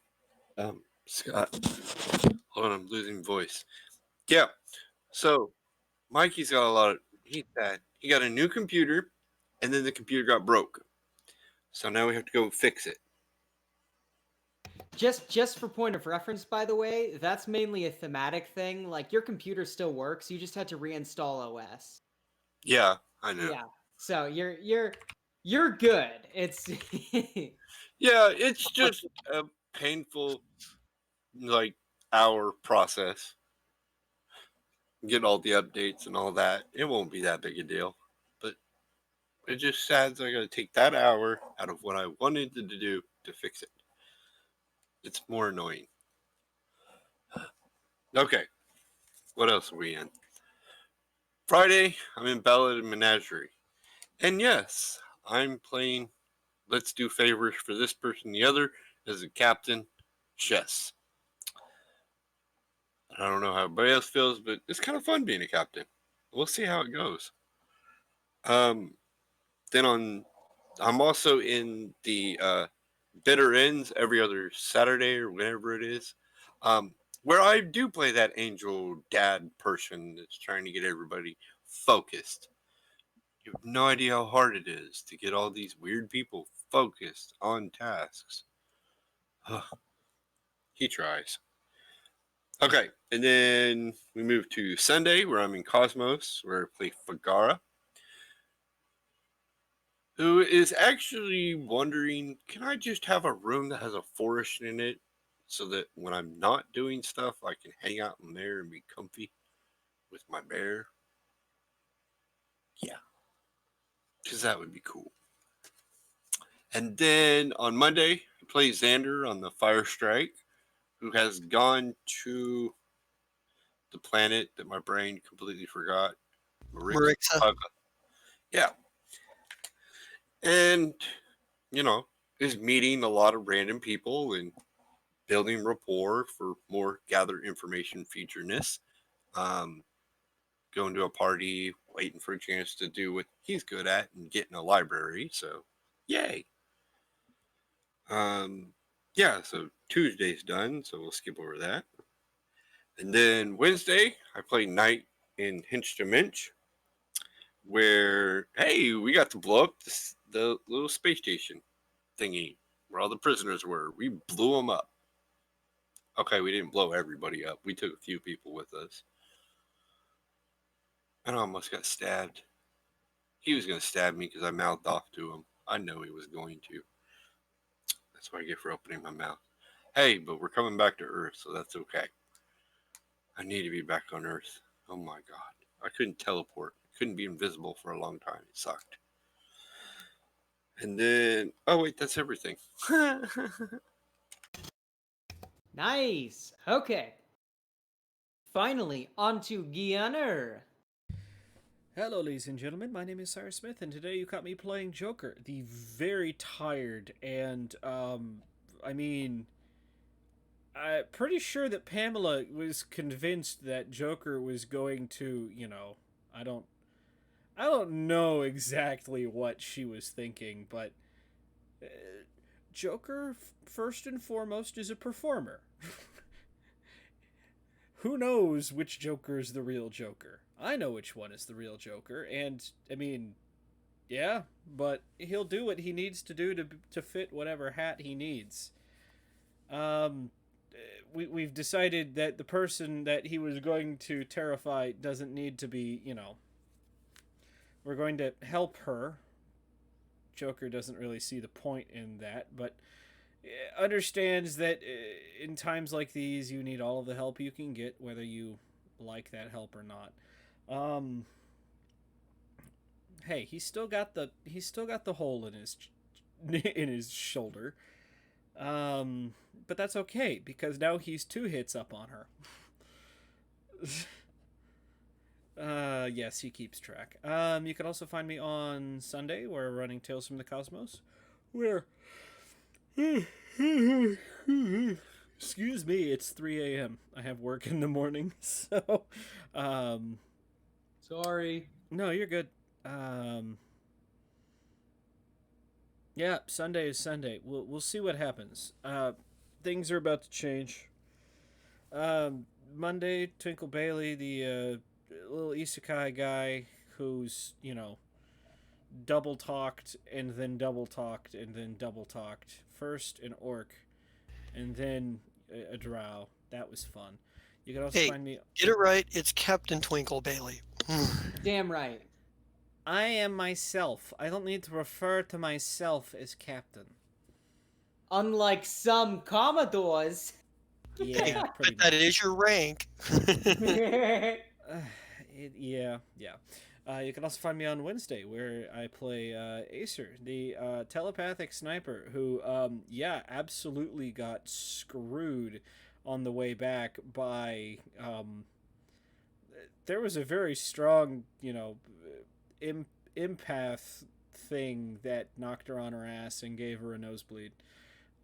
[SPEAKER 3] Scott. Hold on, I'm losing voice. Yeah. So Mikey's got a lot of. He's bad. He got a new computer, and then the computer got broke. So now we have to go fix it.
[SPEAKER 1] Just for point of reference, by the way, that's mainly a thematic thing. Like, your computer still works, you just had to reinstall OS.
[SPEAKER 3] Yeah, I know.
[SPEAKER 1] Yeah. So you're You're good. It's
[SPEAKER 3] Yeah, it's just a painful, like, hour process. Get all the updates and all that. It won't be that big a deal. But it's just sad that I gotta take that hour out of what I wanted to do to fix it. It's more annoying. Okay, what else are we in? Friday, I'm in Ballad and Menagerie. And yes, I'm playing Let's Do Favors for this person and the other as a captain, chess. I don't know how everybody else feels, but it's kind of fun being a captain. We'll see how it goes. Then I'm also in the Bitter Ends every other Saturday or whenever it is, where I do play that angel dad person that's trying to get everybody focused. You have no idea how hard it is to get all these weird people focused on tasks. He tries. Okay, and then we move to Sunday, where I'm in Cosmos, where I play Fagara, who is actually wondering, can I just have a room that has a forest in it so that when I'm not doing stuff, I can hang out in there and be comfy with my bear? Yeah, because that would be cool. And then on Monday, I play Xander on the Fire Strike, who has gone to the planet that my brain completely forgot.
[SPEAKER 4] Marixa.
[SPEAKER 3] Yeah. And, is meeting a lot of random people and building rapport for more gather information featureness. Going to a party, waiting for a chance to do what he's good at and getting a library. So, yay. So Tuesday's done, so we'll skip over that. And then Wednesday, I play Night in Hinch to Minch, where, hey, we got to blow up the little space station thingy where all the prisoners were. We blew them up. Okay, we didn't blow everybody up. We took a few people with us. And I almost got stabbed. He was going to stab me because I mouthed off to him. I know he was going to. That's what I get for opening my mouth. Hey, but we're coming back to Earth, so that's okay. I need to be back on Earth. Oh my God. I couldn't teleport. I couldn't be invisible for a long time. It sucked. And then, oh wait, that's everything.
[SPEAKER 1] nice. Okay. Finally, on to Guianer.
[SPEAKER 2] Hello, ladies and gentlemen. My name is Cyrus Smith, and today you caught me playing Joker, the very tired and, I'm pretty sure that Pamela was convinced that Joker was going to, I don't know exactly what she was thinking, but Joker, first and foremost, is a performer. Who knows which Joker is the real Joker? I know which one is the real Joker, and, yeah, but he'll do what he needs to do to fit whatever hat he needs. We've decided that the person that he was going to terrify doesn't need to be, we're going to help her. Joker doesn't really see the point in that, but understands that in times like these, you need all of the help you can get, whether you like that help or not. Hey, he's still got the hole in his shoulder. But that's okay, because now he's 2 hits up on her. Yes, he keeps track. You can also find me on Sunday, where we're running Tales from the Cosmos, where... Excuse me, it's 3 a.m. I have work in the morning, so...
[SPEAKER 1] Sorry.
[SPEAKER 2] No, you're good. Yeah, Sunday is Sunday. We'll see what happens. Things are about to change. Monday, Twinkle Bailey, the little isekai guy who's, double talked and then double talked and then double talked. First an orc and then a drow. That was fun. You can also find me.
[SPEAKER 4] Get it right. It's Captain Twinkle Bailey.
[SPEAKER 1] Damn right.
[SPEAKER 2] I am myself. I don't need to refer to myself as captain.
[SPEAKER 1] Unlike some Commodores.
[SPEAKER 2] Yeah, pretty
[SPEAKER 4] But that
[SPEAKER 2] much.
[SPEAKER 4] is your rank.
[SPEAKER 2] Yeah. You can also find me on Wednesday, where I play Acer, the telepathic sniper, who, absolutely got screwed on the way back by. There was a very strong, empath thing that knocked her on her ass and gave her a nosebleed.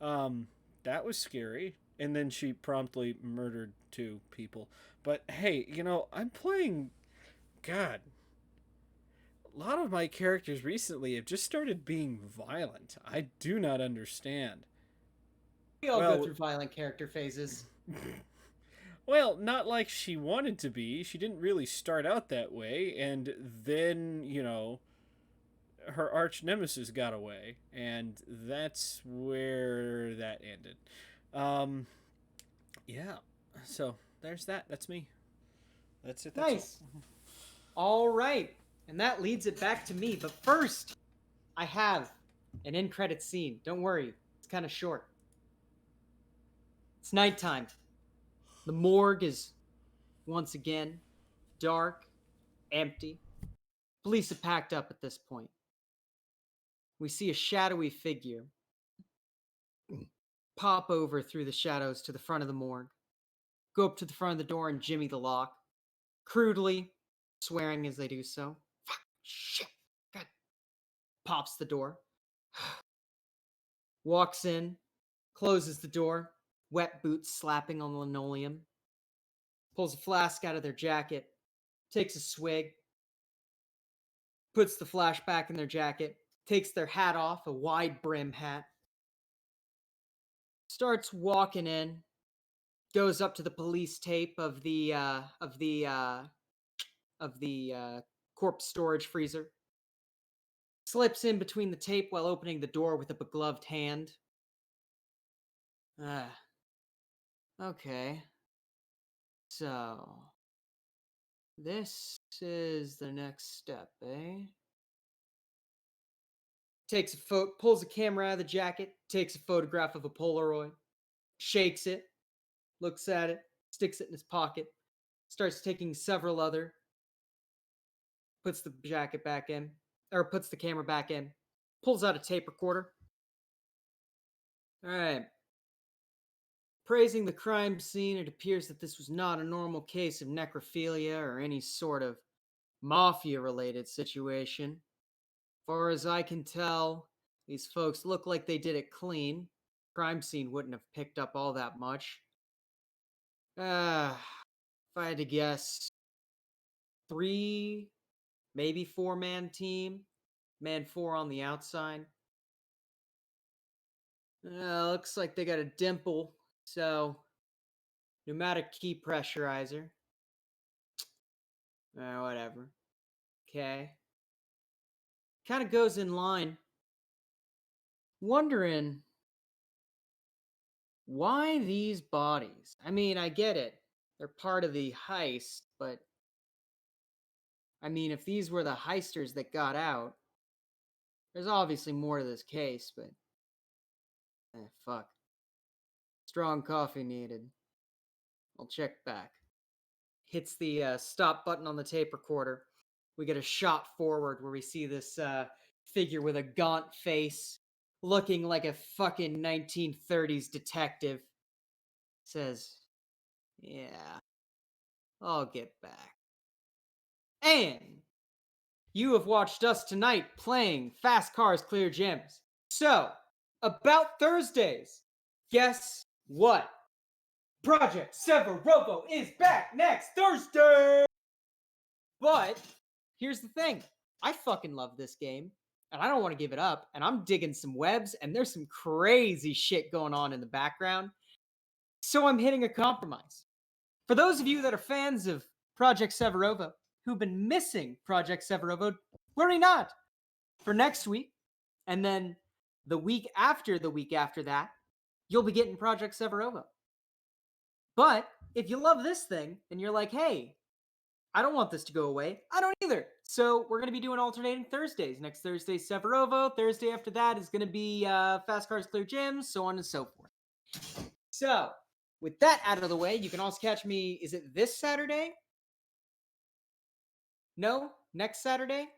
[SPEAKER 2] Um, that was scary. And then she promptly murdered 2 people. But hey, I'm playing. God, a lot of my characters recently have just started being violent. I do not understand.
[SPEAKER 1] We all
[SPEAKER 2] Well,
[SPEAKER 1] go through violent character phases.
[SPEAKER 2] well, not like she wanted to be. She didn't really start out that way, and then, her arch nemesis got away, and that's where that ended. Um, yeah. So there's that. That's me. That's it. That's
[SPEAKER 1] Nice. All right. And that leads it back to me. But first, I have an end credit scene. Don't worry, it's kind of short. It's nighttime. The morgue is once again dark, empty. Police have packed up at this point. We see a shadowy figure pop over through the shadows to the front of the morgue, go up to the front of the door and jimmy the lock, crudely swearing as they do so. Fuck, shit, God. Pops the door, walks in, closes the door, wet boots slapping on the linoleum, pulls a flask out of their jacket, takes a swig, puts the flash back in their jacket, takes their hat off, a wide brim hat, starts walking in, goes up to the police tape of the corpse storage freezer, slips in between the tape while opening the door with a begloved hand. Okay. So, this is the next step, eh? Takes a pulls a camera out of the jacket, takes a photograph of a Polaroid, shakes it, looks at it, sticks it in his pocket, starts taking several other, puts the jacket back in, or puts the camera back in, pulls out a tape recorder. All right. Praising the crime scene, it appears that this was not a normal case of necrophilia or any sort of mafia-related situation. Far as I can tell, these folks look like they did it clean. Crime scene wouldn't have picked up all that much. If I had to guess, 3, maybe 4-man team. Man 4 on the outside. Looks like they got a dimple, so pneumatic key pressurizer. Whatever. Okay. Kind of goes in line. Wondering why these bodies? I mean, I get it. They're part of the heist, but I mean, if these were the heisters that got out, there's obviously more to this case, but fuck. Strong coffee needed. I'll check back. Hits the stop button on the tape recorder. We get a shot forward where we see this figure with a gaunt face, looking like a fucking 1930s detective. Says, yeah, I'll get back. And you have watched us tonight playing Fast Cars Clear Gems. So, about Thursdays, guess what? Project Severovo is back next Thursday! But, here's the thing. I fucking love this game, and I don't want to give it up, and I'm digging some webs, and there's some crazy shit going on in the background. So I'm hitting a compromise. For those of you that are fans of Project Severovo, who've been missing Project Severovo, worry not. For next week, and then the week after that, you'll be getting Project Severovo. But if you love this thing, and you're like, hey, I don't want this to go away. I don't either. So we're going to be doing alternating Thursdays. Next Thursday, Severovo. Thursday after that is going to be Fast Cars Clear Gyms, so on and so forth. So with that out of the way, you can also catch me, is it this Saturday? No? Next Saturday?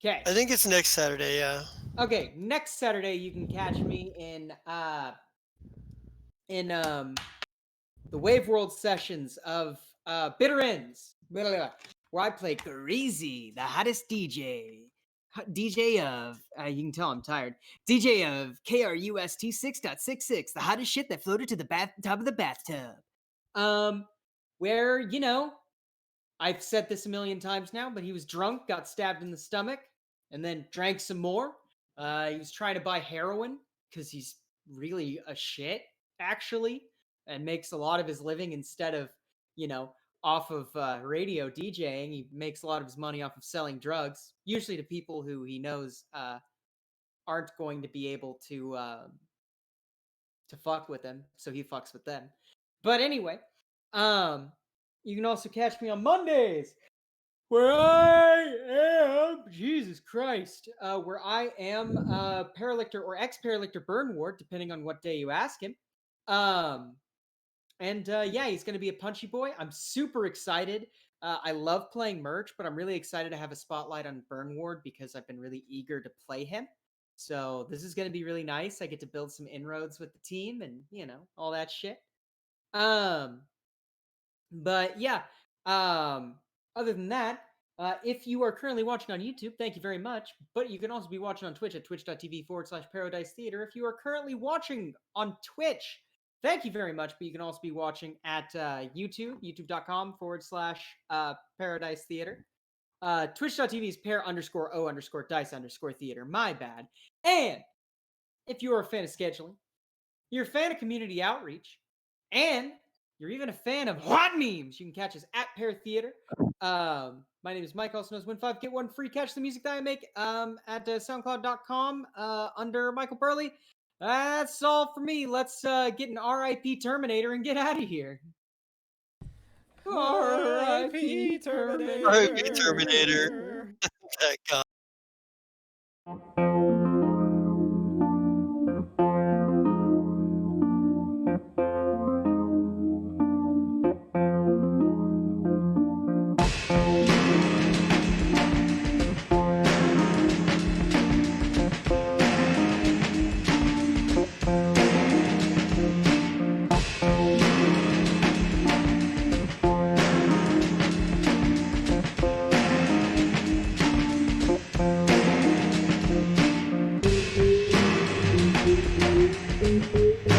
[SPEAKER 1] Okay.
[SPEAKER 4] I think it's next Saturday, yeah.
[SPEAKER 1] Okay, next Saturday you can catch me in the Wave World sessions of Bitter Ends, blah, blah, blah, where I play Greasy, the hottest DJ. DJ of, you can tell I'm tired. DJ of KRUST 6.66, the hottest shit that floated to the top of the bathtub. Where, you know, I've said this a million times now, but he was drunk, got stabbed in the stomach, and then drank some more. He was trying to buy heroin because he's really a shit, actually, and makes a lot of his living instead of, you know, off of radio DJing. He makes a lot of his money off of selling drugs, usually to people who he knows aren't going to be able to fuck with him, so he fucks with them. But anyway, you can also catch me on Mondays, where I am, Jesus Christ, where I am Paralictor or ex-Paralictor Burn Ward, depending on what day you ask him. Yeah, he's going to be a punchy boy. I'm super excited. I love playing merch, but I'm really excited to have a spotlight on Burn Ward because I've been really eager to play him. So this is going to be really nice. I get to build some inroads with the team and, you know, all that shit. But yeah, other than that, if you are currently watching on YouTube, thank you very much. But you can also be watching on Twitch at twitch.tv/Paradise Theater. If you are currently watching on Twitch, thank you very much. But you can also be watching at YouTube, youtube.com/Paradise Theater. Twitch.tv is pair_o_dice_theater. My bad. And if you are a fan of scheduling, you're a fan of community outreach, and you're even a fan of hot memes, you can catch us at Pair Theater. My name is Mike, also known as Win 5 Get 1 Free. Catch the music that I make at soundcloud.com under Michael Burley. That's all for me. Let's get an RIP Terminator and get out of here.
[SPEAKER 2] R.I.P. Terminator.
[SPEAKER 4] R.I.P. Terminator. That guy.
[SPEAKER 5] Thank you.